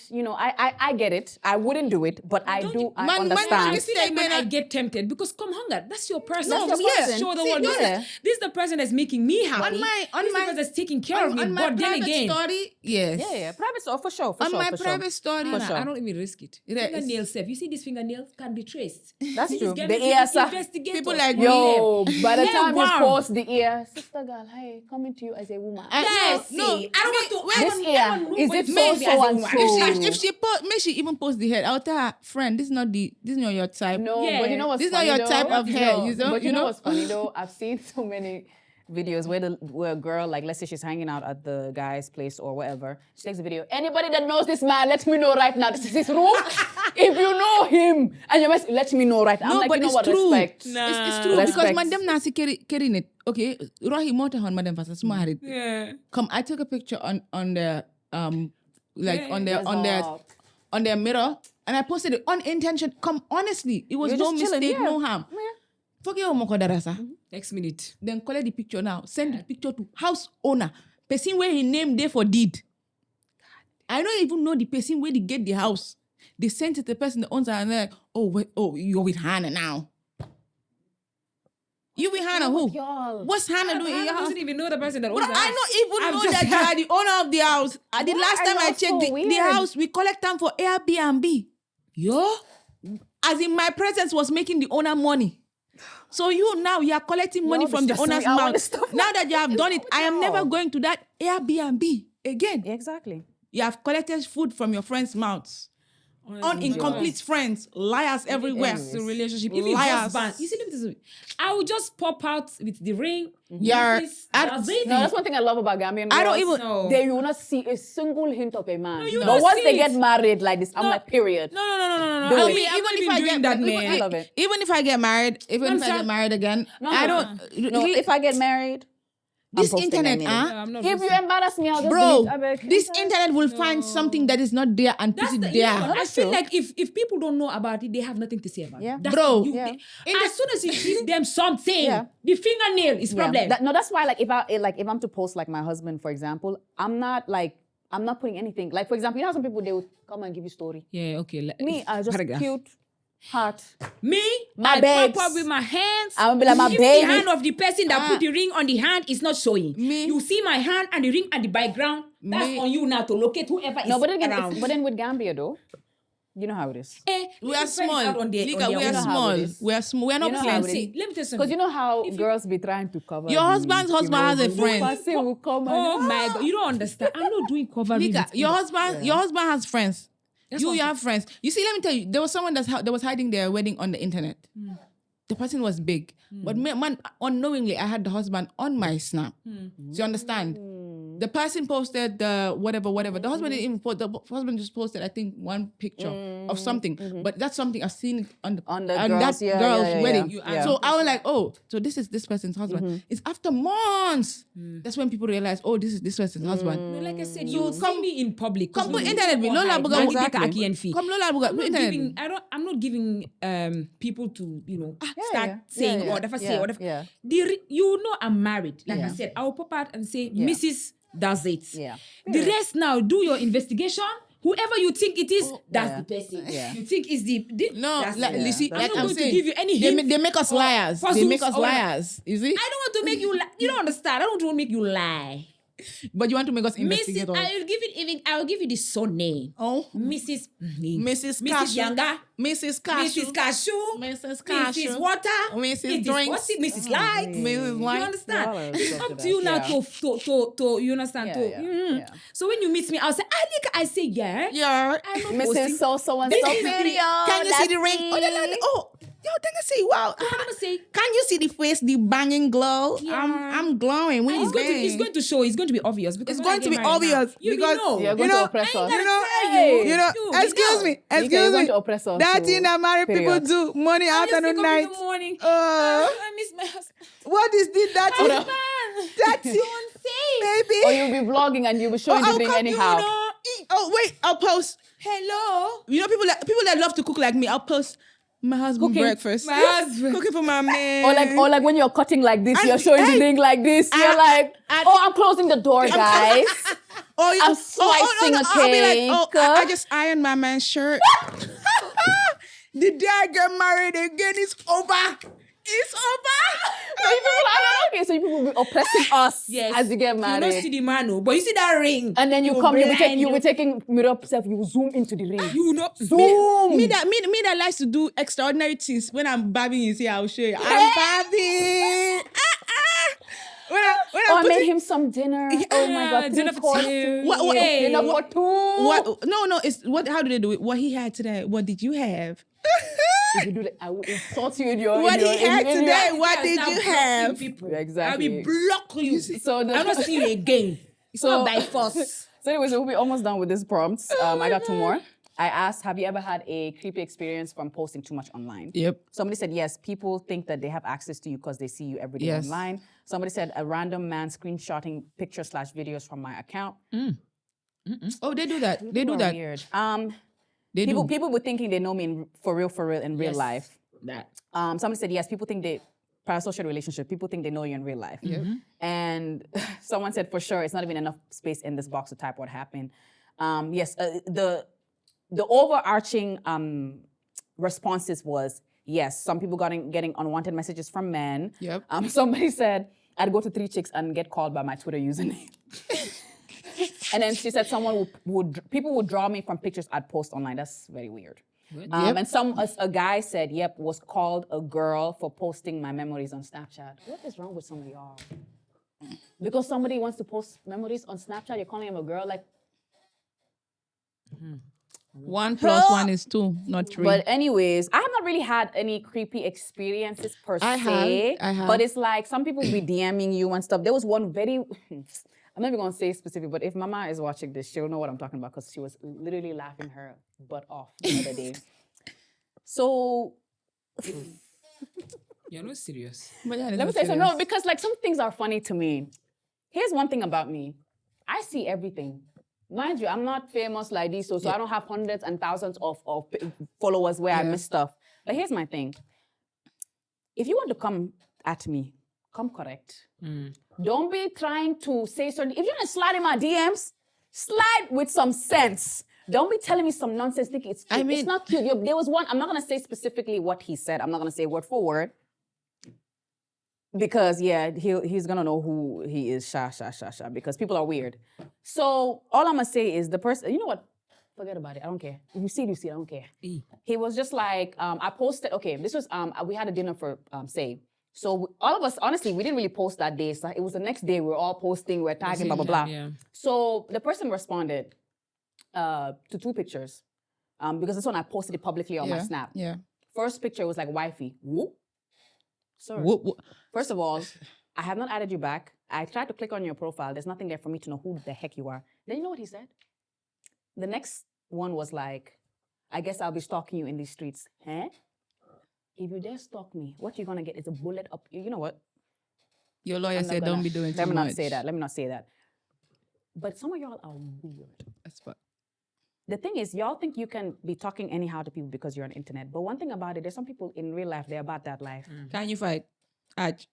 I get it. I wouldn't do it, but I Man, understand. you See, like when I man, get tempted because come hunger, that's your person. That's your Just person. show the See, world. yeah. This is the person that's making me happy. On my- this is the person that's taking care of me. on my But then private again, story, yes. Yeah, private store for sure. On my private story, Anna, sure. I don't even risk it. Yeah, it's- Fingernail safe. You see, these fingernails can be traced. That's See, true. these guys The make ears are- investigators. People like me. Yo, by the Yeah, time wow. you post the ear, sister girl, hey, coming to you as a woman. Yes, no, see, I don't want to. This ear, is it so and so? If she post, may she even post the head. I'll tell her, friend, this is not your type. No, Yeah. but you know what's This is not funny your though? type of hair, you know- But you you know know? what's funny though? I've seen so many videos where a girl, like let's say she's hanging out at the guy's place or whatever, she takes a video. Anybody that knows this man, let me know right now. This is his room. If you know him and you must let me know right now. I'm No, like, but you know it's what? true. Respect. It's true Respect. because madam nasi carrying it. Okay, Rohi motorhon madam fasa semua hari. Yeah. Come, I took a picture on the like Yeah, on the Result. on their mirror and I posted it unintentional. Come, honestly, it was You're no just chilling, mistake, yeah. no harm. Yeah. Fuck you, Moko Darasa. Next minute. Then collect the picture now. Send the picture to house owner. Person where he named there for deed. I don't even know the person where they get the house. They sent it to the person that owns it and they're like, you're with Hannah now. You with Hannah who? Y'all. What's Hannah doing in I your house? doesn't even know the person that owns Bro, the house. I don't even I'm know just that you are the owner of the house. The Why last are time I y'all checked so the weird? house, we collect them for Airbnb. Yo. As in my presence was making the owner money. So you are collecting money Y'all from the stressing owner's me out with mouth. this stuff. Now that you have done it, with I am y'all? never going to that Airbnb again. Exactly. You have collected food from your friends' mouths. Incomplete friends, liars everywhere. It's a relationship. If it's Liars. husband, you see, let me tell you, I will just pop out with the ring. Yeah. This, I- that's it. No, that's one thing I love about Gambian girls. I don't even- No. You will not see a single hint of a man. you but don't once see they it. get married like this, I'm like, period. No. Do I it. mean, I'm not even doing that, man. I love it. Even if I get married, again, I don't. No, if I get married, I'm this posting internet, that No, nigga. I'm not If you embarrass me, I'll just bro, delete. I beg. this internet will find something that is not there and put That's it the there. I That's feel true. like if people don't know about it, they have nothing to say about Yeah. it. That's Bro, you, yeah. as soon as you give them something, Yeah. the fingernail is Yeah. problem. No, that's why if I'm to post like my husband, for example, I'm not putting anything. Like for example, you know how some people they would come and give you story. yeah, okay. Me, I just Paragraph. cute heart. Me, My I babes. pop up with my hands. I will be like, my if baby. the hand of the person that put the ring on the hand is not showing, Me. you see my hand and the ring at the background. That's Me. on you now to locate whoever No, is but then again, around. but then with Gambia though, you know how it is. We are small. On their, Leeka, on their we are own. know how small. it is. We are small. We are not You know how it plenty. is. Let me tell you something. Because you know how girls be trying to cover. Your the husband's husband has a female. friend. The person will come and Oh my God, you don't understand. I'm not doing cover. Leeka, with your you. husband has friends. That's You what I'm have friends. You see, let me tell you, there was someone that was hiding their wedding on the internet. The person was big, but man, unknowingly, I had the husband on my snap. Do you understand? The person posted the whatever. The husband didn't even post. The husband just posted, I think, one picture of something. But that's something I've seen on that girl's wedding. So I was like, oh, so this is this person's husband. It's after months. That's when people realize, oh, this is this person's husband. No, like I said, you see me in public. Come put internet me. Lola buga exactly. Come Lola buga internet. I'm not giving people to start saying whatever whatever. You know I'm married. Like I said, I will pop out and say Mrs. does it. Yeah. The rest now, do your investigation. Whoever you think it is, that's the person. Yeah. You think is the no. Like, you see, I'm like not I'm going saying, to give you any hint. They make us liars. They make us liars. You see? I don't want to make you lie. You don't understand. I don't want to make you lie. But you want to make us investigate. I'll give you the surname. Oh, Mrs. Younger, Mrs. Cashew, Mrs. Cashew, Mrs. Water, Mrs. Drinks, Mrs. Light. Mrs. Light. You understand? It's up to you now to you understand So when you meet me, I'll say, Leeka. I say yeah. I'm not Mrs. So and so period. Can you see the ring? Yo, then I say, wow. I'm gonna say, can you see the face, the banging glow? Yeah. I'm glowing. When it's going to show. It's going to be obvious because it's going to be obvious because you're going to oppress us. Excuse me. That thing that married people do, morning, afternoon, night. I miss my husband. What is this? That's baby. Or you'll be vlogging and you'll be showing the thing anyhow. Oh wait, I'll post. Hello. You know people that love to cook like me. I'll post. My husband breakfast. My husband cooking for my man. Or like when you're cutting like this, you're showing the thing like this. You're like, I'm closing the door, guys. I'm slicing a cake. I'll be like, I just ironed my man's shirt. The day I get married again, it's over. It's over. Okay, so people will be oppressing us as you get married. You don't see the man, but you see that ring. And then you'll be taking mirror self, you zoom into the ring. You know, zoom. Me that likes to do extraordinary things. When I'm babbing, you see, I'll show you. I'm babbing. I made him some dinner. Oh my God, dinner for two. Dinner for two. What? No. It's what? How did they do it? What he had today? What did you have? If you do that, I will insult you in your. What he had today? What did you have? Exactly. I will block you. So I don't see you again. It's not by force. So anyways, we'll be almost done with this prompt. I got two more. I asked, have you ever had a creepy experience from posting too much online? Yep. Somebody said, yes, people think that they have access to you because they see you every day online. Somebody said, a random man screenshotting pictures/videos from my account. Oh, they do that. They do that. Weird. People were thinking they know me for real in real life. Somebody said, yes, people think they, parasocial relationship, people think they know you in real life. And someone said, for sure, it's not even enough space in this box to type what happened. Yes, the overarching responses was, yes, some people getting unwanted messages from men. Yep. Somebody said, I'd go to 3 chicks and get called by my Twitter username. And then she said people would draw me from pictures I'd post online. That's very weird. And a guy said, was called a girl for posting my memories on Snapchat. What is wrong with some of y'all? Because somebody wants to post memories on Snapchat, you're calling him a girl? Like, 1 + 1 is 2, not 3. But anyways, I have not really had any creepy experiences per se. I have. But it's like some people be DMing you and stuff. There was one very, I'm not even gonna say specific, but if Mama is watching this, she'll know what I'm talking about because she was literally laughing her butt off the other day. So you're not serious. But yeah, let me tell you something. No, because like some things are funny to me. Here's one thing about me. I see everything. Mind you, I'm not famous like this, so I don't have hundreds and thousands of followers where I miss stuff. But here's my thing. If you want to come at me, come correct. Don't be trying to say certain. If you're gonna slide in my DMs, slide with some sense. Don't be telling me some nonsense thinking it's cute. I mean, it's not cute. There was one, I'm not gonna say specifically what he said. I'm not gonna say word for word. Because he's gonna know who he is, because people are weird. So all I'm gonna say is the person, you know what? Forget about it. I don't care. If you see it, I don't care. He was just like, I posted, this was, we had a dinner for Say. So all of us, honestly, we didn't really post that day. So it was the next day, we were all posting, we're tagging, blah, blah, blah. Yeah. So the person responded to 2 pictures. Because this one I posted it publicly on my Snap. Yeah. First picture was like wifey. Whoop. Sorry. Whoop. First of all, I have not added you back. I tried to click on your profile. There's nothing there for me to know who the heck you are. Then you know what he said? The next one was like, I guess I'll be stalking you in these streets. Huh? If you dare stalk me, what you're gonna get is a bullet up. You know what? Your lawyer I'm not said, gonna- don't be doing too Let me much. not say that. Let me not say that. But some of y'all are weird. That's what. The thing is, y'all think you can be talking anyhow to people because you're on the internet. But one thing about it, there's some people in real life, they're about that life. Can you fight? Aj.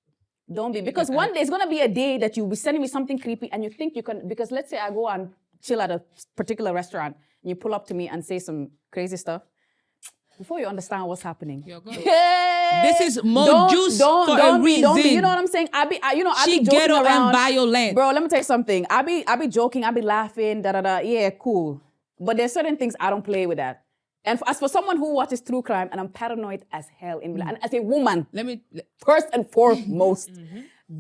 Don't be. Because one day, it's going to be a day that you'll be sending me something creepy and you think you can, because let's say I go and chill at a particular restaurant and you pull up to me and say some crazy stuff. Before you understand what's happening. You're good. This is more juice for a reason. Don't be. You know what I'm saying? I be She joking ghetto around. and violent. Bro, let me tell you something. I be joking. I be laughing. Da da da. Yeah, cool. But there's certain things I don't play with that. And as for someone who watches true crime, and I'm paranoid as hell in real life, and as a woman, first and foremost,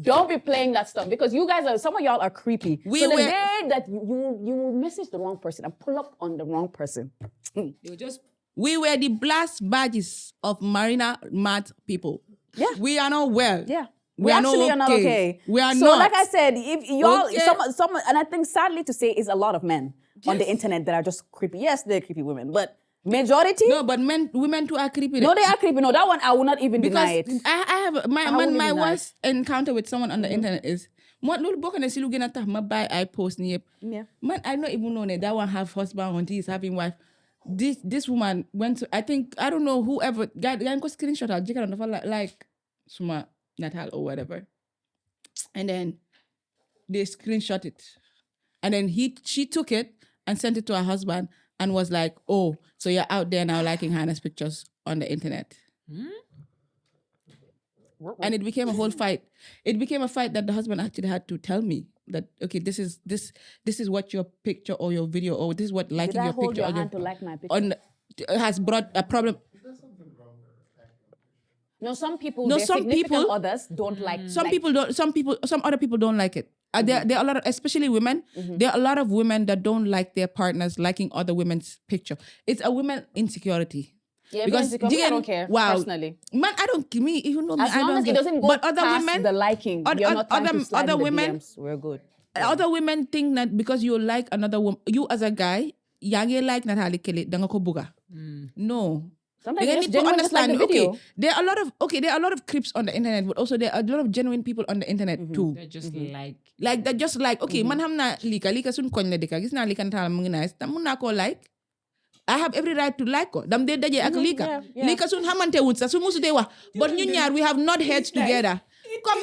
don't be playing that stuff because you guys some of y'all are creepy. So the day that you will message the wrong person and pull up on the wrong person. You'll just We were the blast badges of Marina Mad people. Yeah. We are not well. Yeah. We are actually not not okay. We are so not. like I said, if y'all, Okay. some, and I think sadly to say is a lot of men on the internet that are just creepy. Yes, they're creepy women, but majority, No, but women too are creepy. no, they are creepy. No, that one I will not even deny Because it. I have my wouldn't my deny it. worst encounter with someone on the internet is what little book and I see looking at my buy I post near. Yeah. Man, I don't even know that one have husband or he's having wife. This woman went to I don't know whoever guy go screenshot her on the phone like Suma Natal or whatever. And then they screenshot it. And then she took it and sent it to her husband and was like, oh, so you're out there now liking Hannah's pictures on the internet. And it became a whole fight. It became a fight that the husband actually had to tell me that, okay, this is what your picture or your video or this is what liking Did I your hold picture your or hand to like my picture? on has brought a problem. No, some people, No, their some significant people- others don't like. Some like, people don't. Some other people don't like it. There are a lot of, especially women. There are a lot of women that don't like their partners liking other women's picture. It's a women insecurity. Yeah, Because because I again, don't care wow, personally. Man, I don't. Me, you know me. As I long don't as it care. doesn't go But other past women, the liking, you're not trying to slide other in the women, DMs. We're good. other women think that because you like another woman, you as a guy, yange like Natalie Kelly, danga ko buga. No. Sometimes They you need just to genuine just like understand. the video. Okay, there are a lot of creeps on the internet, but also there are a lot of genuine people on the internet too. they're just like Like that, just like okay, man, ham na Leeka sun koñ la dëkka gis naa Leeka nataal mu ngi nice tam mun naa koo like. I have every right to like ko. Dam dee daje ak Leeka. yeah, yeah. Leeka sun xamante wut sax su musu dee wax. But ñun ñaar we have not heads together. Comme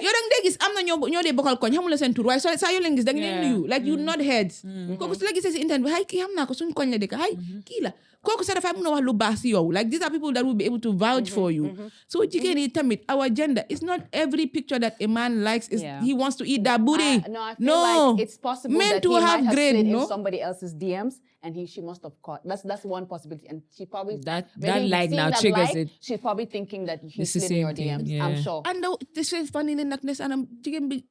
yow dang dee gis am na ñoo dee bokkal koñ xamula seen tur waaye saa yoo leen gis dang leen nuyu like you not heads. Kooku su la gisee si internet bi hay kii xam naa ko suñ koñ la dëkka hay kii la. Kooku sax dafay mun a wax lu baax si yow. Like these are people that will be able to vouch for you. So jigéen yi tamit our gender it's not every picture that a man likes is Yeah. he wants to eat that booty. I feel like it's possible Men that to he have might have grade, slid no? in somebody else's DMs and she must have caught. That's one possibility. And she probably That maybe like seeing now that triggers like, it. She's probably thinking that he It's the slid in your same thing, DMs. yeah. I'm sure. And this is funny in darkness, and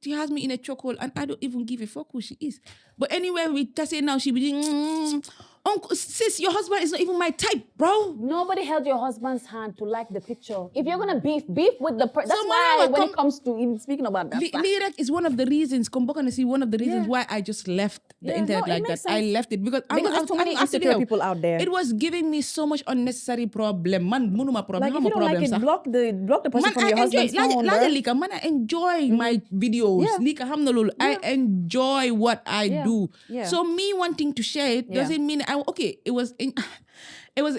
she has me in a chokehold, and I don't even give a fuck who she is. But anyway, we just say now she be doing, Uncle, sis, your husband is not even my type, bro. Nobody held your husband's hand to like the picture. If you're gonna beef with the person. That's So, why Mara, when come- it comes to even speaking about that, stuff, Lyric is one of the reasons, one of the reasons Yeah. why I just left the Yeah, internet no, it like that. makes I sense. left it because there's too many insecure people out there. It was giving me so much unnecessary problem. Man, munuma problem. like if you don't like it, sir. block the person Man, from I your enjoy husband's phone. laja bruh. Leeka, man, I enjoy my videos. Yeah. Leeka, ham na lolo. I enjoy what I Yeah. do. Yeah. So me wanting to share it Yeah. doesn't mean it was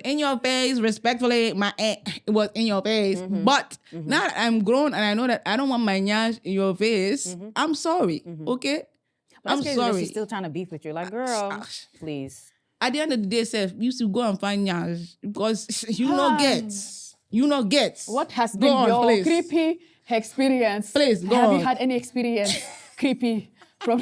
in your face, respectfully. It was in your face. But now that I'm grown and I know that I don't want my nyash in your face, I'm sorry. Okay? I'm That's crazy that sorry. she's still trying to beef with you. Like, girl, please. At the end of the day, Seth, you should go and find nyash because you know gets. You know gets. What has Go been on, your please. creepy experience? Please, go Have on. you had any experience creepy from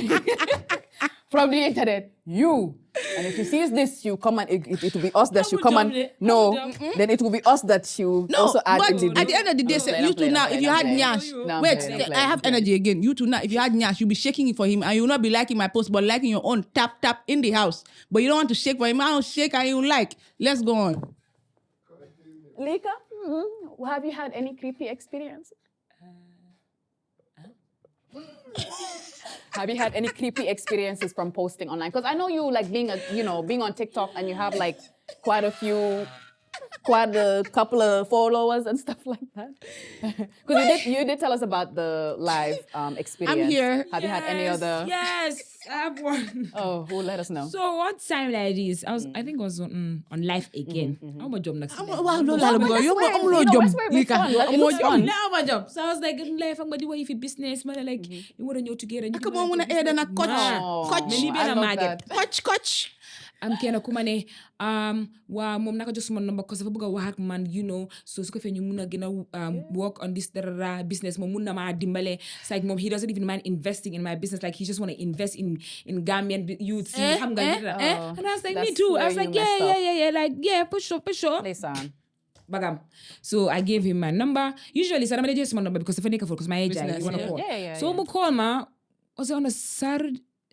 from the internet? You. And if you see this, you come and it will be us that you come and then it will be us that you No, also add but in the at the end of the day, Seth, playing, you I'm two playing, now, I'm if you playing, had I'm nyash, playing. No, I'm wait, playing, I'm I have playing. energy again. You two now, if you had nyash, you'll be shaking it for him and you'll not be liking my post, but liking your own tap in the house. But you don't want to shake for him. I don't shake and you like. Let's go on. Leeka, have you had any creepy experience? Have you had any creepy experiences from posting online? Because I know you like being on TikTok and you have like quite a couple of followers and stuff like that. Because you did tell us about the live experience. I'm here. Have you had any other? Yes, I have one. Oh, who let us know? So one time like this, I think I was on live again. I'm a job next. That's where it makes fun. Like, it looks fun. Now my job. So I was like, in life, I'm gonna do what if you business, man. Like, you want to know together. Come on, wanna add a coach. I love that. Coach. I'm kena kumane wa mom naka just mon number cause buga wax man so ko fe ñu mëna gëna work on this business mom mëna ma dimbalé it's like mom he doesn't even mind investing in my business like he just want to invest in Gambian youth and I was like me too I was like yeah like yeah for sure Listen. Bagam. So I gave him my number. Usually somebody just my number because if I because my age you want to call. So I'm call ma was it on a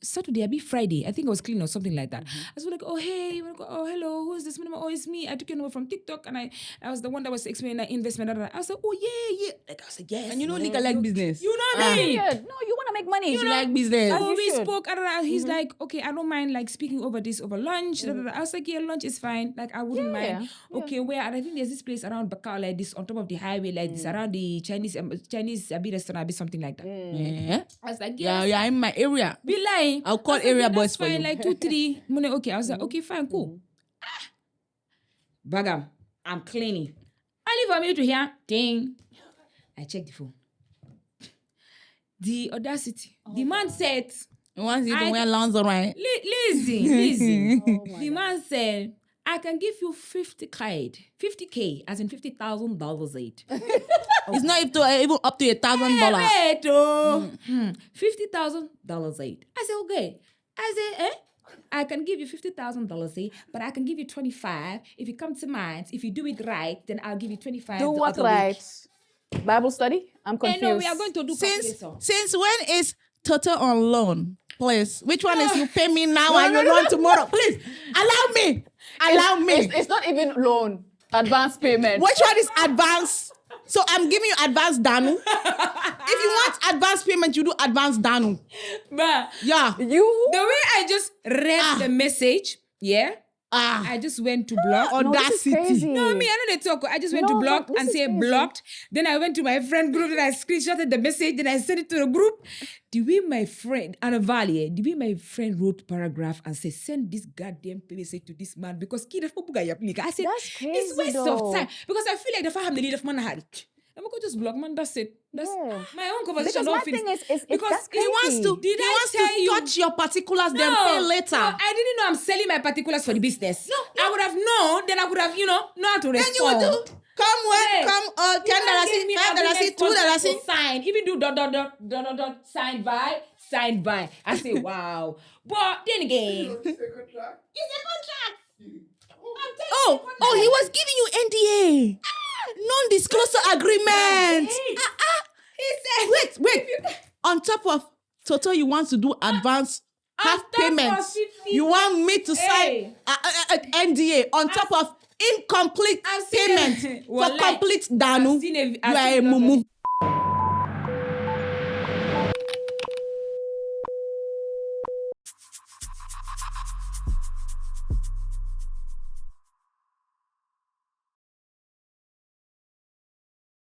Saturday, maybe Friday. I think I was cleaning or something like that. I was like, oh, hey, you wanna go? Oh, hello, who's this? Oh, it's me. I took your number from TikTok and I was the one that was explaining that investment. I was like, oh, yeah. Like, I was like, yes. And you know Leeka like business. You know me. No, you want to make money. You like business. So we spoke. He's like, okay, I don't mind like speaking over lunch. I was like, yeah, lunch is fine. Like, I wouldn't mind. Okay, where? And I think there's this place around Bakau like this on top of the highway like this around the Chinese restaurant, something like that. Yeah. I was like, yes. Yeah, I'm in my area. Be lying. I'll call area boys for you. Like 2, 3. Okay, I was like, okay, fine, cool. Bagam, I'm cleaning. I leave for me to hear. Ding. I checked the phone. The audacity. The man said. Once you don't wear lingerie. Listen. The man said, I can give you 50K, as in $50,000 aid. It's not even up to $1,000. $50,000 aid. I said, okay. I said, I can give you $50,000 aid, but I can give you 25. If you come to mind, if you do it right, then I'll give you 25. Do what right? Bible study? I'm confused. No, we are going to do since when is Toto on loan? Please, which one is you pay me now and you loan tomorrow? Please, allow me. It's not even loan. Advance payment. Which one is advance? So I'm giving you advance Danu. If you want advance payment, you do advance Danu. But yeah, the way I just read the message, I just went to block. Audacity. No, me, I know they talk. I just went to block and say blocked. Then I went to my friend group and I screenshotted the message. Then I sent it to the group. The way my friend, wrote paragraph and said, send this goddamn message to this man because I said, that's crazy, it's waste of time. Because I feel like the family need of man had it. I'm going to just block, man. That's it. That's my own conversation. Because my thing is because he wants to touch your particulars, then pay later. No, I didn't know I'm selling my particulars for the business. No. I would have known, then I would have, know how to respond. Then you would do. Come $10, $2. Sign. Even do ... signed by. I say, wow. But then again, it's a contract. He was giving you NDA. Non-disclosure agreement. He said, wait. On top of Toto, you want to do advance half payment. You want me to sign NDA on top of incomplete payment for complete Danu. You are a mumu.